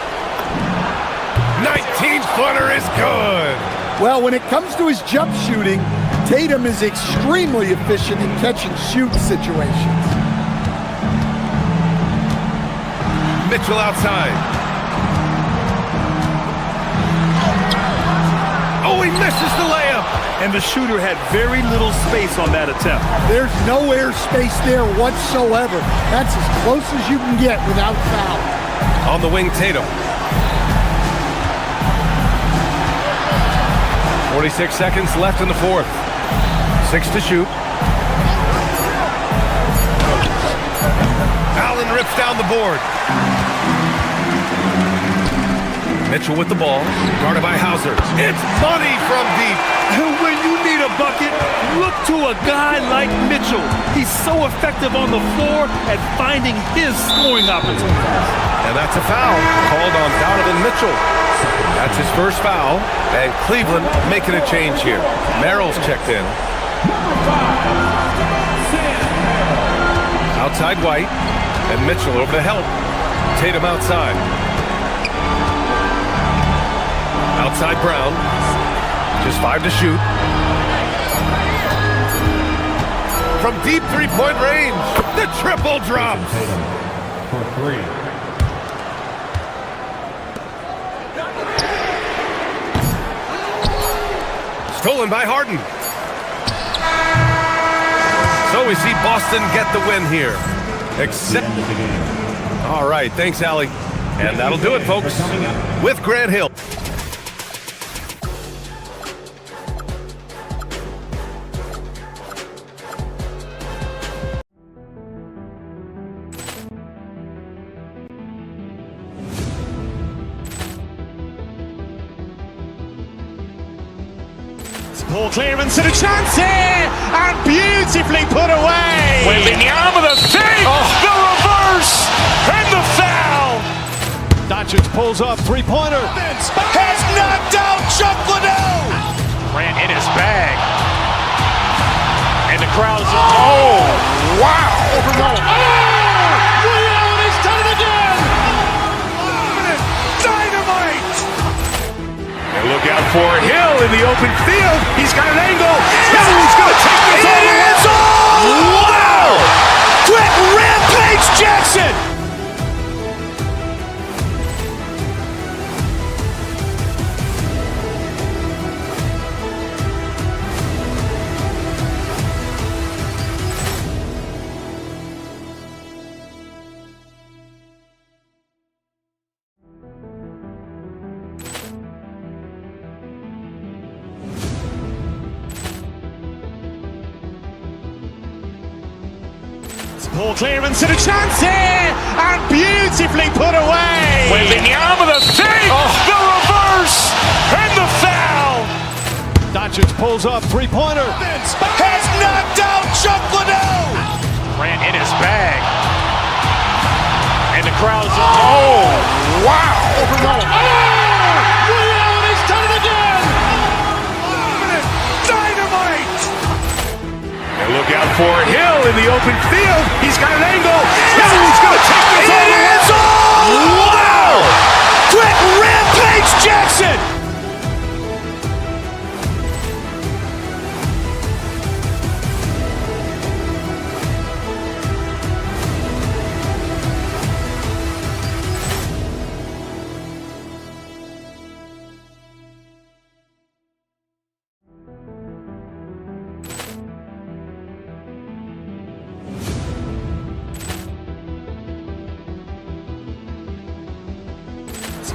19-footer is good. Well, when it comes to his jump shooting, Tatum is extremely efficient in catch-and-shoot situations. Mitchell outside. Oh, he misses the layup. And the shooter had very little space on that attempt. There's no air space there whatsoever. That's as close as you can get without foul. On the wing, Tatum. 46 seconds left in the fourth. 6 to shoot. Allen rips down the board. Mitchell with the ball, guarded by Hauser. It's money from deep. And when you need a bucket, look to a guy like Mitchell. He's so effective on the floor at finding his scoring opportunities. And that's a foul called on Donovan Mitchell. That's his first foul, and Cleveland making a change here. Merrill's checked in. Outside White, and Mitchell over to help. Tatum outside. Outside Brown. Just 5 to shoot. From deep three-point range, the triple drops. For 3. Stolen by Harden. So we see Boston get the win here. Except. All right, thanks, Allie. And that'll do it, folks, with Grant Hill. Ball clearance and a chance here, and beautifully put away. Wielding the arm of the thing, the reverse, and the foul. Doncic pulls up, three-pointer. Has knocked out Chuck Liddell. Grant in his bag. And the crowd is, wow. Liddell has done it again. Dynamite. And look out for Hill in the open field. He's got an angle. Hill's going to take this all the way. Wow! Quick Rampage Jackson. Ball clearance and a chance here, and beautifully put away. Wielding the arm of the thing, the reverse, and the foul. Doncic pulls up, three-pointer. Has knocked out Chuck Liddell. Grant in his bag. And the crowd is, wow. Liddell has done it again. Dynamite. And look out for Hill in the open field. He's got an angle. Hill's going to take this all the way. Wow! Quick Rampage Jackson.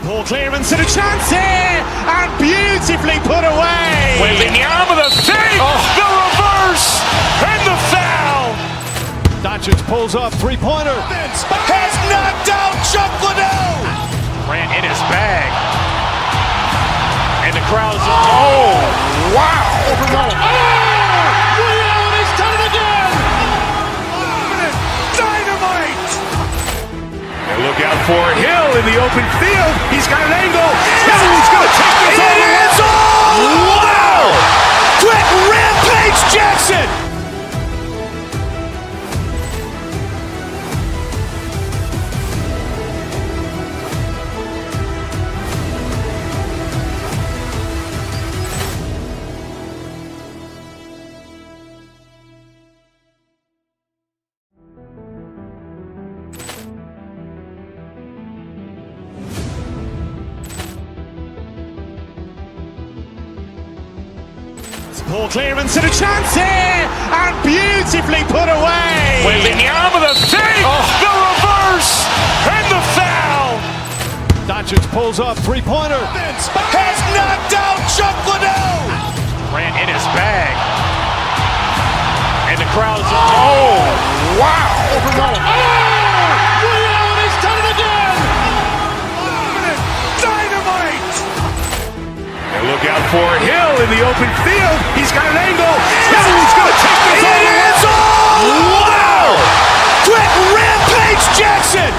Ball clearance and a chance here, and beautifully put away. Wielding the arm of the thing, the reverse, and the foul. Doncic pulls up, three-pointer. Has knocked out Chuck Liddell. Grant in his bag. And the crowd is, wow. Liddell has done it again. Dynamite. And look out for Hill in the open field. He's got an angle. Hill's going to take this all the way. Wow! Quick Rampage Jackson. Ball clearance and a chance here, and beautifully put away. Wielding the arm of the thing, the reverse, and the foul. Doncic pulls up, three-pointer. Has knocked out Chuck Liddell. Grant in his bag. And the crowd is, wow. Liddell has done it again. Dynamite. And look out for Hill in the open field. He's got an angle. Hill's going to take this all the way. Wow! Quick Rampage Jackson.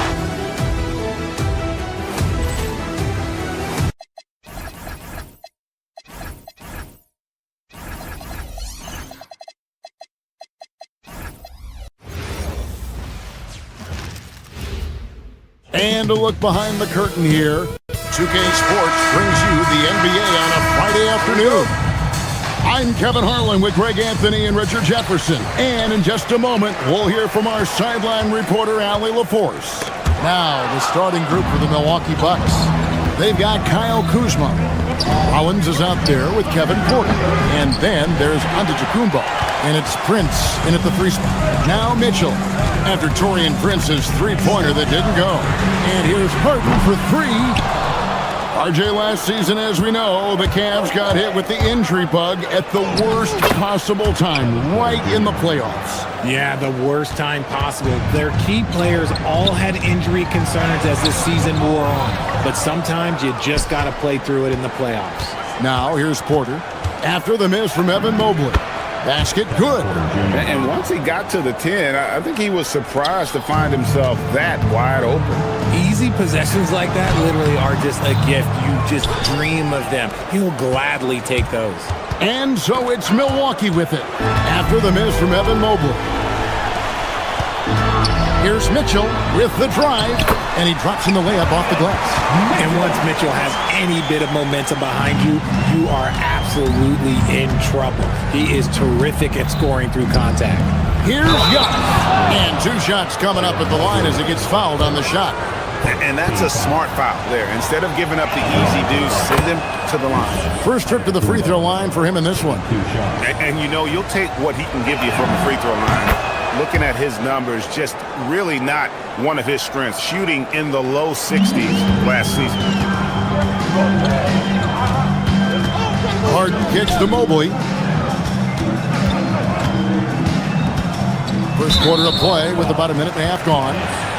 And a look behind the curtain here. 2K Sports brings you the NBA on a Friday afternoon. I'm Kevin Harlan with Greg Anthony and Richard Jefferson. And in just a moment, we'll hear from our sideline reporter, Allie LaForce. Now, the starting group for the Milwaukee Bucks. They've got Kyle Kuzma, Rollins is out there with Kevin Porter. And then there's Antetokounmpo. And it's Prince in at the 3 spot. Now Mitchell after Taurean Prince's three-pointer that didn't go. And here's Harden for 3. RJ, last season, as we know, the Cavs got hit with the injury bug at the worst possible time, right in the playoffs. Yeah, the worst time possible. Their key players all had injury concerns as the season wore on. But sometimes you just got to play through it in the playoffs. Now, here's Porter. After the miss from Evan Mobley. Basket good. And once he got to the 10, I think he was surprised to find himself that wide open. Easy possessions like that literally are just a gift. You just dream of them. He'll gladly take those. And so it's Milwaukee with it. After the miss from Evan Mobley. Here's Mitchell with the drive, and he drops in the layup off the glass. And once Mitchell has any bit of momentum behind you, you are absolutely in trouble. He is terrific at scoring through contact. Here's Giannis. And 2 shots coming up at the line as he gets fouled on the shot. And that's a smart foul there. Instead of giving up the easy deuce, send him to the line. First trip to the free throw line for him in this one. And you know, you'll take what he can give you from the free throw line. Looking at his numbers, just really not one of his strengths. Shooting in the low 60s last season. Harden kicks to Mobley. First quarter of play with about a minute and a half gone.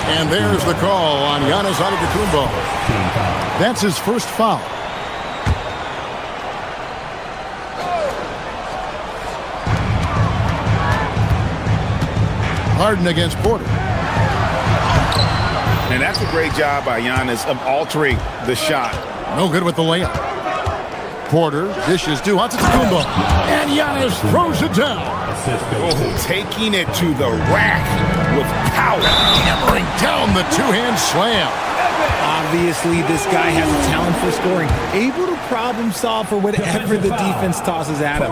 And there's the call on Giannis Antetokounmpo. That's his first foul. Harden against Porter. And that's a great job by Giannis of altering the shot. No good with the layup. Porter dishes to Antetokounmpo. And Giannis throws it down. Oh, taking it to the rack with power. Hammering down the two-hand slam. Obviously, this guy has a talent for scoring, able to problem solve for whatever the defense tosses at him.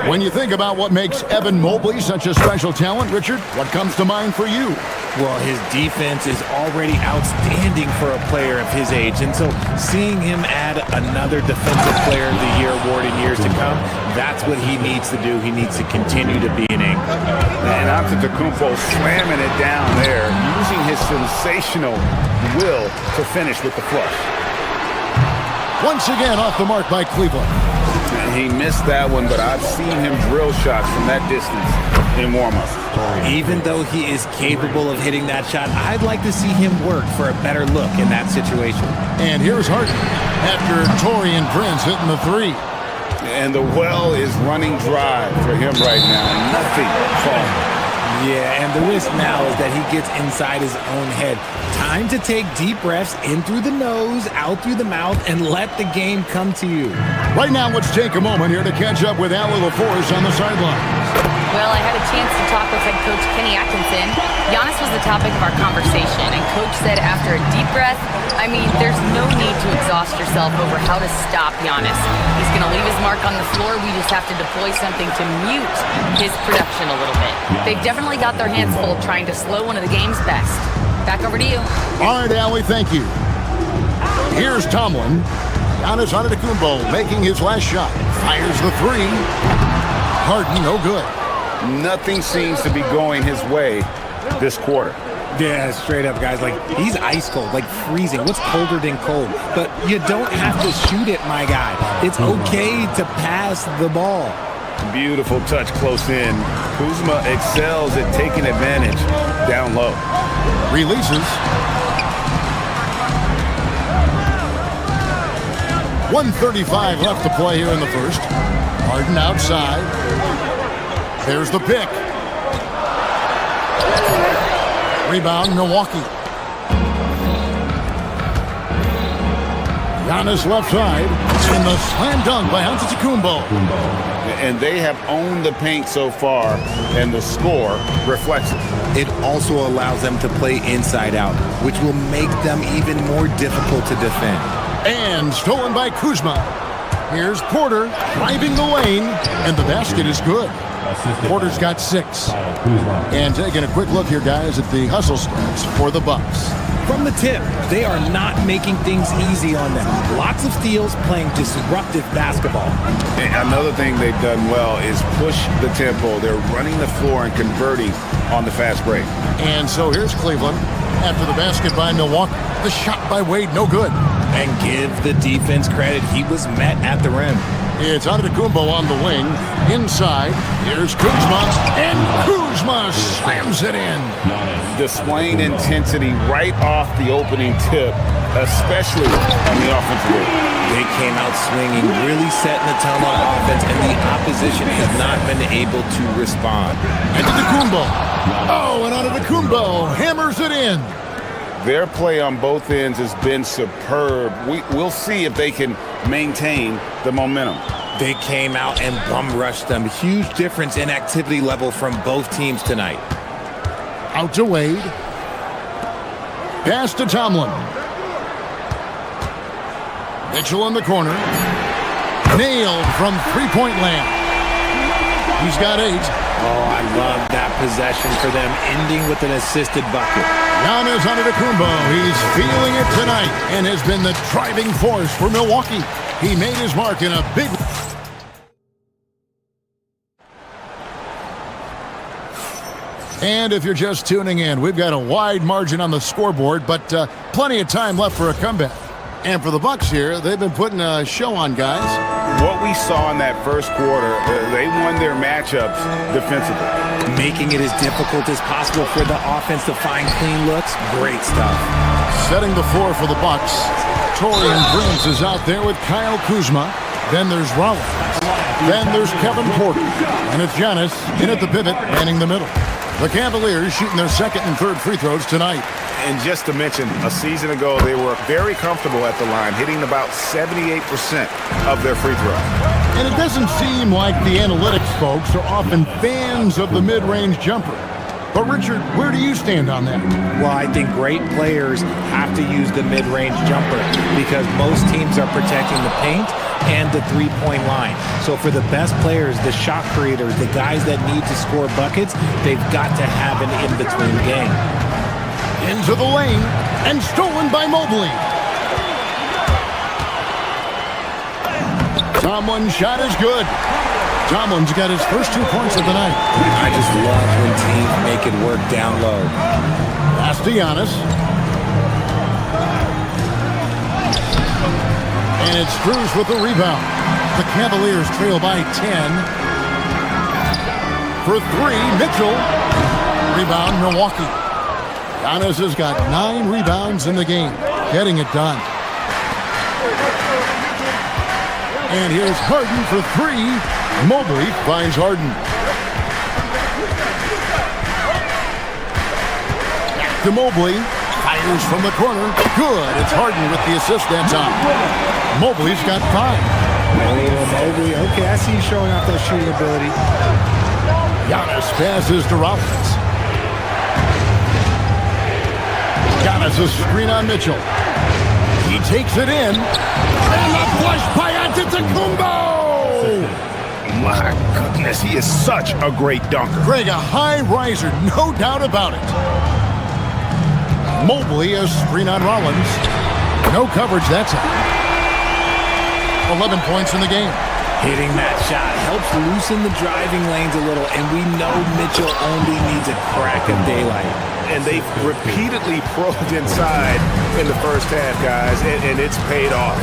When you think about what makes Evan Mobley such a special talent, Richard, what comes to mind for you? Well, his defense is already outstanding for a player of his age, and so seeing him add another Defensive Player of the Year award in years to come, that's what he needs to do. He needs to continue to be an anchor. And Antetokounmpo slamming it down there, using his sensational will to finish with the flush. Once again off the mark by Cleveland. And he missed that one, but I've seen him drill shots from that distance in warm-up. Even though he is capable of hitting that shot, I'd like to see him work for a better look in that situation. And here's Harden after Taurean Prince hitting the 3. And the well is running dry for him right now. Nothing falling. Yeah, and the risk now is that he gets inside his own head. Time to take deep breaths in through the nose, out through the mouth, and let the game come to you. Right now, let's take a moment here to catch up with Allie LaForce on the sideline. Well, I had a chance to talk with head coach Kenny Atkinson. Giannis was the topic of our conversation, and coach said after a deep breath, I mean, there's no need to exhaust yourself over how to stop Giannis. He's going to leave his mark on the floor. We just have to deploy something to mute his production a little bit. They've definitely got their hands full trying to slow one of the game's best. Back over to you. All right, Allie, thank you. Here's Tomlin. Giannis Antetokounmpo making his last shot. Fires the 3. Harden, no good. Nothing seems to be going his way this quarter. Yeah, straight up, guys. Like, he's ice cold, like freezing. What's colder than cold? But you don't have to shoot it, my guy. It's okay to pass the ball. Beautiful touch close in. Kuzma excels at taking advantage down low. Releases. 1:35 left to play here in the first. Harden outside. There's the pick. Rebound, Milwaukee. Giannis left side. And the slam dunk by Antetokounmpo. And they have owned the paint so far, and the score reflects it. It also allows them to play inside out, which will make them even more difficult to defend. And stolen by Kuzma. Here's Porter driving the lane, and the basket is good. Porter's got 6. And taking a quick look here, guys, at the hustle stats for the Bucks. From the tip, they are not making things easy on them. Lots of steals, playing disruptive basketball. And another thing they've done well is push the tempo. They're running the floor and converting on the fast break. And so here's Cleveland. After the basket by Milwaukee, the shot by Wade, no good. And give the defense credit. He was met at the rim. It's Antetokounmpo on the wing. Inside, here's Kuzma. And Kuzma slams it in. Displaying intensity right off the opening tip, especially on the offensive end. They came out swinging, really setting the tone on offense, and the opposition has not been able to respond. Antetokounmpo. Oh, and Antetokounmpo hammers it in. Their play on both ends has been superb. We'll see if they can maintain the momentum. They came out and bum rushed them. Huge difference in activity level from both teams tonight. Out to Wade. Pass to Tomlin. Mitchell in the corner. Nailed from three-point land. He's got 8. Oh, I love that possession for them, ending with an assisted bucket. Giannis Antetokounmpo, he's feeling it tonight and has been the driving force for Milwaukee. He made his mark in a big... And if you're just tuning in, we've got a wide margin on the scoreboard, but plenty of time left for a comeback. And for the Bucks here, they've been putting a show on, guys. What we saw in that first quarter, they won their matchups defensively. Making it as difficult as possible for the offense to find clean looks. Great stuff. Setting the floor for the Bucks. Torian Prince is out there with Kyle Kuzma. Then there's Rollins. Then there's Kevin Porter. And it's Giannis in at the pivot, manning the middle. The Cavaliers shooting their second and third free throws tonight. And just to mention, a season ago, they were very comfortable at the line, hitting about 78% of their free throws. And it doesn't seem like the analytics folks are often fans of the mid-range jumper. But, Richard, where do you stand on that? Well, I think great players have to use the mid-range jumper because most teams are protecting the paint and the three-point line. So for the best players, the shot creators, the guys that need to score buckets, they've got to have an in-between game. Into the lane and stolen by Mobley. Tomlin's shot is good. Tomlin's got his first 2 points of the night. I just love when teams make it work down low. Pass to Giannis. And it's Cruz with the rebound. The Cavaliers trail by 10. For 3, Mitchell. Rebound, Milwaukee. Giannis has got 9 rebounds in the game, getting it done. And here's Harden for 3. Mobley finds Harden. Back to Mobley. Fires from the corner. Good. It's Harden with the assist that time. Mobley's got 5. Oh, Mobley. Okay, I see you showing off that shooting ability. Giannis passes to Rollins. Giannis a screen on Mitchell. He takes it in. And a flush by Antetokounmpo! My goodness, he is such a great dunker. Greg, a high riser, no doubt about it. Mobley a screen on Rollins. No coverage that time. 11 points in the game. Hitting that shot helps loosen the driving lanes a little, and we know Mitchell only needs a crack of daylight. And they've repeatedly probed inside in the first half, guys, and it's paid off.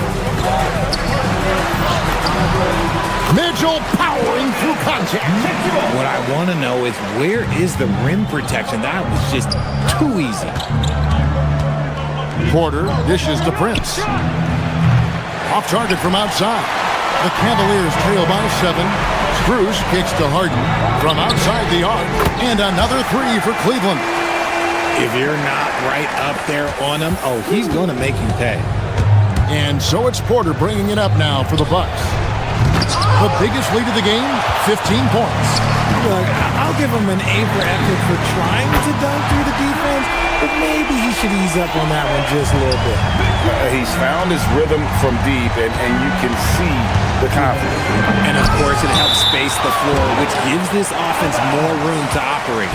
Mitchell powering through contact. What I want to know is where is the rim protection? That was just too easy. Porter dishes to Prince. Off target from outside. The Cavaliers trail by 7. Cruz kicks to Harden from outside the arc. And another 3 for Cleveland. If you're not right up there on him, oh, he's going to make you pay. And so it's Porter bringing it up now for the Bucks. The biggest lead of the game, 15 points. Look, I'll give him an A for effort for trying to dunk through the defense, but maybe he should ease up on that one just a little bit. He's found his rhythm from deep, and you can see the confidence. And, of course, it helps space the floor, which gives this offense more room to operate.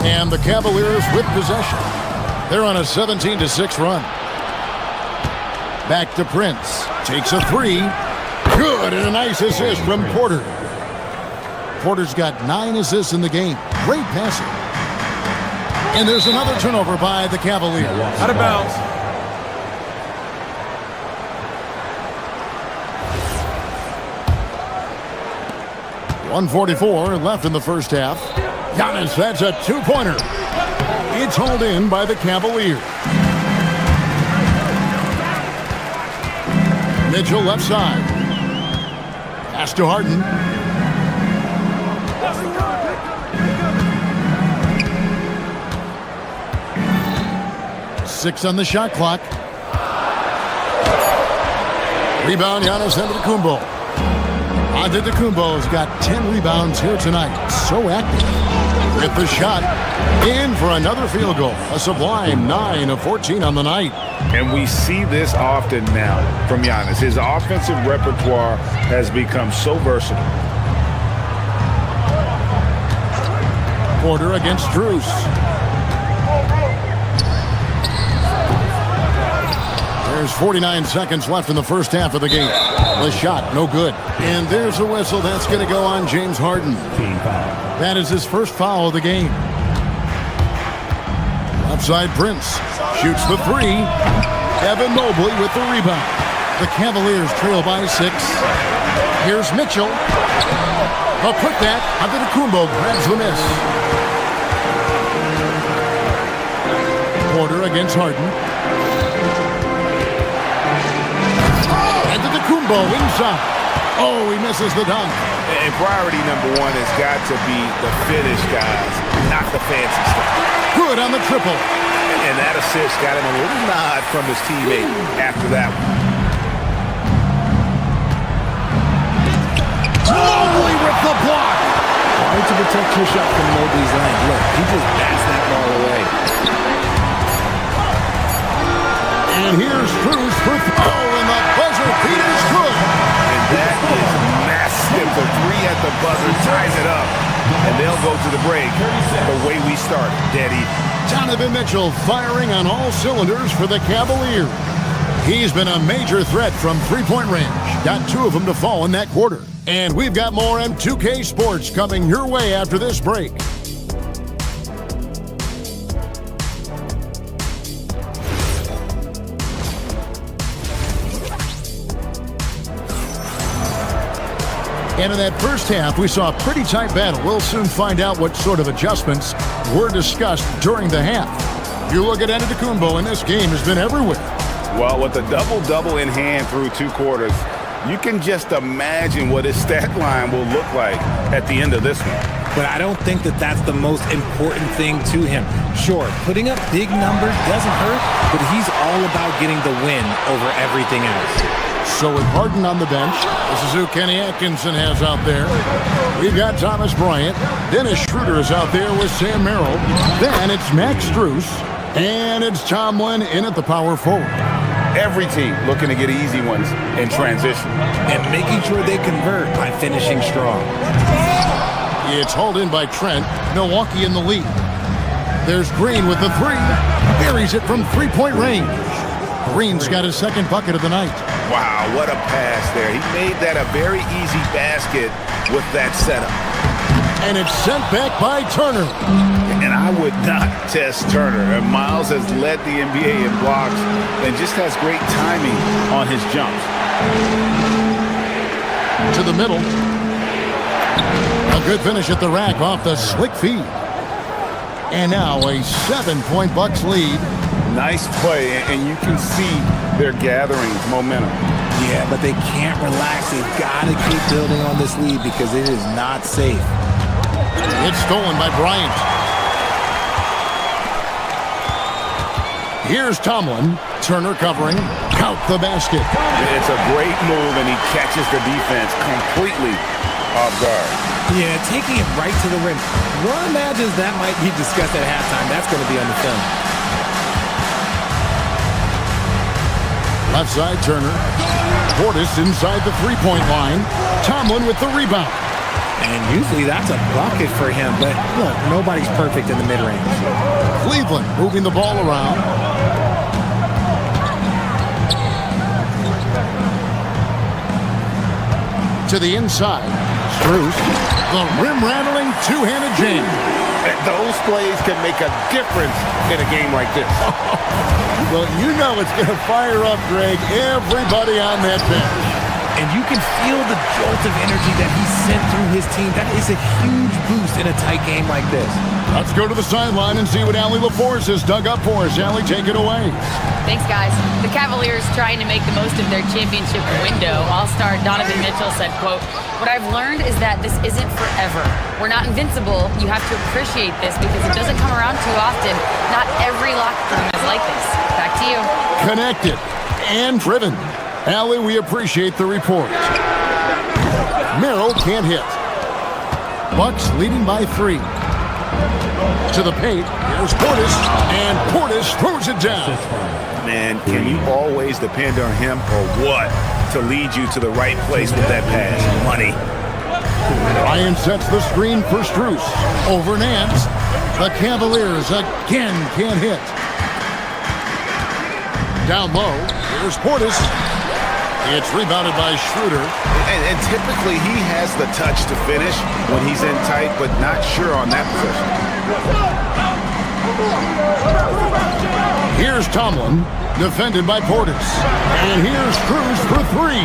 And the Cavaliers with possession. They're on a 17-6 run. Back to Prince. Takes a three. Good, and a nice assist from Porter. Porter's got 9 assists in the game. Great passing. And there's another turnover by the Cavaliers. Out of bounds. .144 left in the first half. Giannis, that's a two-pointer. It's hauled in by the Cavaliers. Mitchell left side. Pass to Harden. Six on the shot clock. Rebound, Giannis Antetokounmpo. Antetokounmpo's got 10 rebounds here tonight. So active. With the shot. In for another field goal. A sublime 9 of 14 on the night. And we see this often now from Giannis. His offensive repertoire has become so versatile. Porter against Strus. There's 49 seconds left in the first half of the game. The shot, no good. And there's a whistle. That's going to go on James Harden. That is his first foul of the game. Outside Prince. Shoots the three. Evan Mobley with the rebound. The Cavaliers trail by 6. Here's Mitchell. A putback. Antetokounmpo grabs the miss. Porter against Harden. Antetokounmpo inside. Oh, he misses the dunk. And priority number 1 has got to be the finish, guys, not the fancy stuff. Good on the triple. And that assist got him a little nod from his teammate after that one. Mobley with the block. Hard to protect your shot from Mobley's length. Look, he just bats that ball away. And here's Strus for and the buzzer beater's good. And that is massive. The three at the buzzer ties it up. And they'll go to the break the way we started, Daddy. Donovan Mitchell firing on all cylinders for the Cavaliers. He's been a major threat from three-point range. Got 2 of them to fall in that quarter. And we've got more M2K Sports coming your way after this break. And in that first half, we saw a pretty tight battle. We'll soon find out what sort of adjustments were discussed during the half. You look at Antetokounmpo, and this game has been everywhere. Well, with a double-double in hand through 2 quarters, you can just imagine what his stat line will look like at the end of this one. But I don't think that that's the most important thing to him. Sure, putting up big numbers doesn't hurt, but he's all about getting the win over everything else. So with Harden on the bench, this is who Kenny Atkinson has out there. We've got Thomas Bryant. Dennis Schroeder is out there with Sam Merrill. Then it's Max Strus. And it's Tomlin in at the power forward. Every team looking to get easy ones in transition. And making sure they convert by finishing strong. It's hauled in by Trent. Milwaukee in the lead. There's Green with the three. Buries it from three-point range. Green's got his second bucket of the night. Wow, what a pass there. He made that a very easy basket with that setup. And it's sent back by Turner. And I would not test Turner. And Miles has led the NBA in blocks and just has great timing on his jumps. To the middle. A good finish at the rack off the slick feed. And now a 7-point Bucks lead. Nice play, and you can see they're gathering momentum. Yeah, but they can't relax. They've got to keep building on this lead because it is not safe. It's stolen by Bryant. Here's Tomlin. Turner covering. Count the basket. It's a great move, and he catches the defense completely off guard. Yeah, taking it right to the rim. One imagines that might be discussed at halftime. That's going to be on the film. Left side, Turner. Portis inside the three-point line. Tomlin with the rebound. And usually that's a bucket for him, but look, nobody's perfect in the mid-range. Cleveland moving the ball around. To the inside. Strus. The rim-rattling two-handed jam. Those plays can make a difference in a game like this. Well, you know it's going to fire up, Greg, everybody on that bench. And you can feel the jolt of energy that he sent through his team. That is a huge boost in a tight game like this. Let's go to the sideline and see what Allie LaForce has dug up for us. Allie, take it away. Thanks, guys. The Cavaliers trying to make the most of their championship window. All-star Donovan Mitchell said, quote, "What I've learned is that this isn't forever. We're not invincible. You have to appreciate this because it doesn't come around too often. Not every locker room is like this." Back to you. Connected and driven. Allie, we appreciate the report. Merrill can't hit. Bucks leading by 3. To the paint, here's Portis, and Portis throws it down. Man, can you always depend on him or what to lead you to the right place with that pass? Money. Ryan sets the screen for Strus. Over Nance. The Cavaliers again can't hit. Down low, here's Portis. It's rebounded by Schroeder. And typically he has the touch to finish when he's in tight, but not sure on that position. Here's Tomlin, defended by Portis. And here's Cruz for 3.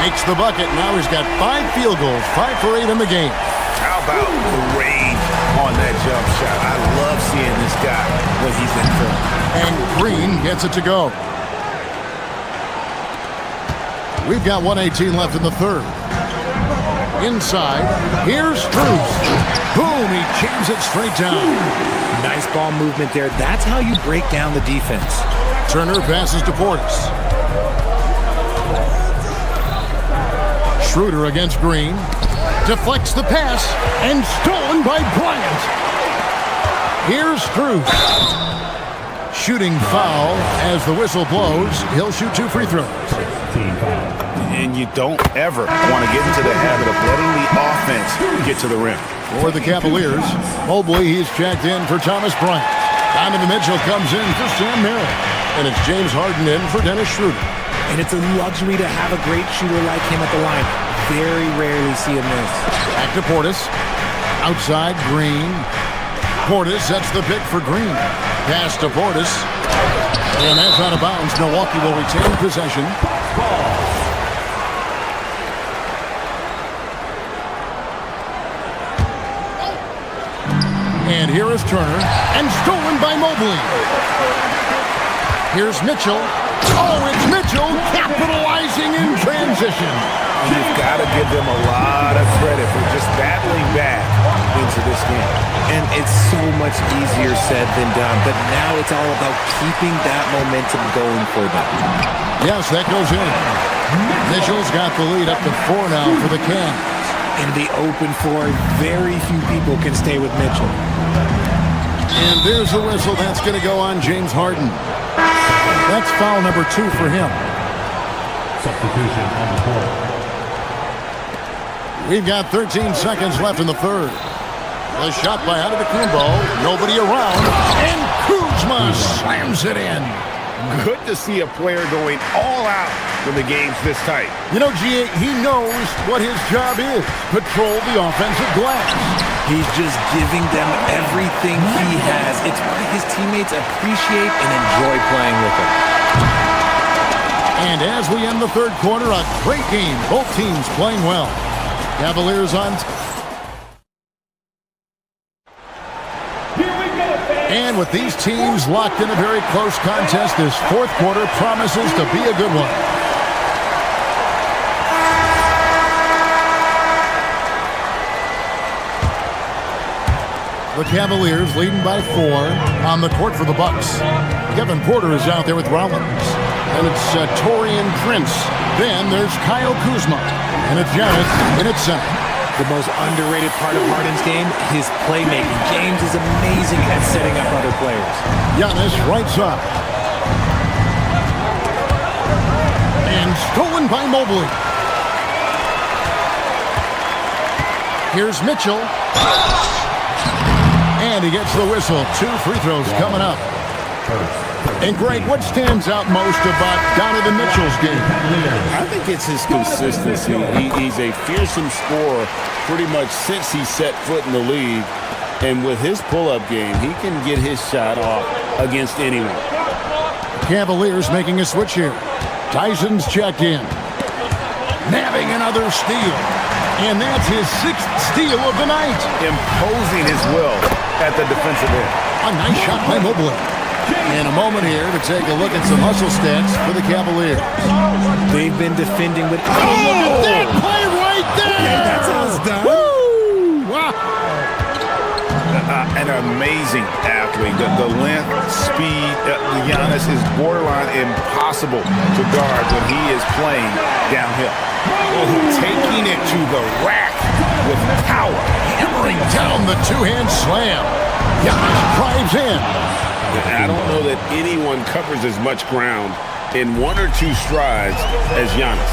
Makes the bucket. Now he's got 5 field goals, 5 for 8 in the game. How about the range on that jump shot? I love seeing this guy when he's in front. And Green gets it to go. We've got 1:18 left in the third. Inside, here's Strus. Boom, he jams it straight down. Nice ball movement there. That's how you break down the defense. Turner passes to Portis. Schroeder against Green. Deflects the pass, and stolen by Bryant. Here's Strus. Shooting foul as the whistle blows. He'll shoot 2 free throws. And you don't ever want to get into the habit of letting the offense get to the rim. For the Cavaliers, Mobley, he's checked in for Thomas Bryant. Donovan Mitchell comes in for Sam Merrill. And it's James Harden in for Dennis Schroeder. And it's a luxury to have a great shooter like him at the line. Very rarely see him miss. Back to Portis. Outside, Green. Portis sets the pick for Green. Pass to Portis. And that's out of bounds. Milwaukee will retain possession. And here is Turner. And stolen by Mobley. Here's Mitchell. Oh, it's Mitchell capitalizing in transition. You've got to give them a lot of credit for just battling back into this game. And it's so much easier said than done, but now it's all about keeping that momentum going for them. Yes, that goes in. Mitchell's got the lead up to 4 now for the Cavs. In the open floor, very few people can stay with Mitchell. And there's a whistle. That's going to go on James Harden. That's foul number 2 for him. Substitution on the court. We've got 13 seconds left in the third. The shot by Antetokounmpo. Nobody around. And Kuzma slams it in. Good to see a player going all out when the game's this tight. You know, G.A., he knows what his job is. Patrol the offensive glass. He's just giving them everything he has. It's why his teammates appreciate and enjoy playing with him. And as we end the third quarter, a great game. Both teams playing well. Cavaliers on. And with these teams locked in a very close contest, this fourth quarter promises to be a good one. The Cavaliers leading by 4 on the court for the Bucks. Kevin Porter is out there with Rollins. And it's Taurean Prince. Then there's Kyle Kuzma. And it's Giannis in its center. The most underrated part of Harden's game, his playmaking. James is amazing at setting up other players. Giannis right side. And stolen by Mobley. Here's Mitchell. And he gets the whistle. 2 free throws coming up. And Greg, what stands out most about Donovan Mitchell's game? I think it's his consistency. He's a fearsome scorer pretty much since he set foot in the league. And with his pull-up game, he can get his shot off against anyone. Cavaliers making a switch here. Tyson's checked in. Nabbing another steal. And that's his 6th steal of the night. Imposing his will at the defensive end. A nice shot by Mobley. In a moment here to take a look at some hustle stats for the Cavaliers. They've been defending with... Oh, look at that play right there! Yeah, that's how it's done. Woo! Wow. An amazing athlete. The length, speed, Giannis is borderline impossible to guard when he is playing downhill. Taking it to the rack with power. Hammering down the two-hand slam. Giannis drives in. I don't know that anyone covers as much ground in 1 or 2 strides as Giannis.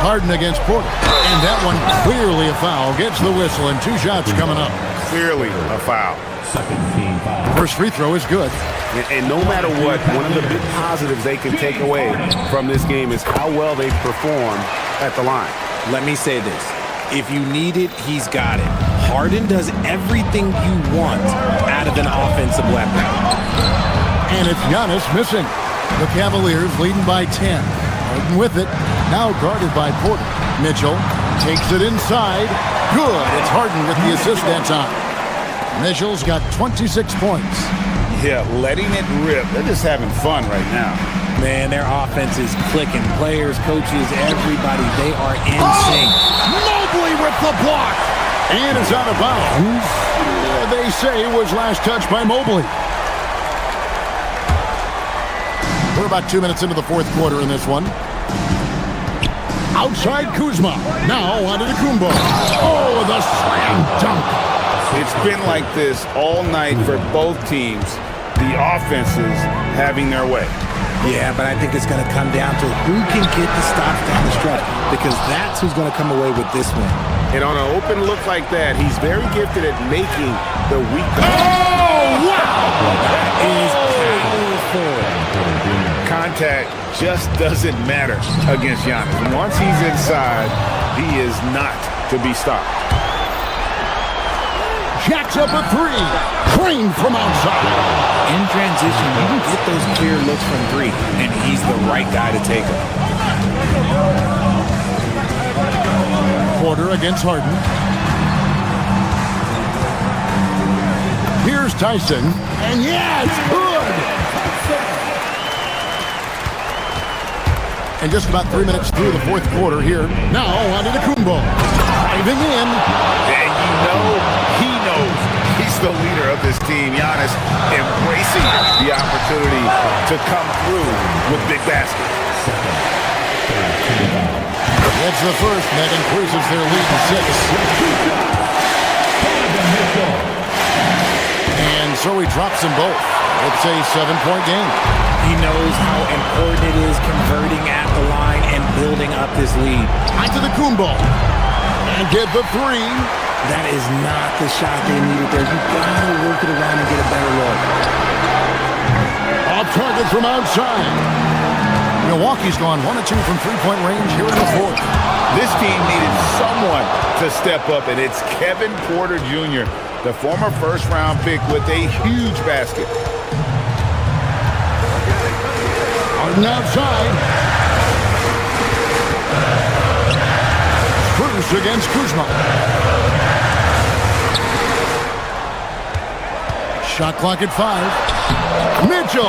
Harden against Porter. And that one clearly a foul. Gets the whistle and 2 shots coming up. Clearly a foul. First free throw is good. And no matter what, one of the big positives they can take away from this game is how well they perform at the line. Let me say this. If you need it, he's got it. Harden does everything you want out of an offensive weapon. And it's Giannis missing. The Cavaliers leading by 10. Harden with it. Now guarded by Porter. Mitchell takes it inside. Good. It's Harden with the assist that time. Mitchell's got 26 points. Yeah, letting it rip. They're just having fun right now. Man, their offense is clicking. Players, coaches, everybody, they are in sync. Mobley with the block. And it's out of bounds. They say it was last touched by Mobley. We're about 2 minutes into the 4th quarter in this one. Outside Kuzma. Now onto the Kumbo. Oh, the slam dunk. It's been like this all night for both teams. The offenses having their way. Yeah, but I think it's going to come down to who can get the stops down the stretch, because that's who's going to come away with this one. And on an open look like that, he's very gifted at making the weak. Oh, wow! That is powerful. Contact just doesn't matter against Giannis. Once he's inside, he is not to be stopped. Jacks up a 3. Crane from outside. In transition, you can get those clear looks from 3, and he's the right guy to take them. Porter against Harden. Here's Tyson. And yeah, it's good! And just about 3 minutes through the 4th quarter here. Now onto the Kumbo. Driving in. And you know he knows he's the leader of this team. Giannis embracing the opportunity to come through with big baskets. That's the first, and that increases their lead to 6. And so he drops them both. It's a 7-point game. He knows how important it is converting at the line and building up this lead. Back to the Kumbo. And get the 3. That is not the shot they needed there. You've got to work it around and get a better look. Off target from outside. Milwaukee's gone 1 of 2 from 3-point range here in the 4th. This team needed someone to step up, and it's Kevin Porter Jr., the former first-round pick, with a huge basket. Harden outside. Bruce against Kuzma. Shot clock at 5. Mitchell.